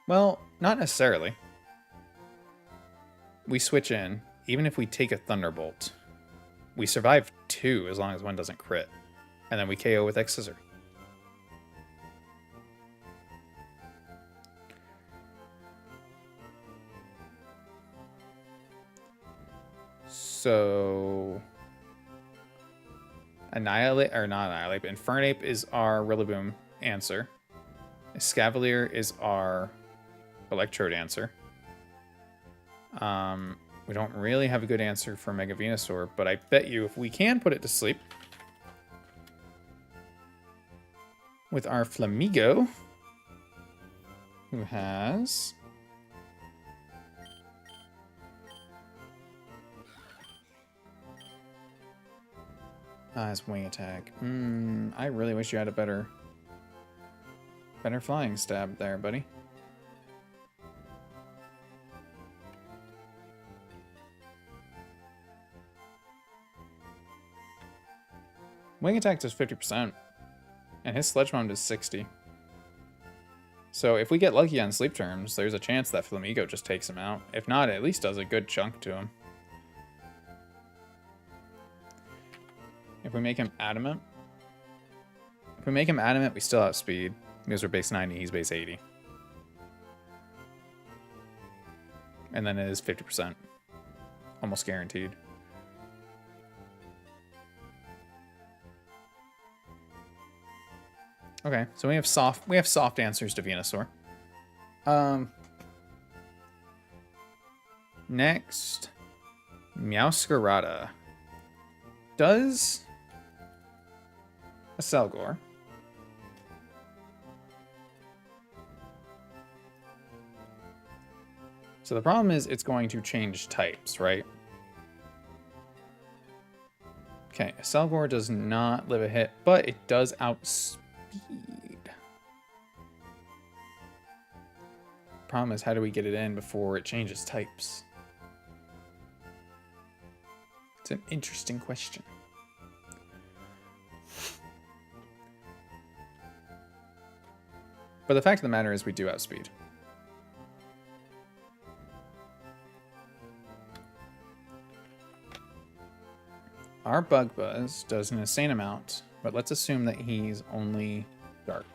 Well, not necessarily. We switch in. Even if we take a Thunderbolt, we survive 2 as long as one doesn't crit. And then we KO with X-Scissor. So... Annihilate, or not Annihilate, but Infernape is our Rillaboom answer. Escavalier is our Electrode answer. We don't really have a good answer for Mega Venusaur, but I bet you if we can put it to sleep with our Flamigo, who has... his wing attack. I really wish you had a better flying stab there, buddy. Wing attack does 50%, and his Sledge Bomb does 60%. So if we get lucky on sleep terms, there's a chance that Flamigo just takes him out. If not, it at least does a good chunk to him. If we make him adamant, we still outspeed. Because we're base 90, he's base 80. And then it is 50%. Almost guaranteed. Okay, so we have soft answers to Venusaur. Next, Meowscarada. Does a Selgor so the problem is it's going to change types, right? Okay, a Selgor does not live a hit, but it does outspeed. Problem is, how do we get it in before it changes types? It's an interesting question. But the fact of the matter is we do outspeed. Our Bug Buzz does an insane amount, but let's assume that he's only dark.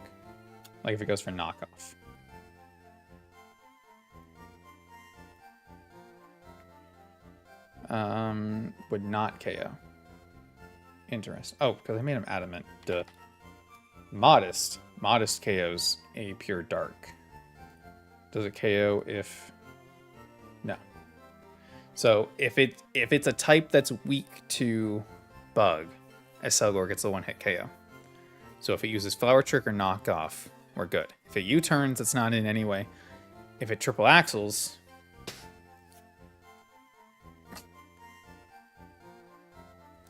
Like if it goes for knockoff. Would not KO. Interesting. Oh, because I made him adamant. Duh. Modest. Modest KO's a pure dark. Does it KO if... No. So if it's a type that's weak to Bug, a Selgor gets the one-hit KO. So if it uses Flower Trick or Knockoff, we're good. If it U-turns, it's not in any way. If it triple axles...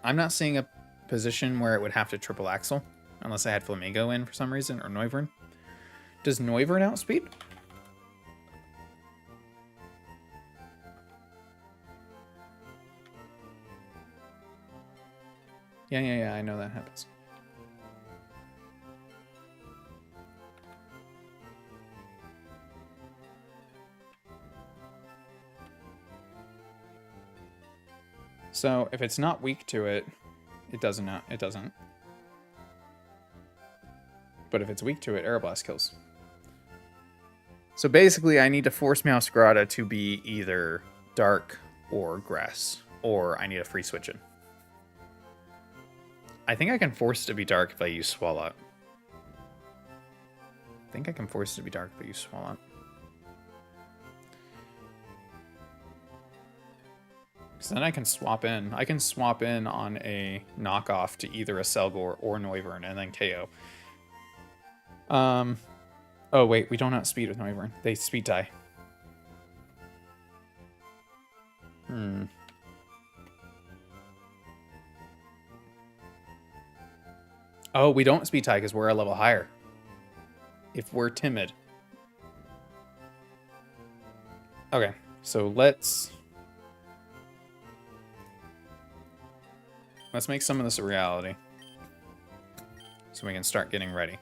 I'm not seeing a position where it would have to triple axle, unless I had Flamingo in for some reason, or Noivern. Does Noivern outspeed? Yeah, I know that happens. So if it's not weak to it, it doesn't. But if it's weak to it, Aeroblast kills. So basically, I need to force Meowscarada to be either dark or grass, or I need a free switch in. I think I can force it to be dark if I use Swallow. I think I can force it to be dark if I use Swallow. So then I can swap in. I can swap in on a knockoff to either a Selgor or Noivern and then KO. Oh wait, we don't outspeed with Noivern. They speed tie. Oh, we don't speed tie because we're a level higher. If we're timid. Okay, so let's make some of this a reality. So we can start getting ready.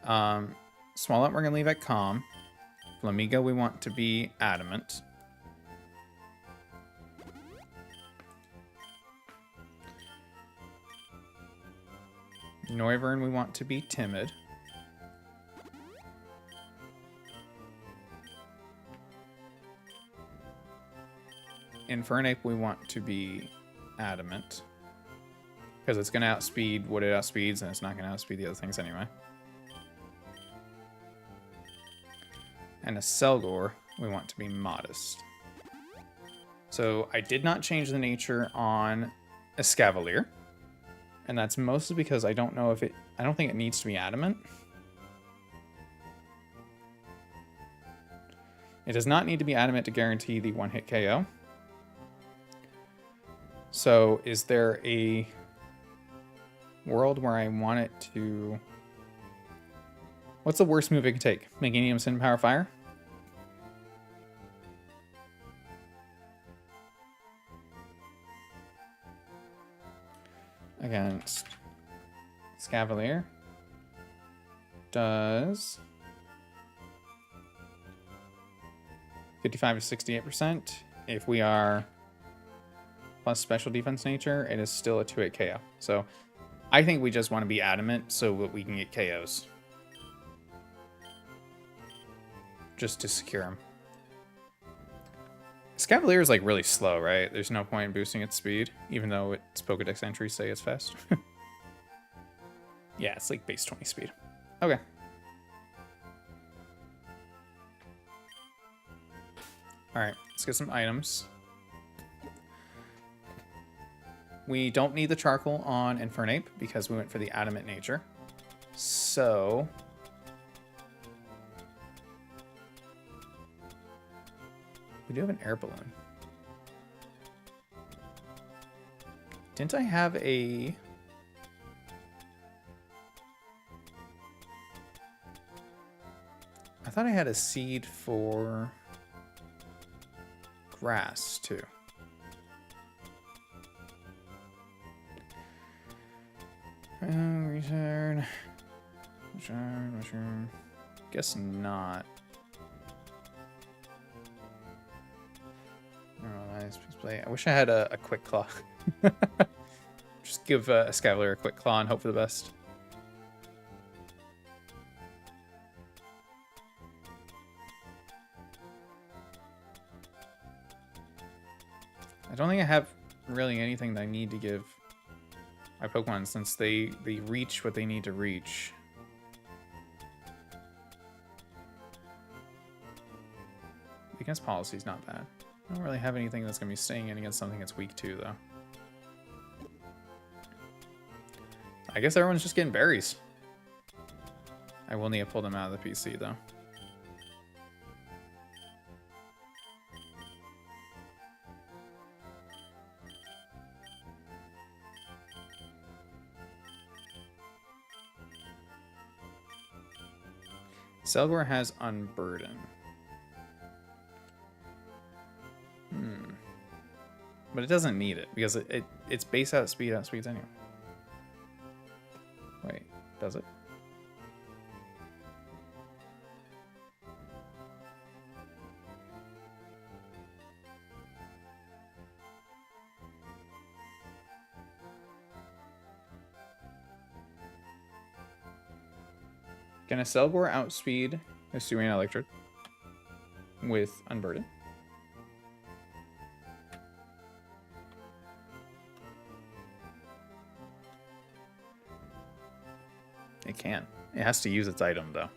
Swallow we're going to leave at calm. Flamingo we want to be adamant. Noivern we want to be timid. Infernape we want to be adamant. Because it's going to outspeed what it outspeeds, and it's not going to outspeed the other things anyway. And a Selgor, we want to be modest. So I did not change the nature on a Escavalier. And that's mostly because I don't know if it... I don't think it needs to be adamant. It does not need to be adamant to guarantee the one-hit KO. So is there a world where I want it to... What's the worst move it can take? Meganium Sin Power Fire? Against Escavalier does 55 to 68%. If we are plus special defense nature, it is still a 2-hit KO. So I think we just want to be adamant so that we can get KOs. Just to secure them. Escavalier is like really slow, right? There's no point in boosting its speed, even though its Pokedex entries say it's fast. Yeah, it's like base 20 speed. Okay. Alright, let's get some items. We don't need the charcoal on Infernape because we went for the adamant nature. So... we do have an air balloon. Didn't I have a... I thought I had a seed for grass, too. Return. Mushroom. Guess not. Oh, nice play. I wish I had a quick claw. Just give Escavalier a quick claw and hope for the best. I don't think I have really anything that I need to give my Pokemon since they reach what they need to reach. Weakness policy is not bad. I don't really have anything that's going to be staying in against something that's weak too, though. I guess everyone's just getting berries. I will need to pull them out of the PC, though. Selgor has Unburden. But it doesn't need it, because it's base out speeds anyway. Wait, does it? Can a Selgor outspeed a Hisuian Electrode with Unburden? It can. It has to use its item, though.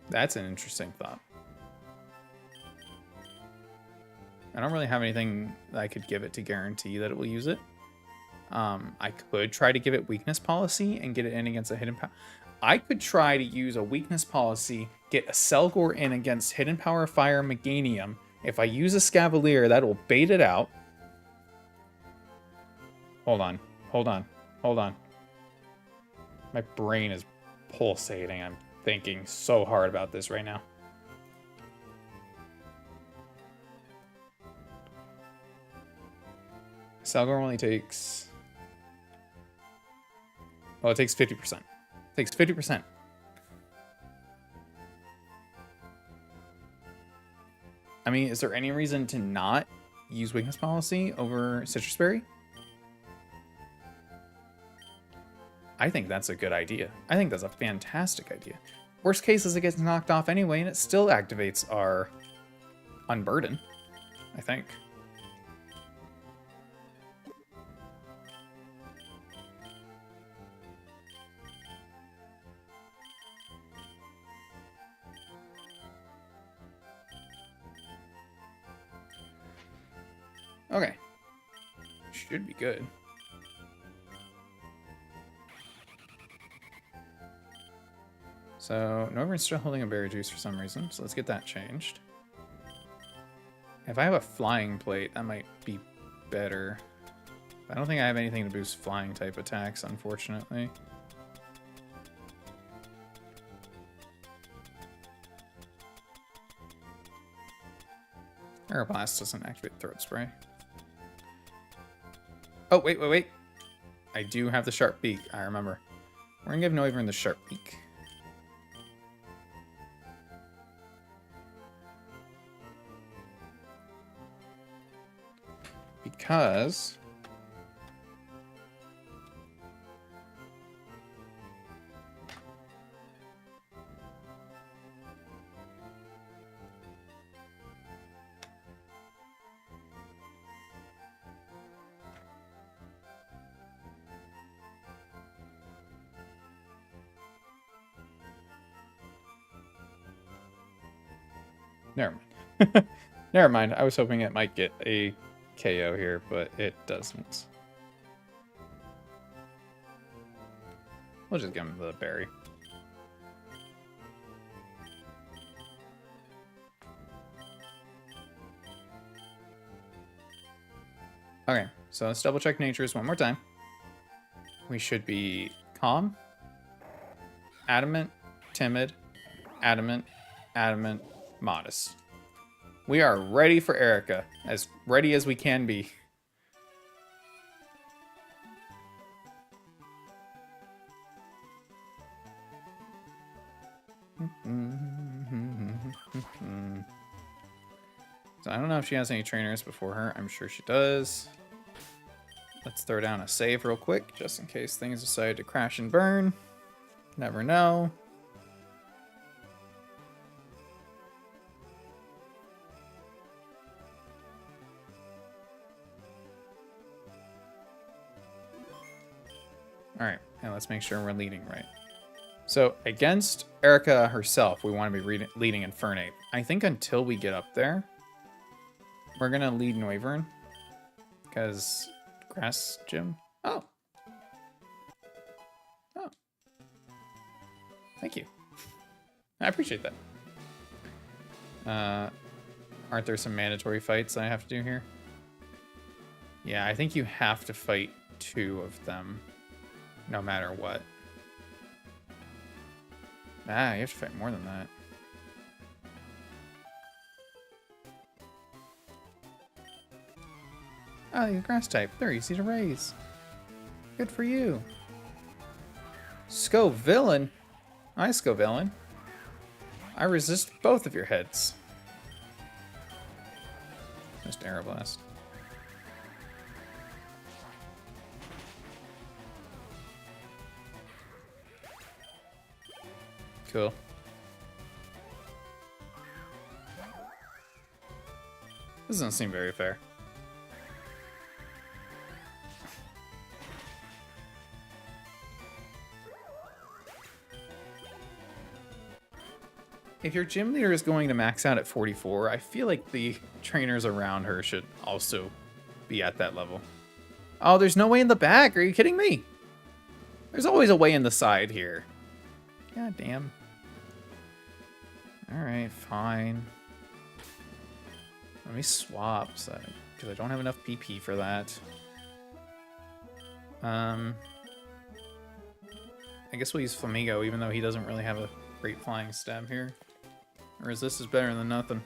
That's an interesting thought. I don't really have anything that I could give it to guarantee that it will use it. I could try to give it weakness policy and get it in against a hidden power. I could try to use a weakness policy, get a Selgor in against Hidden Power Fire Meganium. If I use a Scavalier, that will bait it out. Hold on. Hold on. Hold on. My brain is pulsating. I'm thinking so hard about this right now. Selgor only takes... well, it takes 50%. It takes 50%. I mean, is there any reason to not use weakness policy over Citrus Berry? I think that's a good idea. I think that's a fantastic idea. Worst case is it gets knocked off anyway, and it still activates our Unburden, I think. Okay. Should be good. So, Noivern's still holding a berry juice for some reason, so let's get that changed. If I have a flying plate, that might be better. I don't think I have anything to boost flying type attacks, unfortunately. Aeroblast doesn't activate Throat Spray. Oh, wait. I do have the Sharp Beak, I remember. We're gonna give Noivern the Sharp Beak. Because... Never mind. Never mind. I was hoping it might get a KO here, but it doesn't. We'll just give him the berry. Okay, so let's double check natures one more time. We should be calm, adamant, timid, adamant, adamant, modest. We are ready for Erika, as ready as we can be. So I don't know if she has any trainers before her. I'm sure she does. Let's throw down a save real quick, just in case things decide to crash and burn. Never know. Alright, and let's make sure we're leading right. So, against Erika herself, we want to be leading Infernape. I think until we get up there, we're going to lead Noivern. Because Grass Gym. Oh. Oh. Thank you. I appreciate that. Aren't there some mandatory fights that I have to do here? Yeah, I think you have to fight 2 of them, no matter what. Ah, you have to fight more than that. Oh, you're grass type. They're easy to raise. Good for you. Scovillain? Hi, Scovillain. I resist both of your heads. Just Aeroblast. Cool. This doesn't seem very fair. If your gym leader is going to max out at 44, I feel like the trainers around her should also be at that level. Oh, there's no way in the back. Are you kidding me? There's always a way in the side here. God damn. Alright, fine. Let me swap, because I don't have enough PP for that. I guess we'll use Flamigo, even though he doesn't really have a great flying stab here. Or is this better than nothing?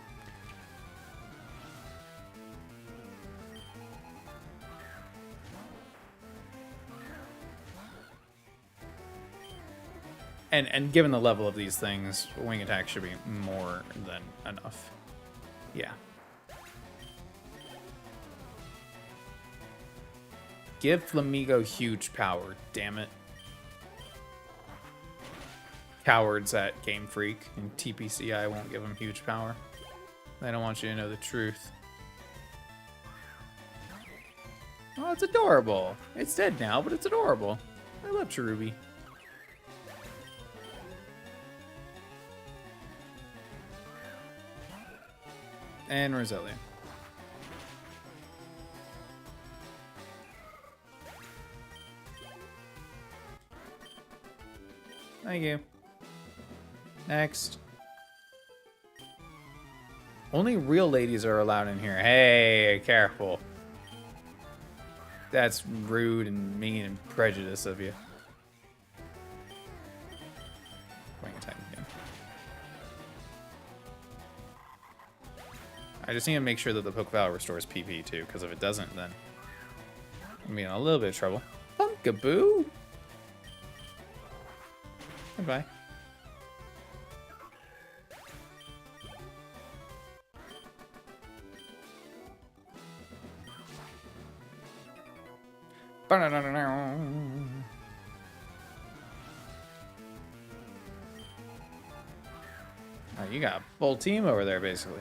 And given the level of these things, wing attack should be more than enough. Yeah. Give Flamigo huge power, damn it. Cowards at Game Freak and TPCI won't give him huge power. They don't want you to know the truth. Oh, it's adorable. It's dead now, but it's adorable. I love Cherubi. And Roselia. Thank you. Next. Only real ladies are allowed in here. Hey, careful. That's rude and mean and prejudiced of you. Wing attack again. I just need to make sure that the Pokeball restores PP too, because if it doesn't, then I'm in a little bit of trouble. Punkaboo! Goodbye. Oh, you got a full team over there, basically.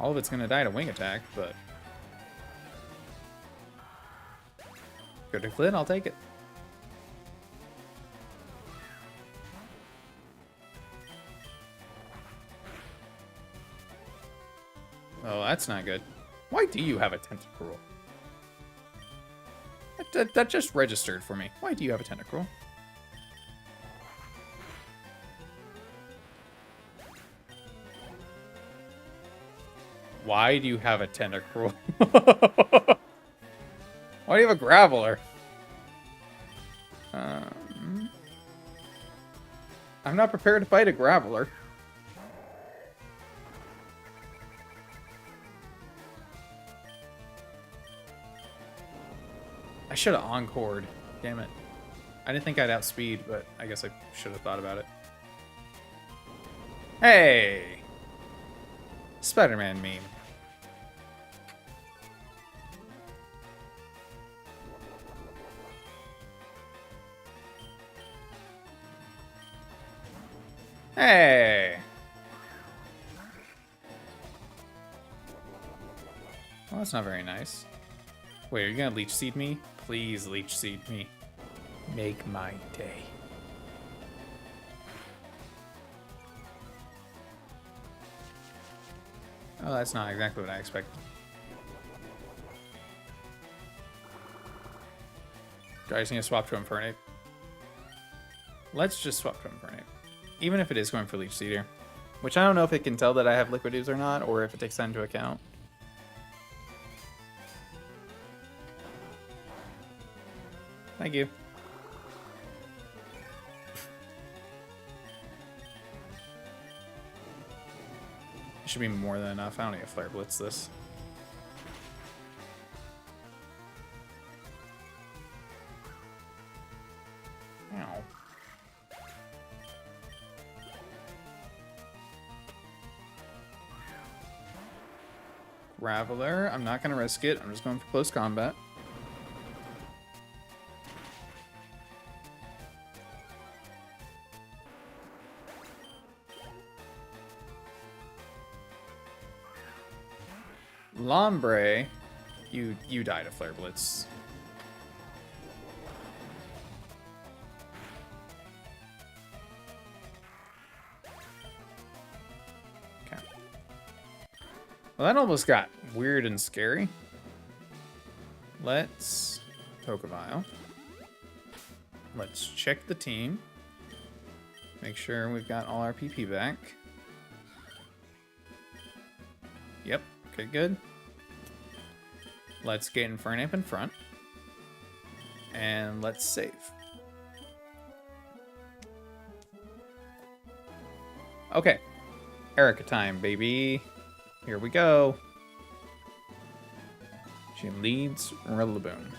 All of it's gonna die to wing attack, but critically, I'll take it. Oh, that's not good. Why do you have a Tentacruel? That just registered for me. Why do you have a Tentacruel? Why do you have a Tentacruel? Why do you have a Graveler? I'm not prepared to fight a Graveler. I should have encored. Damn it. I didn't think I'd outspeed, but I guess I should have thought about it. Hey! Spider-Man meme. Hey! Well, that's not very nice. Wait, are you gonna Leech Seed me? Please Leech Seed me. Make my day. Oh, that's not exactly what I expected. Do I just need to swap to Infernape? Let's just swap to Infernape. Even if it is going for Leech Seed here. Which I don't know if it can tell that I have Liquid Ooze or not, or if it takes that into account. Thank you. It should be more than enough. I don't need a Flare Blitz this. Ow. Graveler. I'm not going to risk it. I'm just going for close combat. Lombre, you died of Flare Blitz. Okay. Well, that almost got weird and scary. Let's Pokebile. Let's check the team. Make sure we've got all our PP back. Yep. Okay, good. Let's get Infernape in front. And let's save. Okay. Erika time, baby. Here we go. She leads Rillaboom.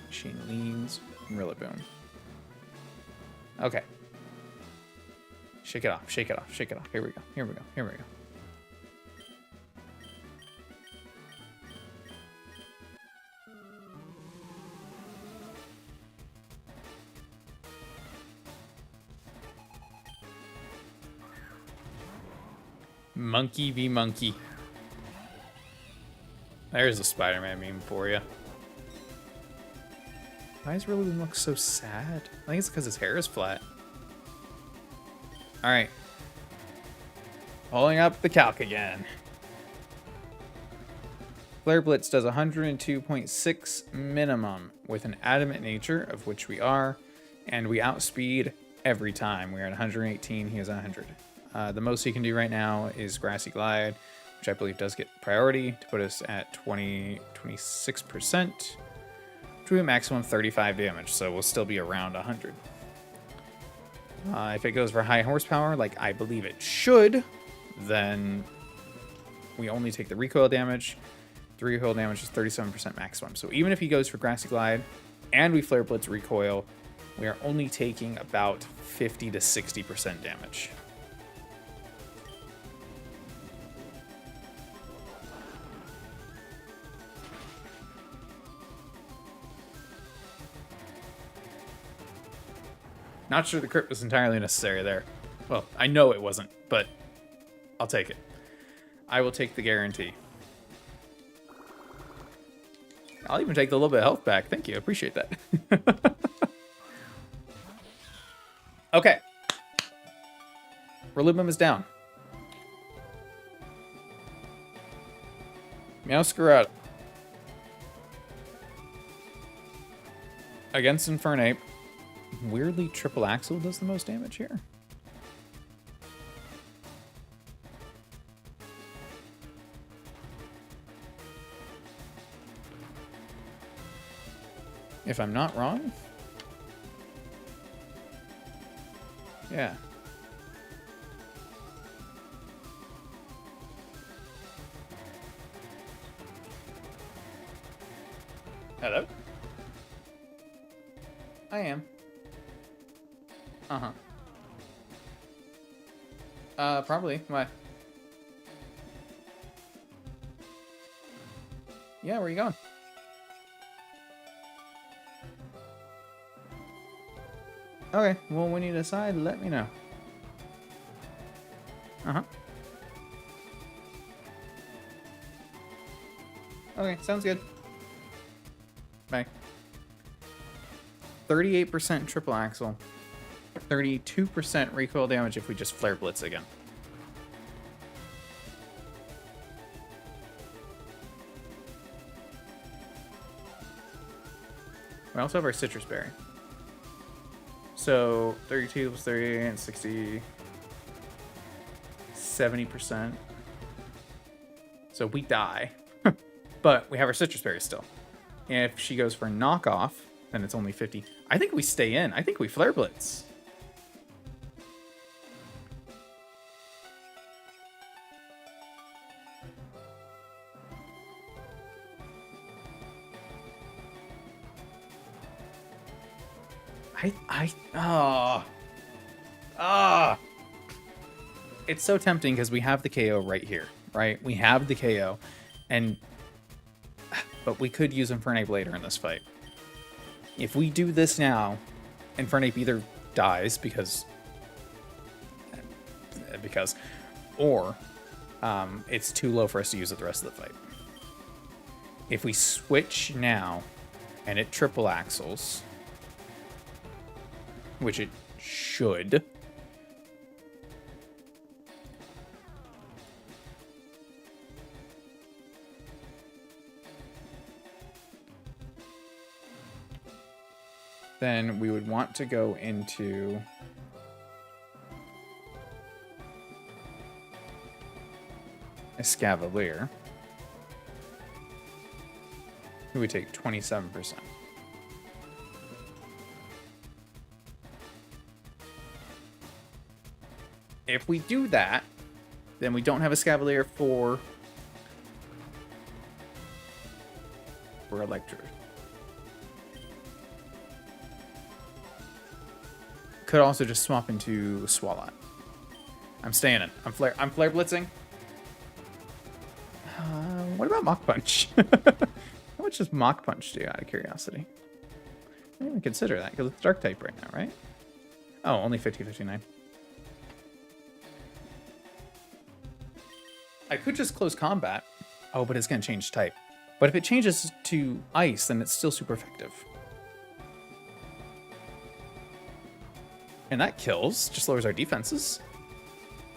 She leads Rillaboom. Okay. Shake it off, shake it off, shake it off. Here we go, here we go, here we go. Monkey v. Monkey. There's a Spider-Man meme for you. Why does Rillaboom look so sad? I think it's because his hair is flat. Alright. Pulling up the calc again. Flare Blitz does 102.6 minimum with an adamant nature, of which we are, and we outspeed every time. We're at 118, he is 100. The most he can do right now is Grassy Glide, which I believe does get priority to put us at 26%, which will be a maximum 35 damage, so we'll still be around 100. If it goes for high horsepower, like I believe it should, then we only take the recoil damage. The recoil damage is 37% maximum. So even if he goes for Grassy Glide and we Flare Blitz recoil, we are only taking about 50 to 60% damage. Not sure the crit was entirely necessary there. Well, I know it wasn't, but I'll take it. I will take the guarantee. I'll even take the little bit of health back. Thank you. I appreciate that. Okay. Rillaboom is down. Meowscarada. Against Infernape. Weirdly, Triple Axle does the most damage here. If I'm not wrong. Yeah. Hello? I am. Uh-huh. Probably. Why? Yeah, where are you going? Okay, well, when you decide, let me know. Uh-huh. Okay, sounds good. Bye. 38% triple axle. 32% recoil damage if we just flare blitz again. We also have our citrus berry. So 32 plus 38 and 60. 70%. So we die. But we have our citrus berry still. And if she goes for knockoff, then it's only 50. I think we stay in. I think we flare blitz. It's so tempting because we have the KO right here, right? We have the KO, but we could use Infernape later in this fight. If we do this now, Infernape either dies because, or it's too low for us to use it the rest of the fight. If we switch now, and it triple axles, which it should. Then we would want to go into Escavalier, who would take 27%. If we do that, then we don't have Escavalier for Electrode. Could also just swap into Swalot. I'm staying in. I'm flare blitzing. What about Mach Punch? How much does Mach Punch do, out of curiosity? I didn't even consider that because it's Dark type right now, right? Oh, only 50-59. I could just close combat. Oh, but it's going to change type. But if it changes to ice, then it's still super effective. And that kills, just lowers our defenses.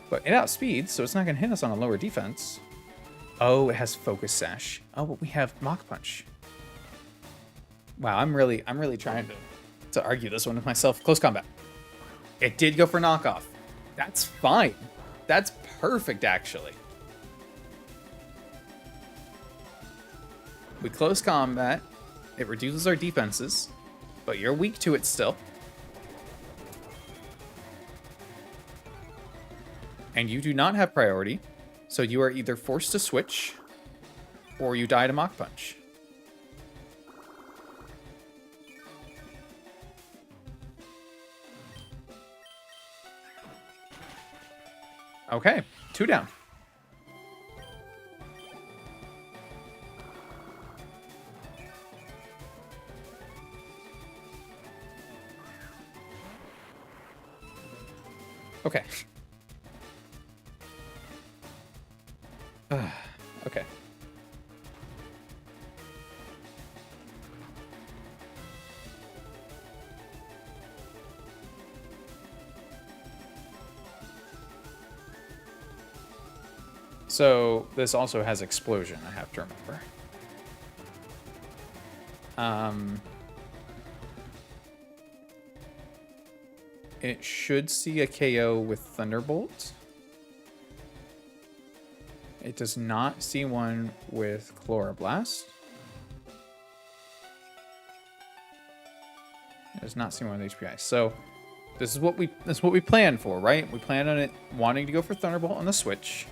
But it outspeeds, so it's not going to hit us on a lower defense. Oh, it has Focus Sash. Oh, but we have Mach Punch. Wow, I'm really trying to argue this one with myself. Close combat. It did go for knockoff. That's fine. That's perfect, actually. We close combat. It reduces our defenses, but you're weak to it still. And you do not have priority, so you are either forced to switch, or you die to Mach Punch. Okay, 2 down. Okay. Okay. So this also has explosion, I have to remember. It should see a KO with Thunderbolt. It does not see one with Chloroblast. It does not see one with HPI. So this is what we planned for, right? We planned on it wanting to go for Thunderbolt on the switch.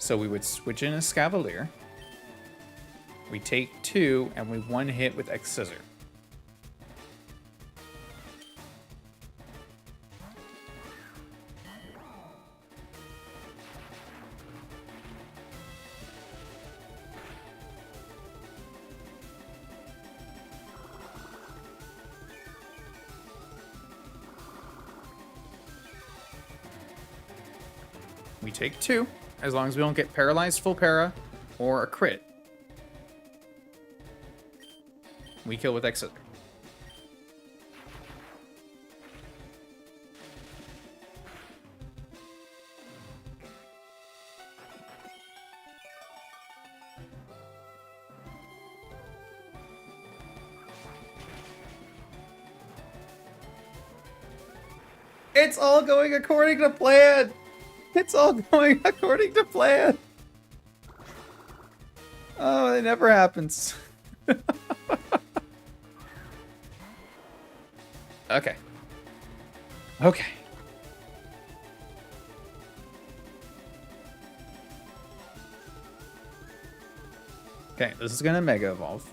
So we would switch in a Scavalier. We take 2 and we one hit with X Scissor. We take 2, as long as we don't get paralyzed full para or a crit. We kill with X Scissor. It's all going according to plan! It's all going according to plan! Oh, it never happens. Okay. Okay. Okay, this is gonna Mega Evolve.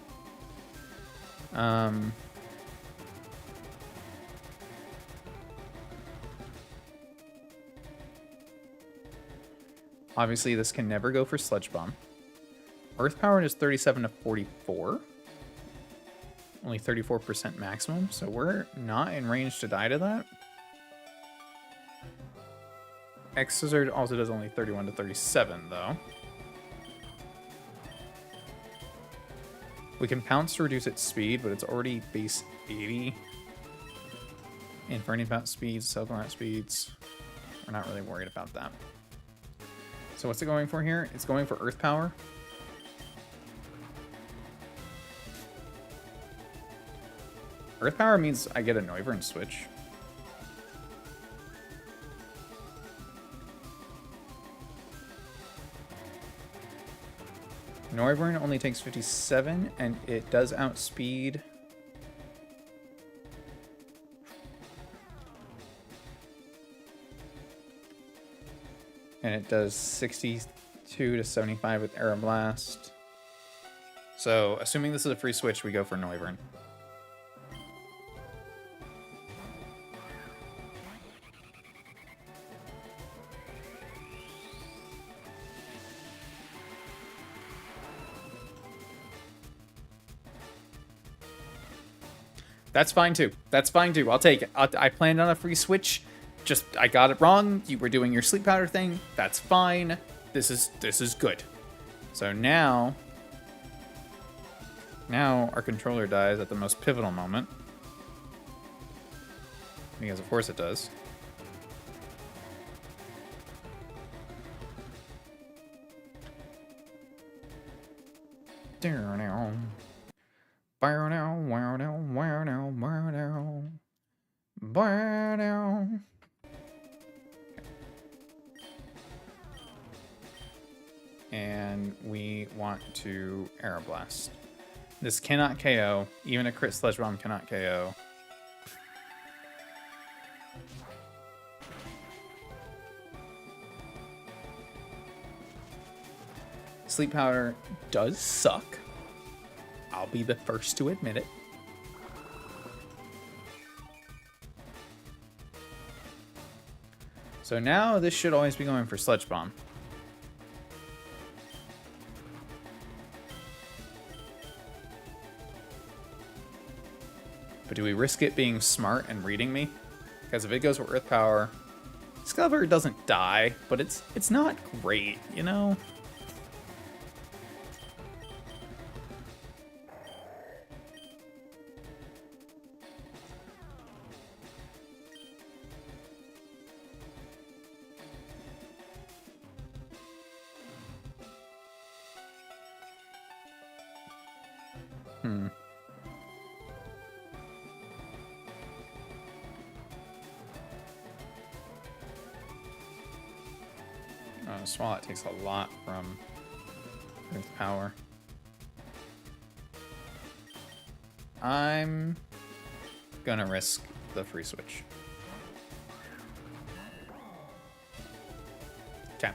Obviously, this can never go for Sludge Bomb. Earth Power is 37 to 44. Only 34% maximum, so we're not in range to die to that. X Scissor also does only 31 to 37, though. We can Pounce to reduce its speed, but it's already base 80. And for any bounce speeds, self-mount speeds, we're not really worried about that. So what's it going for here? It's going for Earth Power. Earth Power means I get a Noivern switch. Noivern only takes 57, and it does outspeed. And it does 62 to 75 with Aeroblast. So, assuming this is a free switch, we go for Noivern. That's fine too. That's fine too. I'll take it. I planned on a free switch. Just, I got it wrong. You were doing your sleep powder thing. That's fine. This is good. So now our controller dies at the most pivotal moment. Because of course it does. And we want to Aeroblast. This cannot KO. Even a crit Sludge Bomb cannot KO. Sleep Powder does suck. I'll be the first to admit it. So now this should always be going for Sludge Bomb. But do we risk it being smart and reading me? Because if it goes for Earth Power, Scalver doesn't die, but it's not great, you know? Swallow takes a lot from Earth Power. I'm gonna risk the free switch. Okay.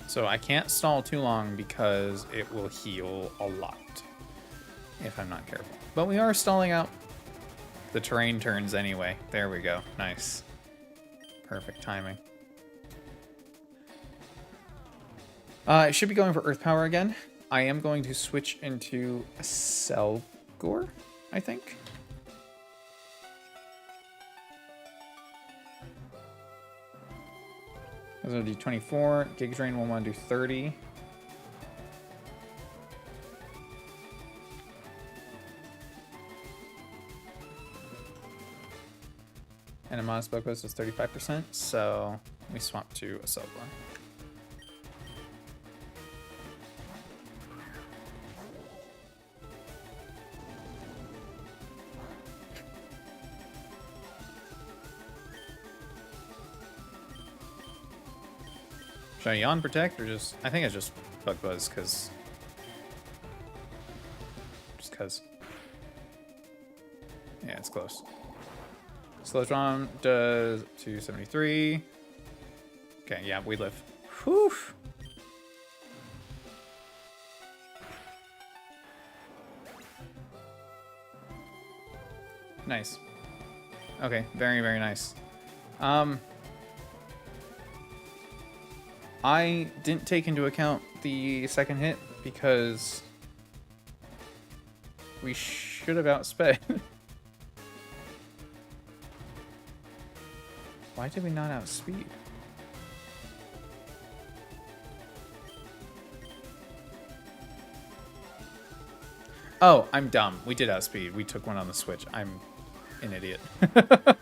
So I can't stall too long because it will heal a lot if I'm not careful. But we are stalling out the terrain turns anyway. There we go. Nice. Perfect timing. I should be going for Earth Power again. I am going to switch into a Selgor, I think. Those are D24. Giga Drain will want to do 30. And a Modest Bokos is 35%, so we swap to a Selgor. Should I Yawn Protect or just... I think it's just Bug Buzz, because... Just because. Yeah, it's close. Slow Drum does 273. Okay, yeah, we live. Whew. Nice. Okay, very, very nice. I didn't take into account the second hit because we should have outsped. Why did we not outspeed? Oh, I'm dumb. We did outspeed. We took one on the switch. I'm an idiot. I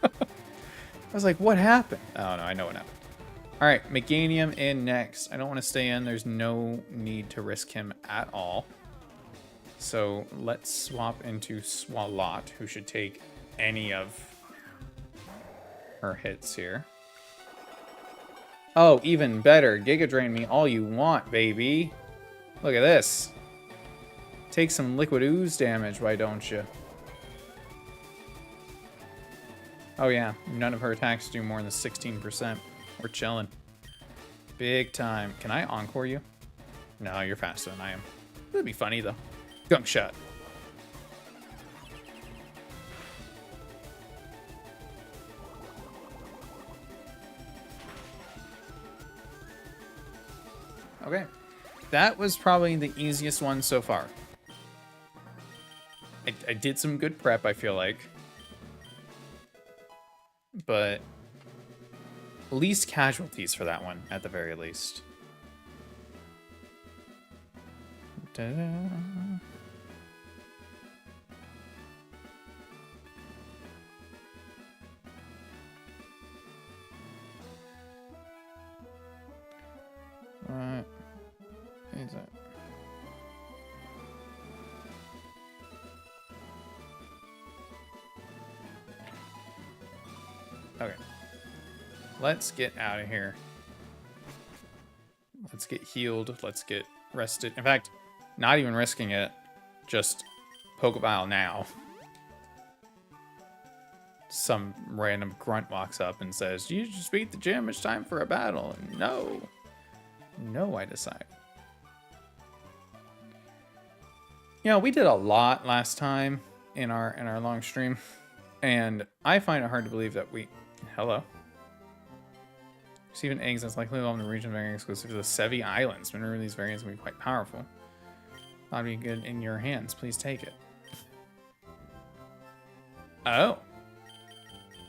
was like, what happened? Oh, no, I know what happened. All right, Meganium in next. I don't want to stay in. There's no need to risk him at all. So let's swap into Swalot, who should take any of her hits here. Oh, even better. Giga Drain me all you want, baby. Look at this. Take some Liquid Ooze damage, why don't you? Oh yeah, none of her attacks do more than 16%. We're chilling. Big time. Can I Encore you? No, you're faster than I am. That'd be funny, though. Gunk Shot. Okay. That was probably the easiest one so far. I did some good prep, I feel like. But least casualties for that one, at the very least. Ta-da. What is it? Okay. Let's get out of here. Let's get healed. Let's get rested. In fact, not even risking it. Just Pokeball now. Some random grunt walks up and says, "You just beat the gym. It's time for a battle." And no. No, I decide. You know, we did a lot last time in our long stream. And I find it hard to believe that we... Hello. Receiving eggs that's likely involved in the region very exclusive to the Sevi Islands. Remember, these variants will be quite powerful. That'll be good in your hands. Please take it. Oh.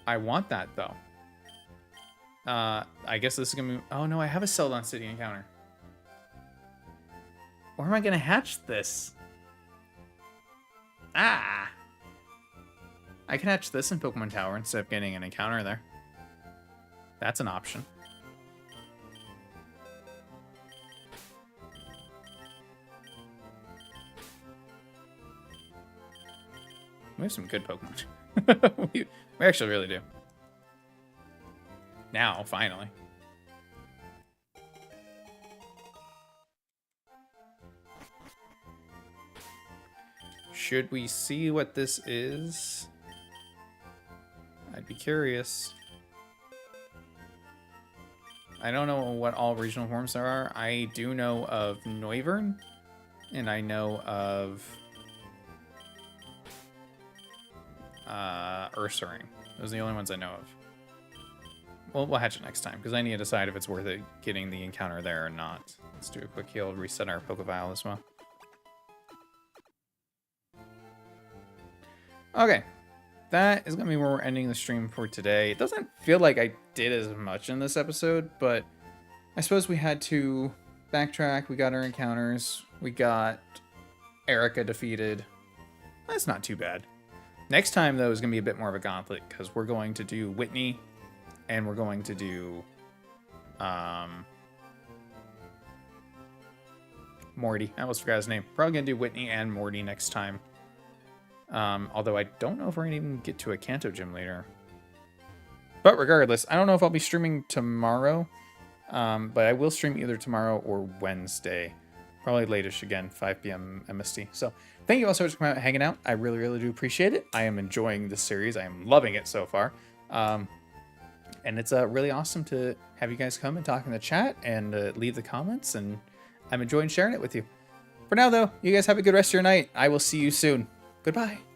I want that, though. I guess this is going to be... Oh, no, I have a Celadon City encounter. Where am I going to hatch this? Ah! I can hatch this in Pokemon Tower instead of getting an encounter there. That's an option. We have some good Pokemon. we actually really do. Now, finally. Should we see what this is? I'd be curious. I don't know what all regional forms there are. I do know of Noivern, and I know of Ursaring. Those are the only ones I know of. Well, we'll hatch it next time, because I need to decide if it's worth it getting the encounter there or not. Let's do a quick heal, reset our Pokeball as well. Okay. That is going to be where we're ending the stream for today. It doesn't feel like I did as much in this episode, but I suppose we had to backtrack. We got our encounters. We got Erika defeated. That's not too bad. Next time, though, is going to be a bit more of a gauntlet, because we're going to do Whitney, and we're going to do Morty. I almost forgot his name. Probably going to do Whitney and Morty next time. Although I don't know if we're going to even get to a Kanto gym later. But regardless, I don't know if I'll be streaming tomorrow. But I will stream either tomorrow or Wednesday. Probably latish again, 5 p.m. MST. So thank you all so much for coming out and hanging out. I really, really do appreciate it. I am enjoying this series. I am loving it so far. And it's really awesome to have you guys come and talk in the chat and leave the comments. And I'm enjoying sharing it with you. For now, though, you guys have a good rest of your night. I will see you soon. Goodbye.